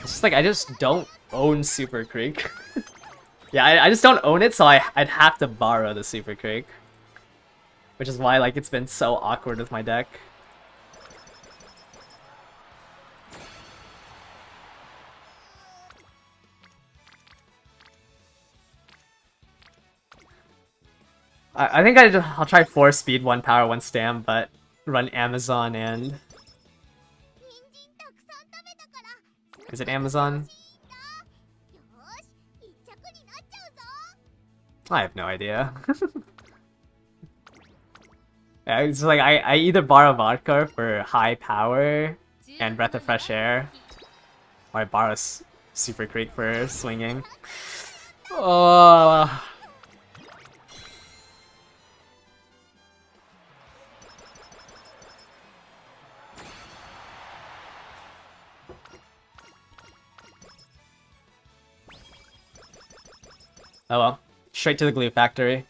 It's just like I just don't own Super Creek. Yeah, I just don't own it, so I'd have to borrow the Super Creek. Which is why like it's been so awkward with my deck. I think I'll try 4 speed, 1 power, 1 stam, but run Amazon and... Is it Amazon? I have no idea. Yeah, it's like I either borrow Vodka for high power and Breath of Fresh Air, or I borrow Super Creek for swinging. Oh. Oh well. Straight to the glue factory.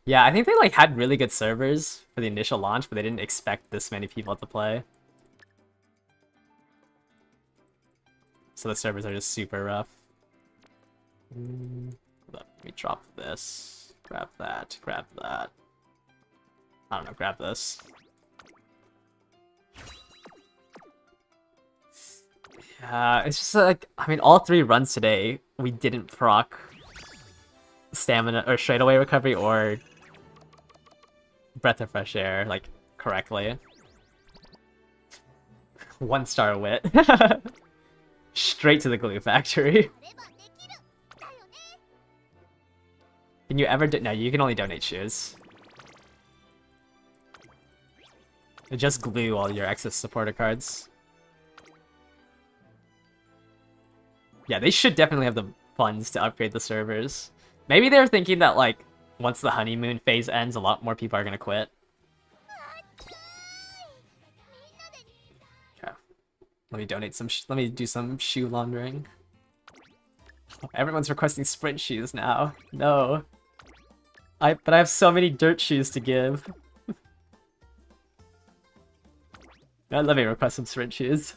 Yeah, I think they like had really good servers for the initial launch, but they didn't expect this many people to play. So the servers are just super rough. Let me drop this. Grab that. Grab that. I don't know, grab this. Yeah, it's just like, I mean, all 3 runs today, we didn't proc stamina or straightaway recovery or Breath of Fresh Air, like, correctly. 1-star wit. Straight to the glue factory. Can you ever no, you can only donate shoes. Just glue all your excess supporter cards. Yeah, they should definitely have the funds to upgrade the servers. Maybe they're thinking that, like, once the honeymoon phase ends, a lot more people are gonna quit. Okay. Let me donate some let me do some shoe laundering. Everyone's requesting sprint shoes now. No. But I have so many dirt shoes to give. Let me request some sprint shoes.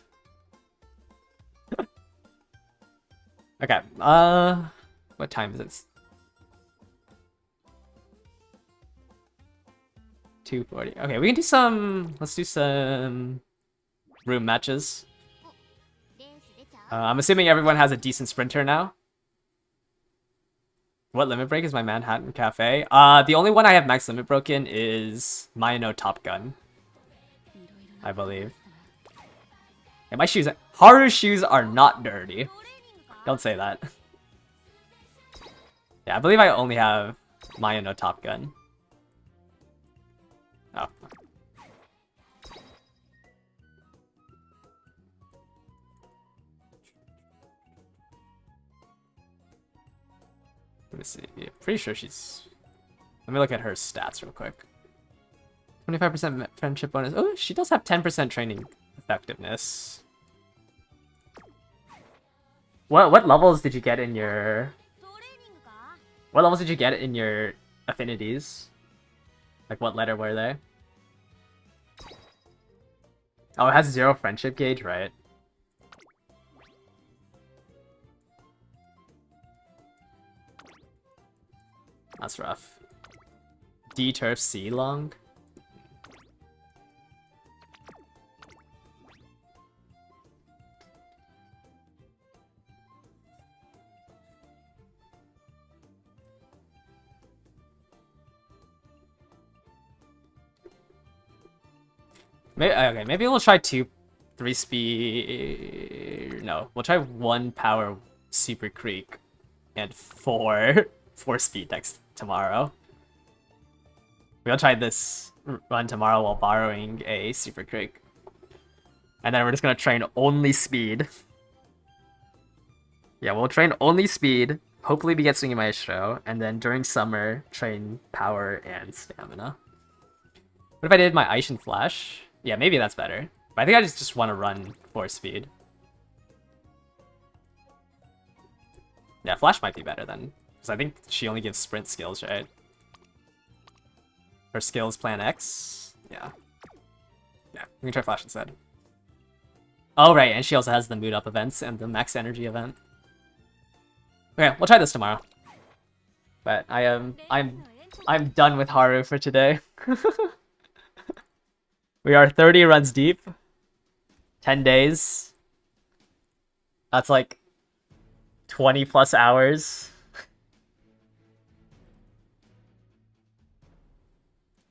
Okay, what time is it? 2:40. Okay, we can do some, let's do some room matches. I'm assuming everyone has a decent sprinter now. What limit break is my Manhattan Cafe? The only one I have max limit broken is Mayano Top Gun, I believe. Yeah, my shoes, Haru's shoes are not dirty. Don't say that. Yeah, I believe I only have Mayano Top Gun. Oh. Let me see. Yeah, pretty sure she's... Let me look at her stats real quick. 25% friendship bonus. Oh, she does have 10% training effectiveness. What levels did you get in your... What levels did you get in your affinities? Like, what letter were they? Oh, it has 0 friendship gauge, right? That's rough. D turf C long? Maybe we'll try 3 speed. No, we'll try 1 power Super Creek and 4 speed next tomorrow. We'll try this run tomorrow while borrowing a Super Creek. And then we're just gonna train only speed. Yeah, we'll train only speed. Hopefully we get Swinging Maestro. And then during summer, train power and stamina. What if I did my Aishin Flash? Yeah, maybe that's better. But I think I just want to run 4 speed. Yeah, Flash might be better then. Because I think she only gives sprint skills, right? Her skills plan X? Yeah. Yeah, we can try Flash instead. Oh, right, and she also has the mood up events and the max energy event. Okay, we'll try this tomorrow. But I'm done with Haru for today. We are 30 runs deep. 10 days. That's like 20 plus hours.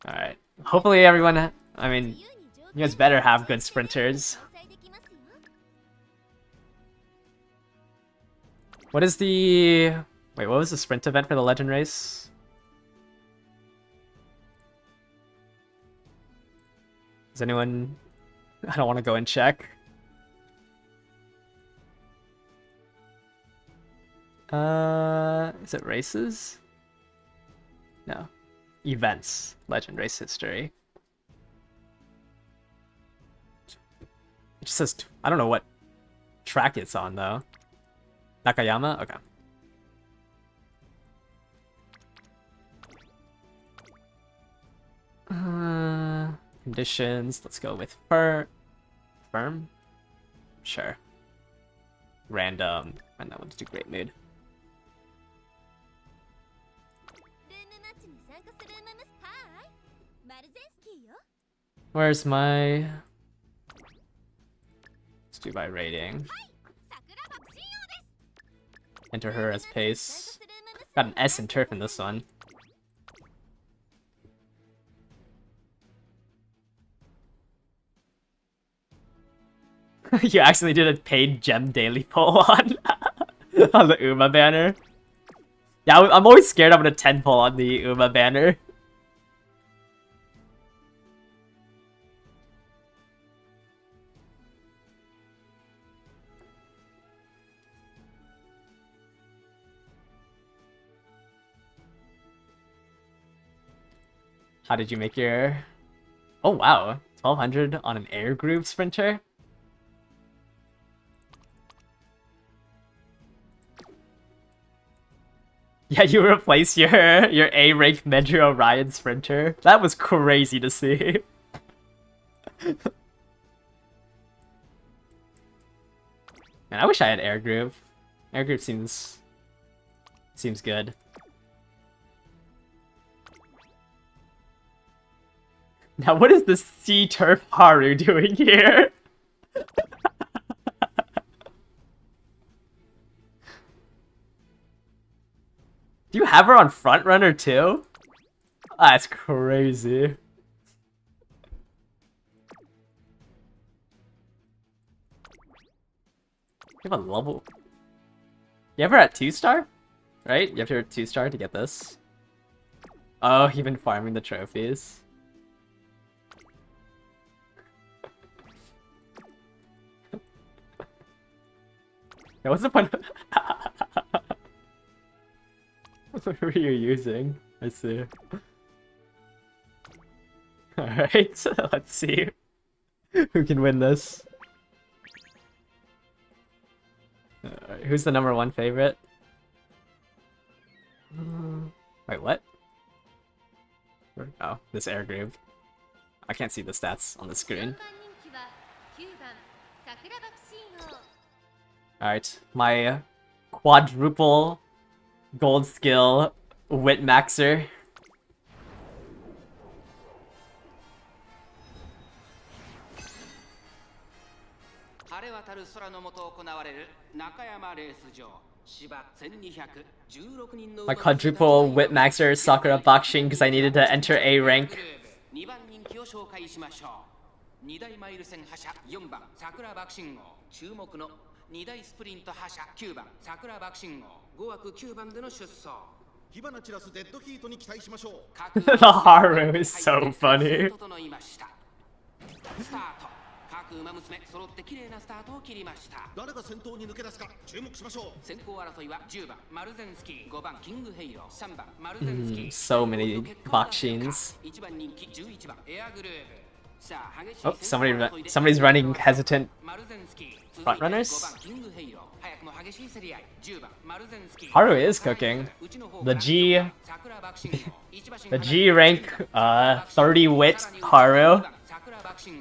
Alright. Hopefully everyone, I mean, you guys better have good sprinters. What is the... Wait, what was the sprint event for the Legend race? Does anyone... I don't want to go and check. Is it races? No. Events. Legend race history. It just says... I don't know what track it's on, though. Nakayama? Okay. Conditions. Let's go with firm. Sure. Random. And that one's too great mood. Where's my... Let's do by rating. Enter her as pace. Got an S in turf in this one. You actually did a paid gem daily pull on on the Uma banner. Yeah, I'm always scared I'm gonna 10 pull on the Uma banner. How did you make your... Oh wow, 1200 on an air group sprinter? Yeah, you replace your A rank Medru Orion sprinter. That was crazy to see. Man, I wish I had air group. Air group seems good. Now, what is the Sea Turf Haru doing here? Do you have her on front runner too? That's crazy. You have a level. You have her at 2-star? Right? You have her at 2-star to get this. Oh, you've been farming the trophies. Yeah, what's the point? What were you using? I see. Alright, so let's see who can win this. Who's the #1 favorite? Wait, what? Oh, this air groove. I can't see the stats on the screen. Alright, my quadruple gold skill Wit Maxer. My quadruple Wit Maxer Sakura boxing because I needed to enter A rank. 2大マイル線覇者4番桜爆信号注目の2大スプリント覇者9番桜爆信号5枠9番での出走 火花散らすデッドヒートに期待しましょう The Haru is so funny. スタート各馬娘揃って綺麗なスタートを切りました誰が先頭に抜け出すか注目しましょう先行争いは10番マルゼンスキー5番キングヘイロー3番マルゼンスキー So many vaccines. 1番人気11番エアグルーヴ Oh, somebody's running hesitant front runners. Haru is cooking. The G rank 30 wit Haru.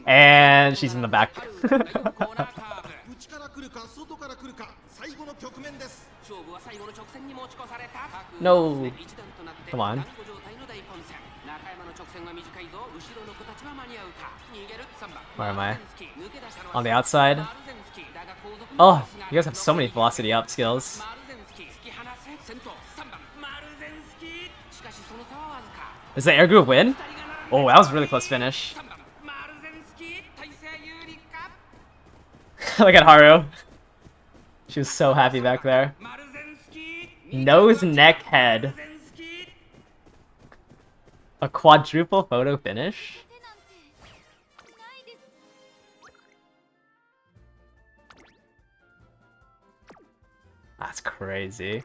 And she's in the back. No. Come on. Where am I? On the outside? Oh, you guys have so many velocity up skills. Does the air group win? Oh, that was a really close finish. Look at Haru. She was so happy back there. Nose, neck, head. A quadruple photo finish? That's crazy.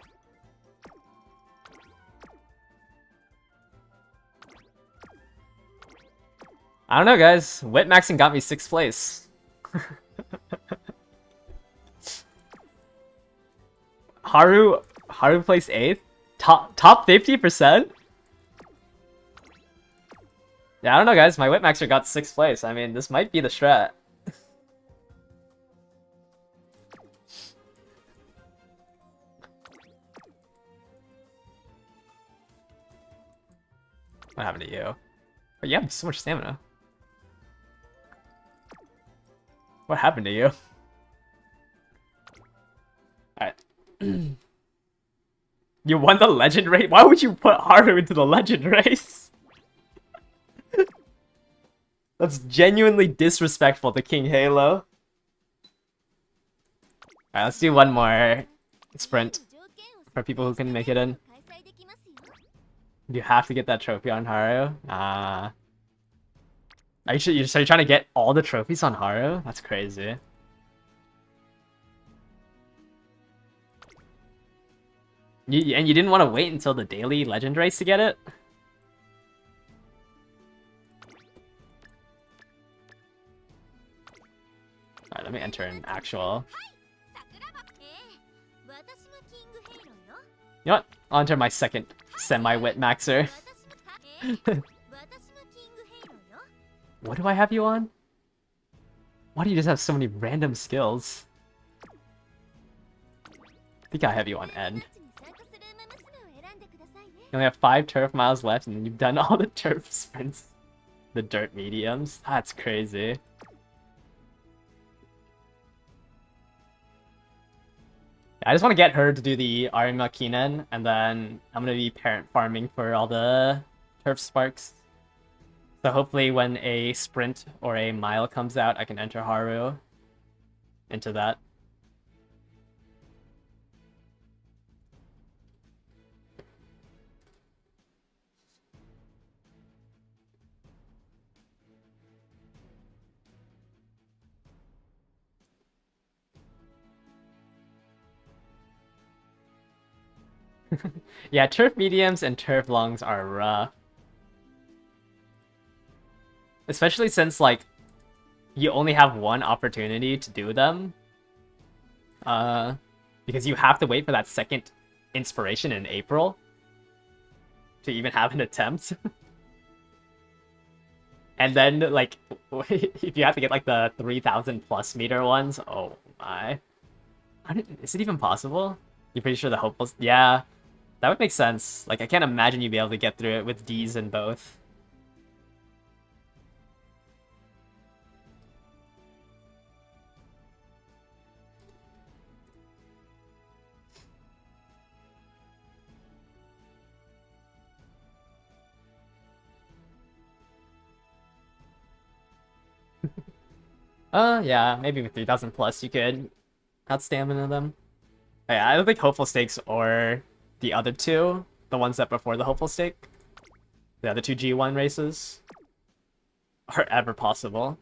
I don't know, guys. Wit maxing got me 6th place. Haru placed 8th? Top 50%? Yeah, I don't know, guys. My Whip Maxer got 6th place. I mean, this might be the strat. What happened to you? But you have so much stamina. What happened to you? Alright. You won the legend race? Why would you put Haru into the legend race? That's genuinely disrespectful to King Halo. Alright, let's do one more sprint for people who can make it in. You have to get that trophy on Haru? Are you trying to get all the trophies on Haru? That's crazy. And you didn't want to wait until the daily legend race to get it? Alright, let me enter an actual. You know what? I'll enter my second semi-wit maxer. What do I have you on? Why do you just have so many random skills? I think I have you on N. You only have 5 turf miles left and then you've done all the turf sprints. The dirt mediums. That's crazy. I just want to get her to do the Arima Kinen, and then I'm going to be parent farming for all the turf sparks. So hopefully when a sprint or a mile comes out, I can enter Haru into that. Yeah, turf mediums and turf longs are rough. Especially since, like, you only have one opportunity to do them. Because you have to wait for that second inspiration in April to even have an attempt. And then, like, if you have to get, like, the 3,000 plus meter ones, oh my. Is it even possible? You're pretty sure the hopefuls? Yeah, that would make sense. Like, I can't imagine you'd be able to get through it with Ds in both. Yeah, maybe with 3,000 plus you could out stamina them. Yeah, I don't think Hopeful Stakes or the other two, the ones that before the Hopeful Stake, the other two G1 races, are ever possible.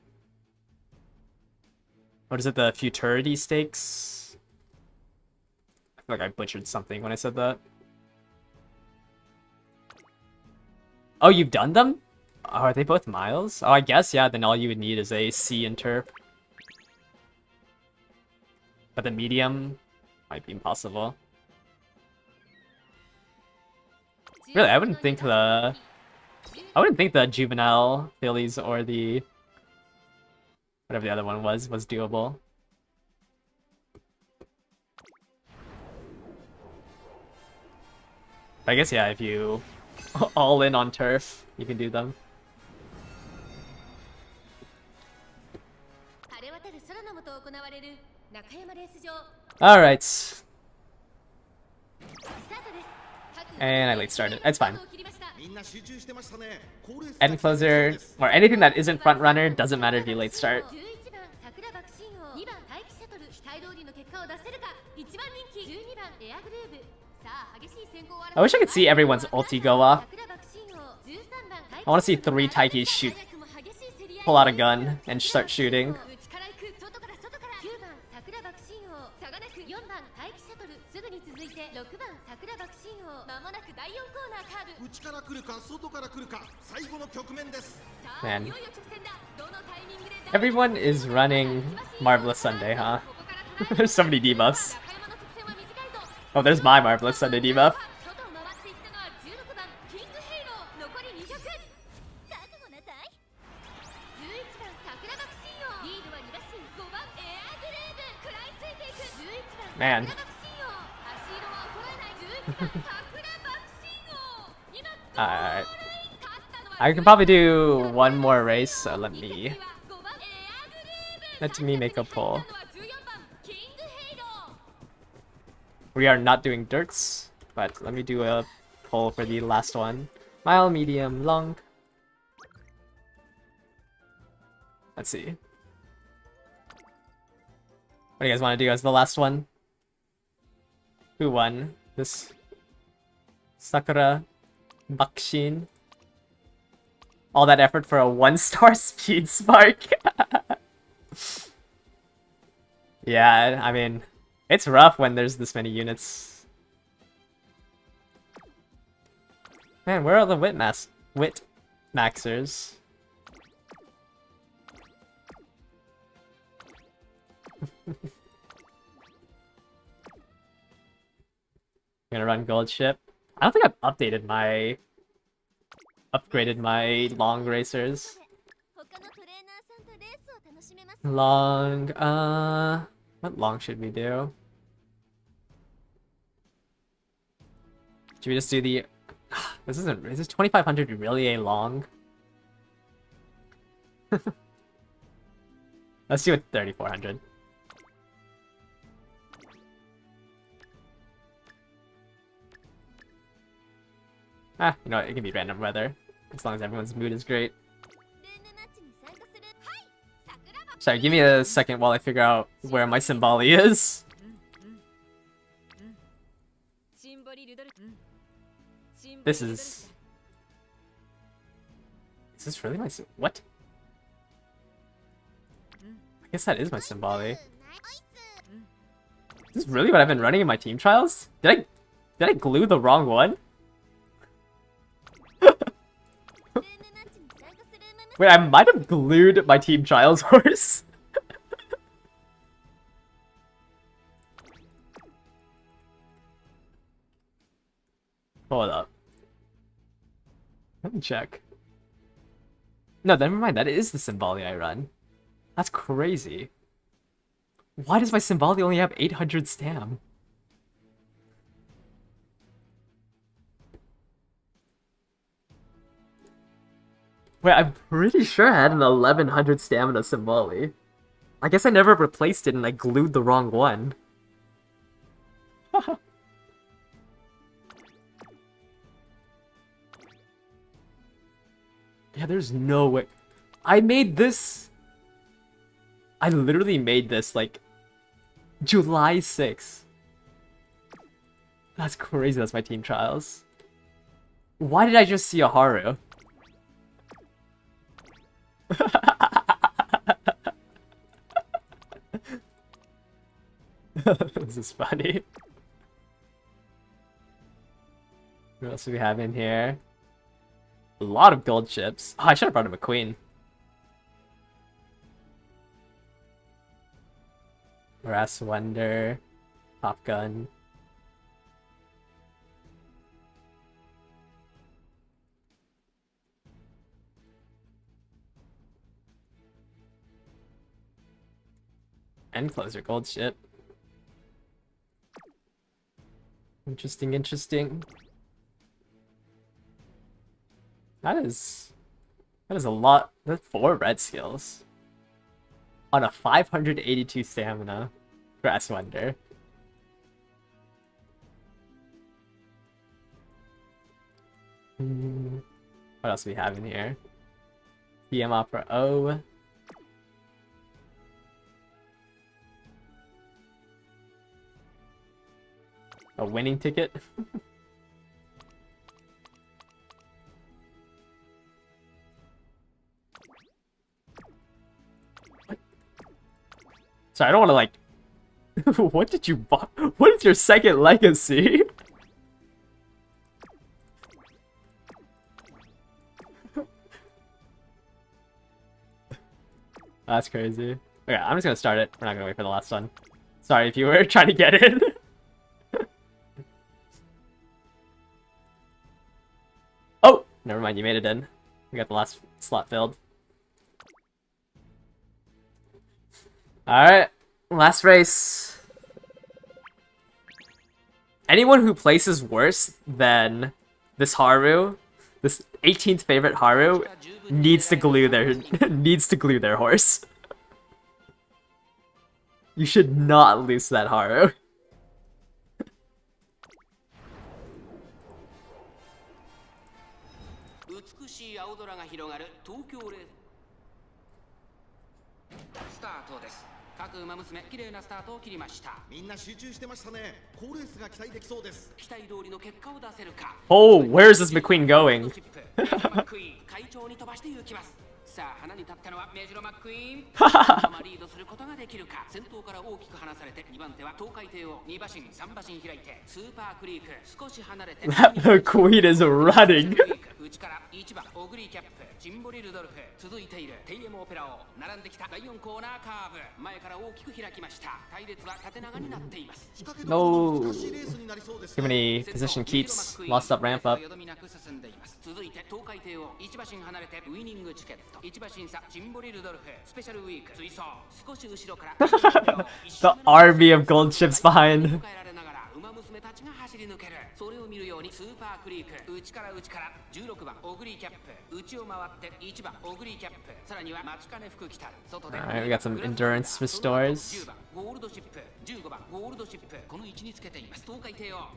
What is it, the Futurity Stakes? I feel like I butchered something when I said that. Oh, you've done them? Oh, are they both miles? Oh, I guess, yeah, then all you would need is a C and turf. But the medium might be impossible. Really, I wouldn't think the juvenile fillies or the whatever the other one was doable. I guess, yeah, if you all in on turf, you can do them. Alright. And I late started. It's fine. End closer, or anything that isn't front runner, doesn't matter if you late start. I wish I could see everyone's ulti go off. I want to see 3 Taikis pull out a gun and start shooting. Man. Everyone is running Marvelous Sunday, huh? There's so many debuffs. Oh, there's my Marvelous Sunday debuff. Man. Alright. I can probably do one more race, so let me make a pull. We are not doing dirts, but let me do a pull for the last one. Mile, medium, long. Let's see. What do you guys want to do as the last one? Who won? This Sakura Bakshin. All that effort for a 1-star speed spark. Yeah, I mean, it's rough when there's this many units. Man, where are the wit maxers? I'm gonna run gold ship. I don't think I've upgraded my long racers. Long, what long should we do? Should we just do the... is this 2500 really a long? Let's do it 3400. Ah, you know what, it can be random weather, as long as everyone's mood is great. Sorry, give me a second while I figure out where my Symboli is. This is... Is this really my what? I guess that is my Symboli. Is this really what I've been running in my team trials? Did I glue the wrong one? Wait, I might have glued my team trials horse. Hold up. Let me check. No, never mind. That is the Symboli I run. That's crazy. Why does my Symboli only have 800 stam? Wait, I'm pretty sure I had an 1100 stamina Symboli. I guess I never replaced it and I glued the wrong one. Yeah, there's no way. I made this I literally made this like July 6th. That's crazy. That's my team trials. Why did I just see a Haru? This is funny. What else do we have in here? A lot of gold chips. Oh, I should have brought him a queen. Brass Wonder. Top Gun. End closer gold chip. Interesting, interesting. That is a lot. That's 4 red skills. On a 582 stamina. Grass Wonder. What else do we have in here? PM Opera O. A winning ticket. What? Sorry, I don't want to like. What did you buy? What is your second legacy? That's crazy. Okay, I'm just gonna start it. We're not gonna wait for the last one. Sorry if you were trying to get in. Oh! Never mind, you made it in. We got the last slot filled. Alright, last race. Anyone who places worse than this Haru, this 18th favorite Haru, needs to glue their horse. You should not lose that Haru. Oh, where is this McQueen going? さあ花に立ったのはメジロマックイーンそのままリードすることができるか先頭から大きく離されて2番手は東海帝王2馬身3馬身開いてスーパークリーク少し離れて The queen is running 内から1番オグリーキャップジンボリルドルフ続いているテイエムオペラを並んできた第4コーナーカーブ前から大きく開きました隊列は縦長になっています No. Too many position keeps. Lost up ramp up. 続いて東海帝王1馬身離れてウイニングチケット1馬身差ジンボリルドルフスペシャルウィーク追走少し後ろから The army of gold ships behind. 馬娘たちが走り抜けるそれを見るようにスーパークリーク内から16番オグリーキャップ内を回って1番オグリーキャップさらには待ちかね福来た外で Alright, we got some endurance restores. 10番ゴールドシップ15番ゴールドシップこの位置につけています東海帝王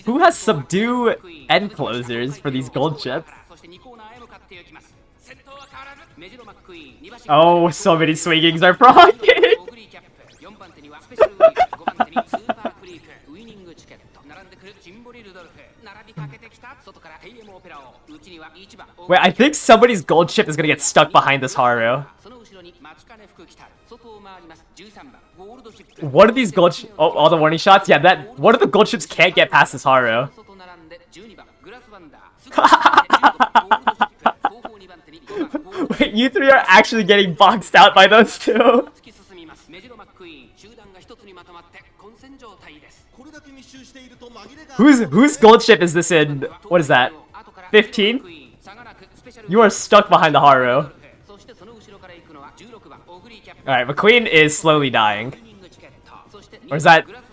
Who has subdue end closers for these gold ships? Oh, so many swingings are proccing. Wait, I think somebody's gold ship is gonna get stuck behind this Haru. What are these gold oh, all the warning shots? Yeah, that one of the gold ships can't get past this Haru. Wait, you three are actually getting boxed out by those two. Whose gold ship is this in? What is that? 15? You are stuck behind the Haru. Alright, McQueen is slowly dying. Or is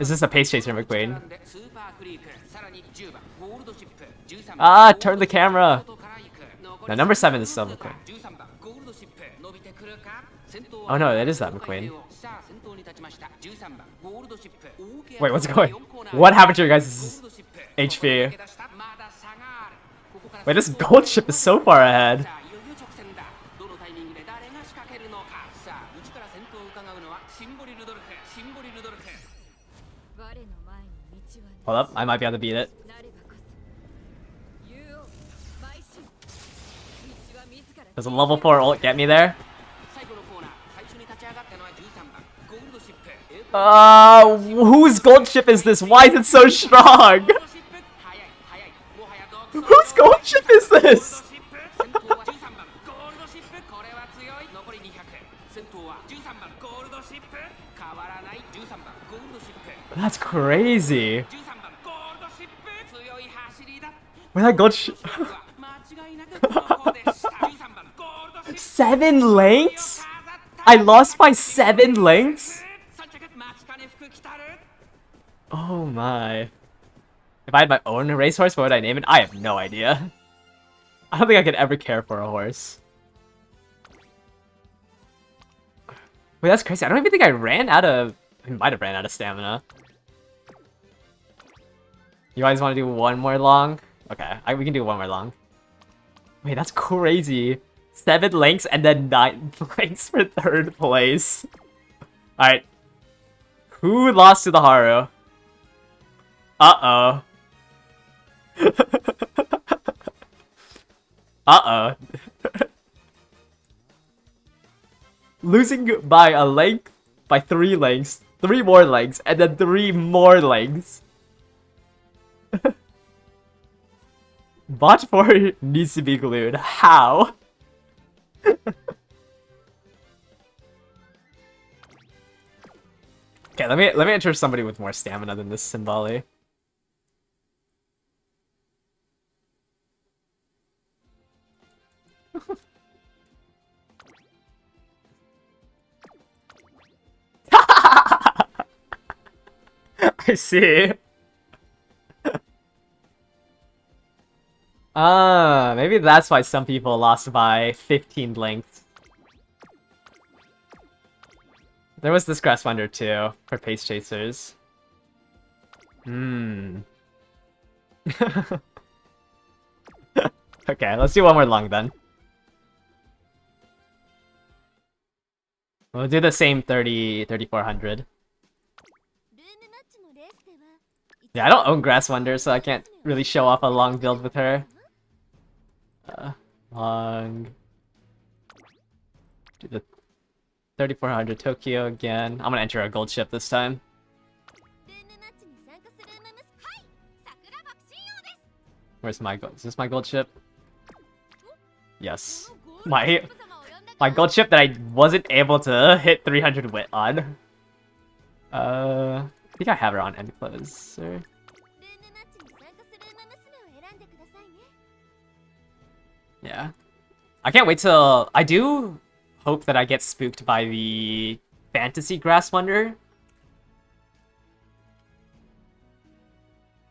this a pace chaser McQueen? Ah, turn the camera! No, number 7 is still McQueen. Oh no, that is that McQueen. Wait, what's going on? What happened to your guys' HP? Wait, this gold ship is so far ahead. Hold up, I might be able to beat it. Does a level 4 ult get me there? Whose gold ship is this? Why is it so strong? Whose gold ship is this? That's crazy. Where that gold ship? 7 lengths? I lost by 7 lengths? Oh my. If I had my own racehorse, what would I name it? I have no idea. I don't think I could ever care for a horse. Wait, that's crazy. I don't even think I ran out of... I might have ran out of stamina. You guys want to do one more long? Okay, we can do one more long. Wait, that's crazy. 7 lengths and then 9 lengths for 3rd place. Alright. Who lost to the Haru? Uh-oh. Uh-oh. Losing by a length, by 3 lengths, 3 more lengths, and then 3 more lengths. Bot 4 needs to be glued. How? Okay, let me enter somebody with more stamina than this Symboli. I see. Maybe that's why some people lost by 15 lengths. There was this Grass Wonder too, for Pace Chasers. Okay, let's do one more long then. We'll do the same 3400. Yeah, I don't own Grass Wonder, so I can't really show off a long build with her. Long. Do the 3400 Tokyo again. I'm gonna enter a gold ship this time. Where's my gold? Is this my gold ship? Yes. My gold ship that I wasn't able to hit 300 wit on. I think I have her on end closer. Yeah. I can't wait till... I do hope that I get spooked by the Fantasy Grass Wonder.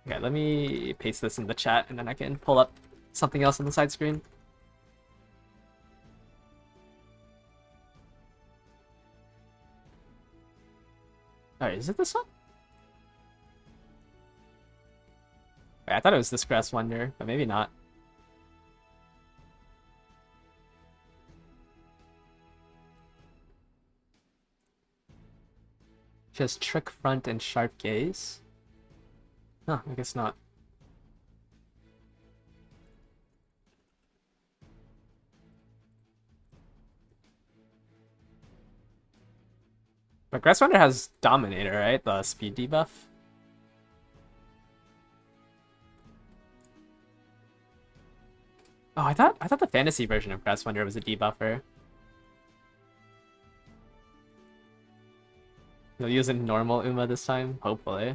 Okay, let me paste this in the chat and then I can pull up something else on the side screen. Alright, is it this one? Wait, I thought it was this Grass Wonder, but maybe not. She has Trick Front and Sharp Gaze. Huh, I guess not. But Grass Wonder has Dominator, right? The speed debuff. Oh, I thought the fantasy version of Grass Wonder was a debuffer. You'll use a normal Uma this time, hopefully.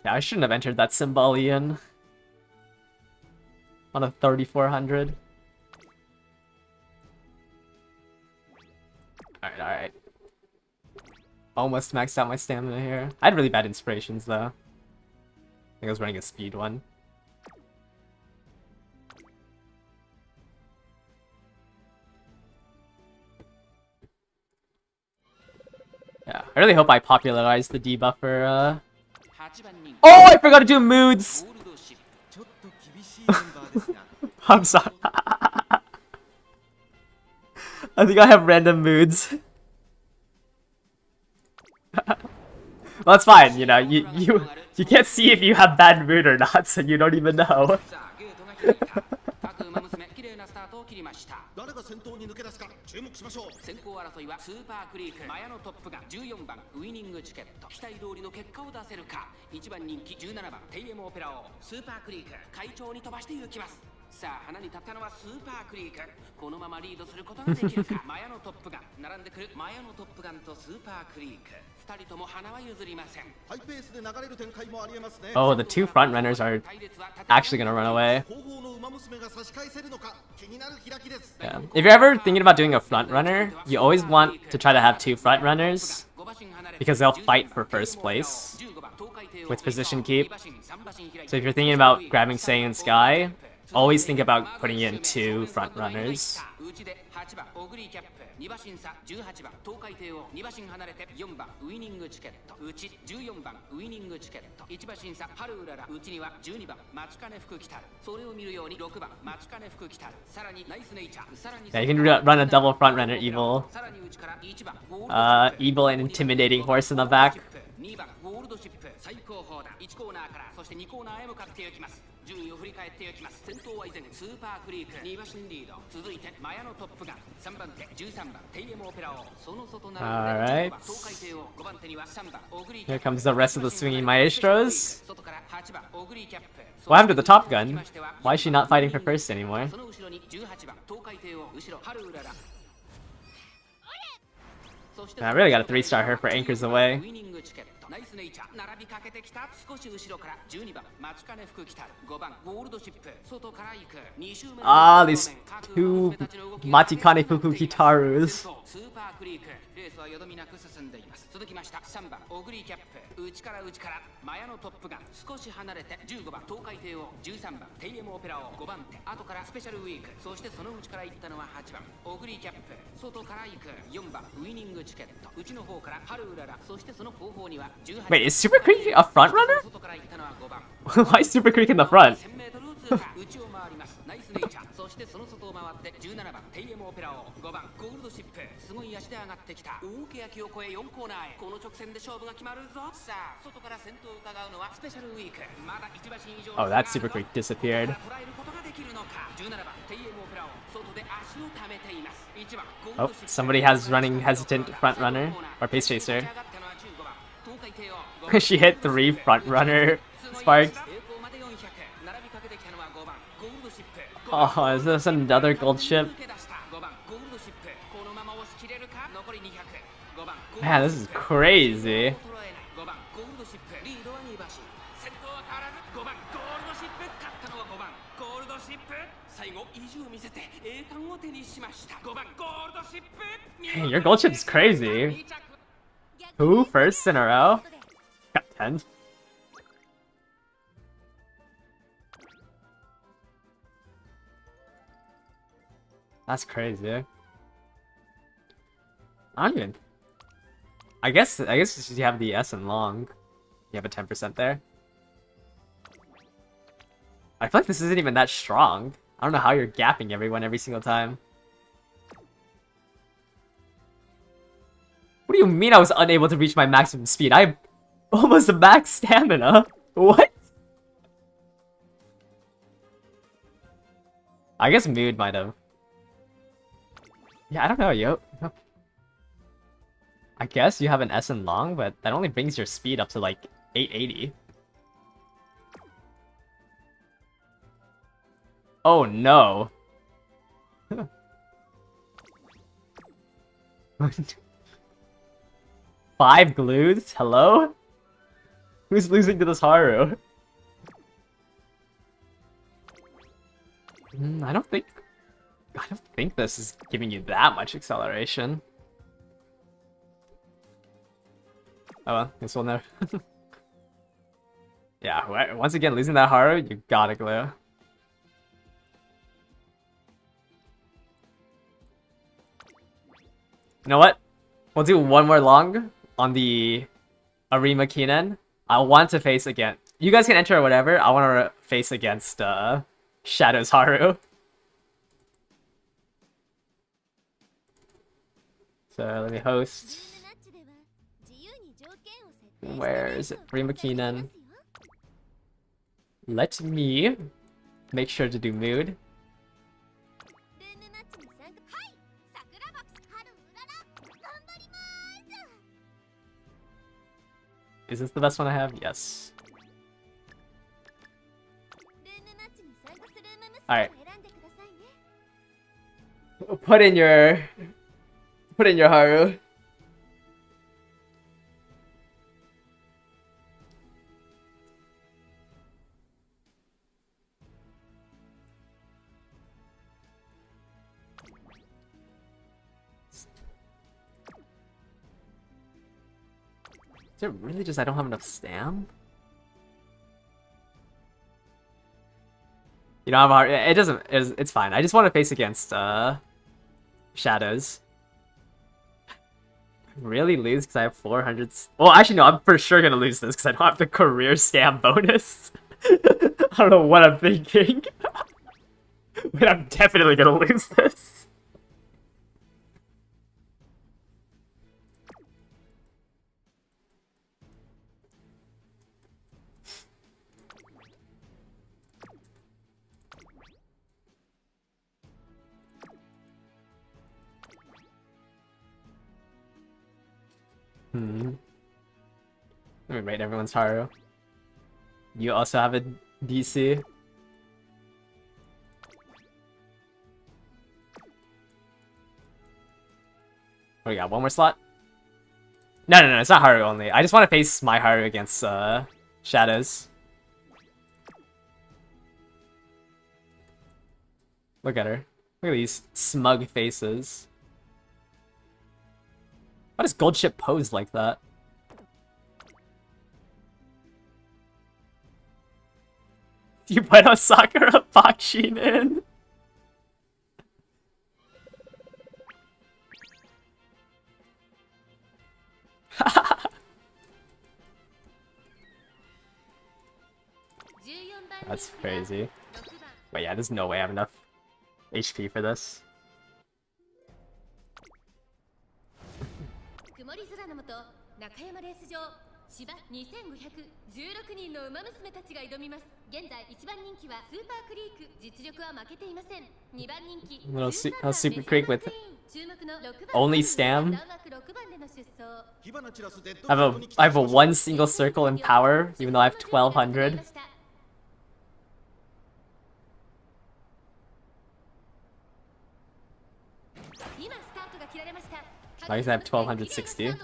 Yeah, I shouldn't have entered that Symbolian on a 3400. Alright. Almost maxed out my stamina here. I had really bad inspirations though. I think I was running a speed one. Yeah, I really hope I popularize the debuffer. Oh, I forgot to do moods! I'm sorry. I think I have random moods. Well, it's fine, you know, you can't see if you have bad mood or not, so you don't even know. さあゲートが開いた各馬娘綺麗なスタートを切りました。誰が先頭に抜け出すか注目しましょう。先行争いはスーパークリークマヤのトップガン14番ウイニングチケット期待通りの結果を出せるか。1番人気17番テイエムオペラ王スーパークリーク快調に飛ばして行きます。さあ花に立ったのはスーパークリークこのままリードすることができるかマヤのトップガン並んでくるマヤのトップガンとスーパークリーク2人とも花は譲りません。ハイペースで流れる展開もありえますね。 Oh, the two front runners are actually gonna run away. 後方の馬娘が差し返せるのか気になる開きです。 Yeah. If you're ever thinking about doing a front runner, you always want to try to have two front runners because they'll fight for first place with position keep. So if you're thinking about grabbing Say in Sky, always think about putting in two front runners. 8番オグリーキャップ2馬身差18番東海帝王2馬身離れて4番ウイニングチケット内14番ウイニングチケット1馬身差春うらら内には12番待ちかね福来たるそれを見るように6番待ちかね福来たるさらにナイスネイチャーさらに Yeah, you can run a double front runner evil. さらに内から1番 Evil and intimidating horse in the back. 2番ゴールドシップ最高峰だ1コーナーからそして2コーナーへ向かっていきます順位を振り返っていきます先頭は依然スーパークリーク2馬身リード続いてマヤのトップガン3番手13番テイエムオペラ王その外並んで15番東海帝王5番手には3番オグリーキャップ Here comes the rest of the swinging maestros. 外から8番オグリーキャップ What happened to the Top Gun? Why is she not fighting for first anymore? その後ろに18番東海帝王後ろ春うらら I really gotta 3-star her for anchors away. ナイスネイチャー並びかけてきた少し後ろから12番待ちかね福来たる5番ゴールドシップ外から行く2周目 Ah, these two Matikane Fuku Kitarus. スーパークリークレースはよどみなく進んでいます続きました3番オグリーキャップ内からマヤのトップガン少し離れて15番東海帝王13番テイエムオペラ王5番手後からスペシャルウィークそしてその内から行ったのは8番オグリーキャップ外から行く4番ウイニングチケット内の方から春うららそしてその後方には Wait, is Super Creek a front runner? Why is Super Creek in the front? 内を回りますナイスネイチャーそしてその外を回って17番テイエムオペラ王5番ゴールドシップすごい足で上がってきた大け焼きを越え4コーナーへこの直線で勝負が決まるぞさあ外から先頭を伺うのはスペシャルウィークまだ1馬身以上 Oh, that Super Creek disappeared. 捉えることができるのか17番テイエムオペラ王外で足を溜めています1番 Oh, somebody has running hesitant front runner or pace chaser. She hit 3 front runner sparks. Oh, is this another gold ship? Man, this is crazy. Hey, your gold ship's crazy. 2 firsts in a row? Got 10. That's crazy. I don't even... I guess you have the S and long. You have a 10% there. I feel like this isn't even that strong. I don't know how you're gapping everyone every single time. What do you mean I was unable to reach my maximum speed? I have almost max stamina. What? I guess Mood might have. Yeah, I don't know, yo. I guess you have an S and long, but that only brings your speed up to like 880. Oh no. 5 glues? Hello? Who's losing to this Haru? I don't think this is giving you that much acceleration. Oh well, guess we'll know. Yeah, once again, losing that Haru, you gotta glue. You know what? We'll do one more long on the Arima Kinen. I want to face again. You guys can enter or whatever. I want to face against Shadow's Haru. So let me host. Where is it? Rima Keenan. Let me make sure to do mood. Is this the best one I have? Yes. Alright. Put in your Haru. Is it really just I don't have enough stam? You don't have a heart. It doesn't. It's fine. I just want to face against shadows. Really lose because I have 400. Well, actually no. I'm for sure gonna lose this because I don't have the career stam bonus. I don't know what I'm thinking. But I'm definitely gonna lose this. Let me rate everyone's Haru. You also have a DC. Oh, we got one more slot? No, it's not Haru only. I just want to face my Haru against shadows. Look at her. Look at these smug faces. Why does Gold Ship pose like that? You put a Sakura Bakshin in? That's crazy. Wait, yeah, there's no way I have enough HP for this. 曇り空の下、中山レース場、芝2516人の馬娘たちが挑みます。現在1番人気はスーパークリーク、実力は負けていません。2番人気、Super Creek with only stam. I have a one single circle in power, even though I have 1200. I guess I have 1260.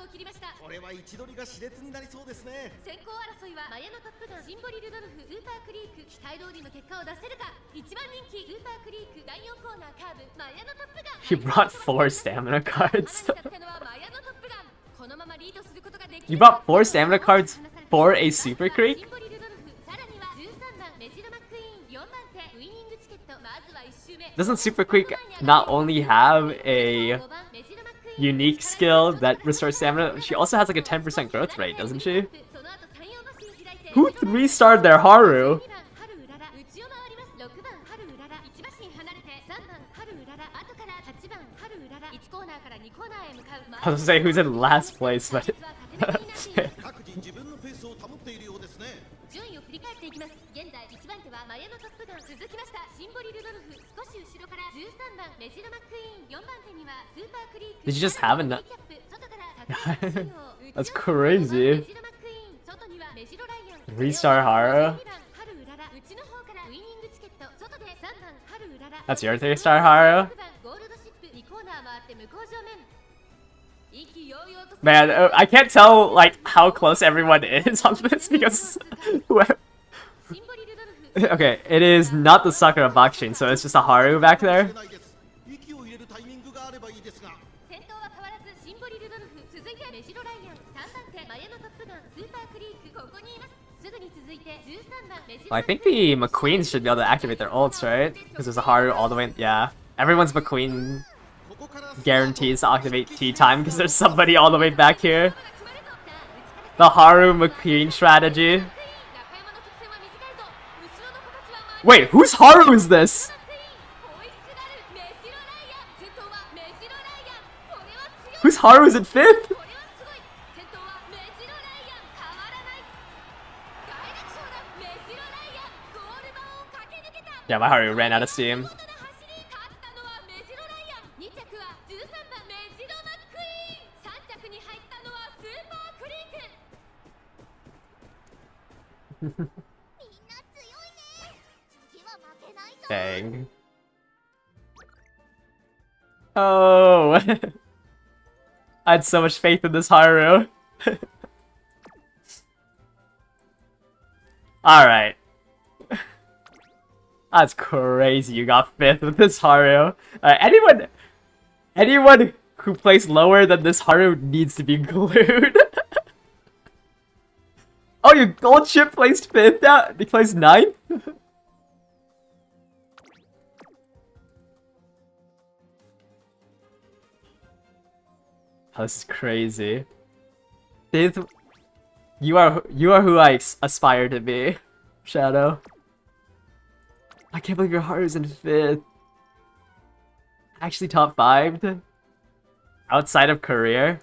これは位置取りが熾烈になりそうですね。先行争いはマヤのトップガンシンボリルドルフスーパークリーク期待通りの結果を出せるか。1番人気スーパークリーク第4コーナーカーブマヤのトップガン He brought 4 stamina cards. このままリードすることができる。 You brought 4 stamina cards for a Super Creek? さらには13番メジロマックイーン4番手ウイニングチケットまずは1周目 Doesn't Super Creek not only have a unique skill that restores stamina, she also has like a 10% growth rate, doesn't she? Who 3-starred their Haru? I was gonna say who's in last place, but 各自自分のペースを保っているようですね。順位を振り返っていきます。現在1番手はマヤのトップガン続きましたシンボリルドルフ少し後ろから13番メジロマックイーン4番手にはスーパークリーク did you just have enough? That's crazy. 3-star Haru? That's your 3-star Haru? Man, I can't tell like how close everyone is on this because okay, it is not the Sakura Bakshin, so it's just a Haru back there. Well, I think the McQueens should be able to activate their ults, right? Because there's a Haru all the way. Yeah, everyone's McQueen guarantees to activate tea time because there's somebody all the way back here. The Haru McQueen strategy. Wait, whose Haru is this? Whose Haru is in 5th? Yeah, my Haru ran out of steam. 勝ったのはメジロライアン、2着は13番メジロマックイーン、3着に入ったのはスーパークリーク。みんな強いね。次は負けないぞ。 Dang. Oh. I had so much faith in this Haru. Alright. That's crazy. You got 5th with this Haru. Anyone who plays lower than this Haru needs to be glued. Oh, your gold chip placed 5th now? He placed 9th? Oh, this is crazy. 5th. You are who I aspire to be, Shadow. I can't believe your Haru's in 5th. Actually top 5'd? Outside of career?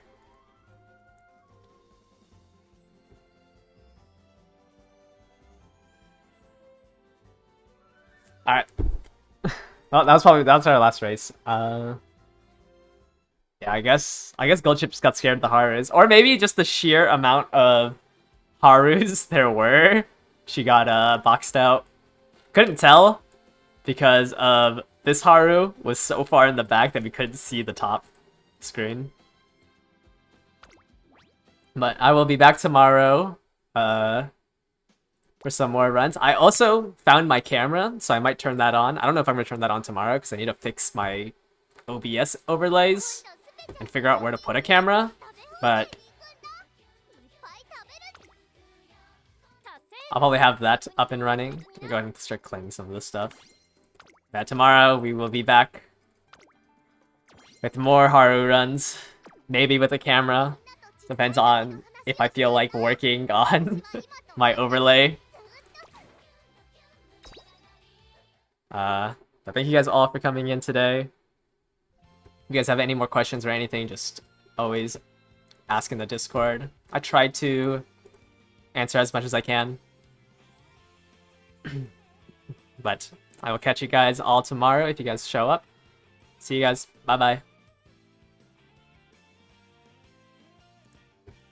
Alright. Well, that was our last race. Yeah, I guess Gold Chip just got scared of the Harus. Or maybe just the sheer amount of Harus there were. She got boxed out. Couldn't tell because of this Haru was so far in the back that we couldn't see the top screen. But I will be back tomorrow for some more runs. I also found my camera, so I might turn that on. I don't know if I'm going to turn that on tomorrow because I need to fix my OBS overlays and figure out where to put a camera. But I'll probably have that up and running. I'll go ahead and start claiming some of this stuff. But tomorrow we will be back with more Haru runs. Maybe with a camera. Depends on if I feel like working on my overlay. But thank you guys all for coming in today. If you guys have any more questions or anything, just always ask in the Discord. I try to answer as much as I can. But I will catch you guys all tomorrow if you guys show up. See you guys. Bye-bye.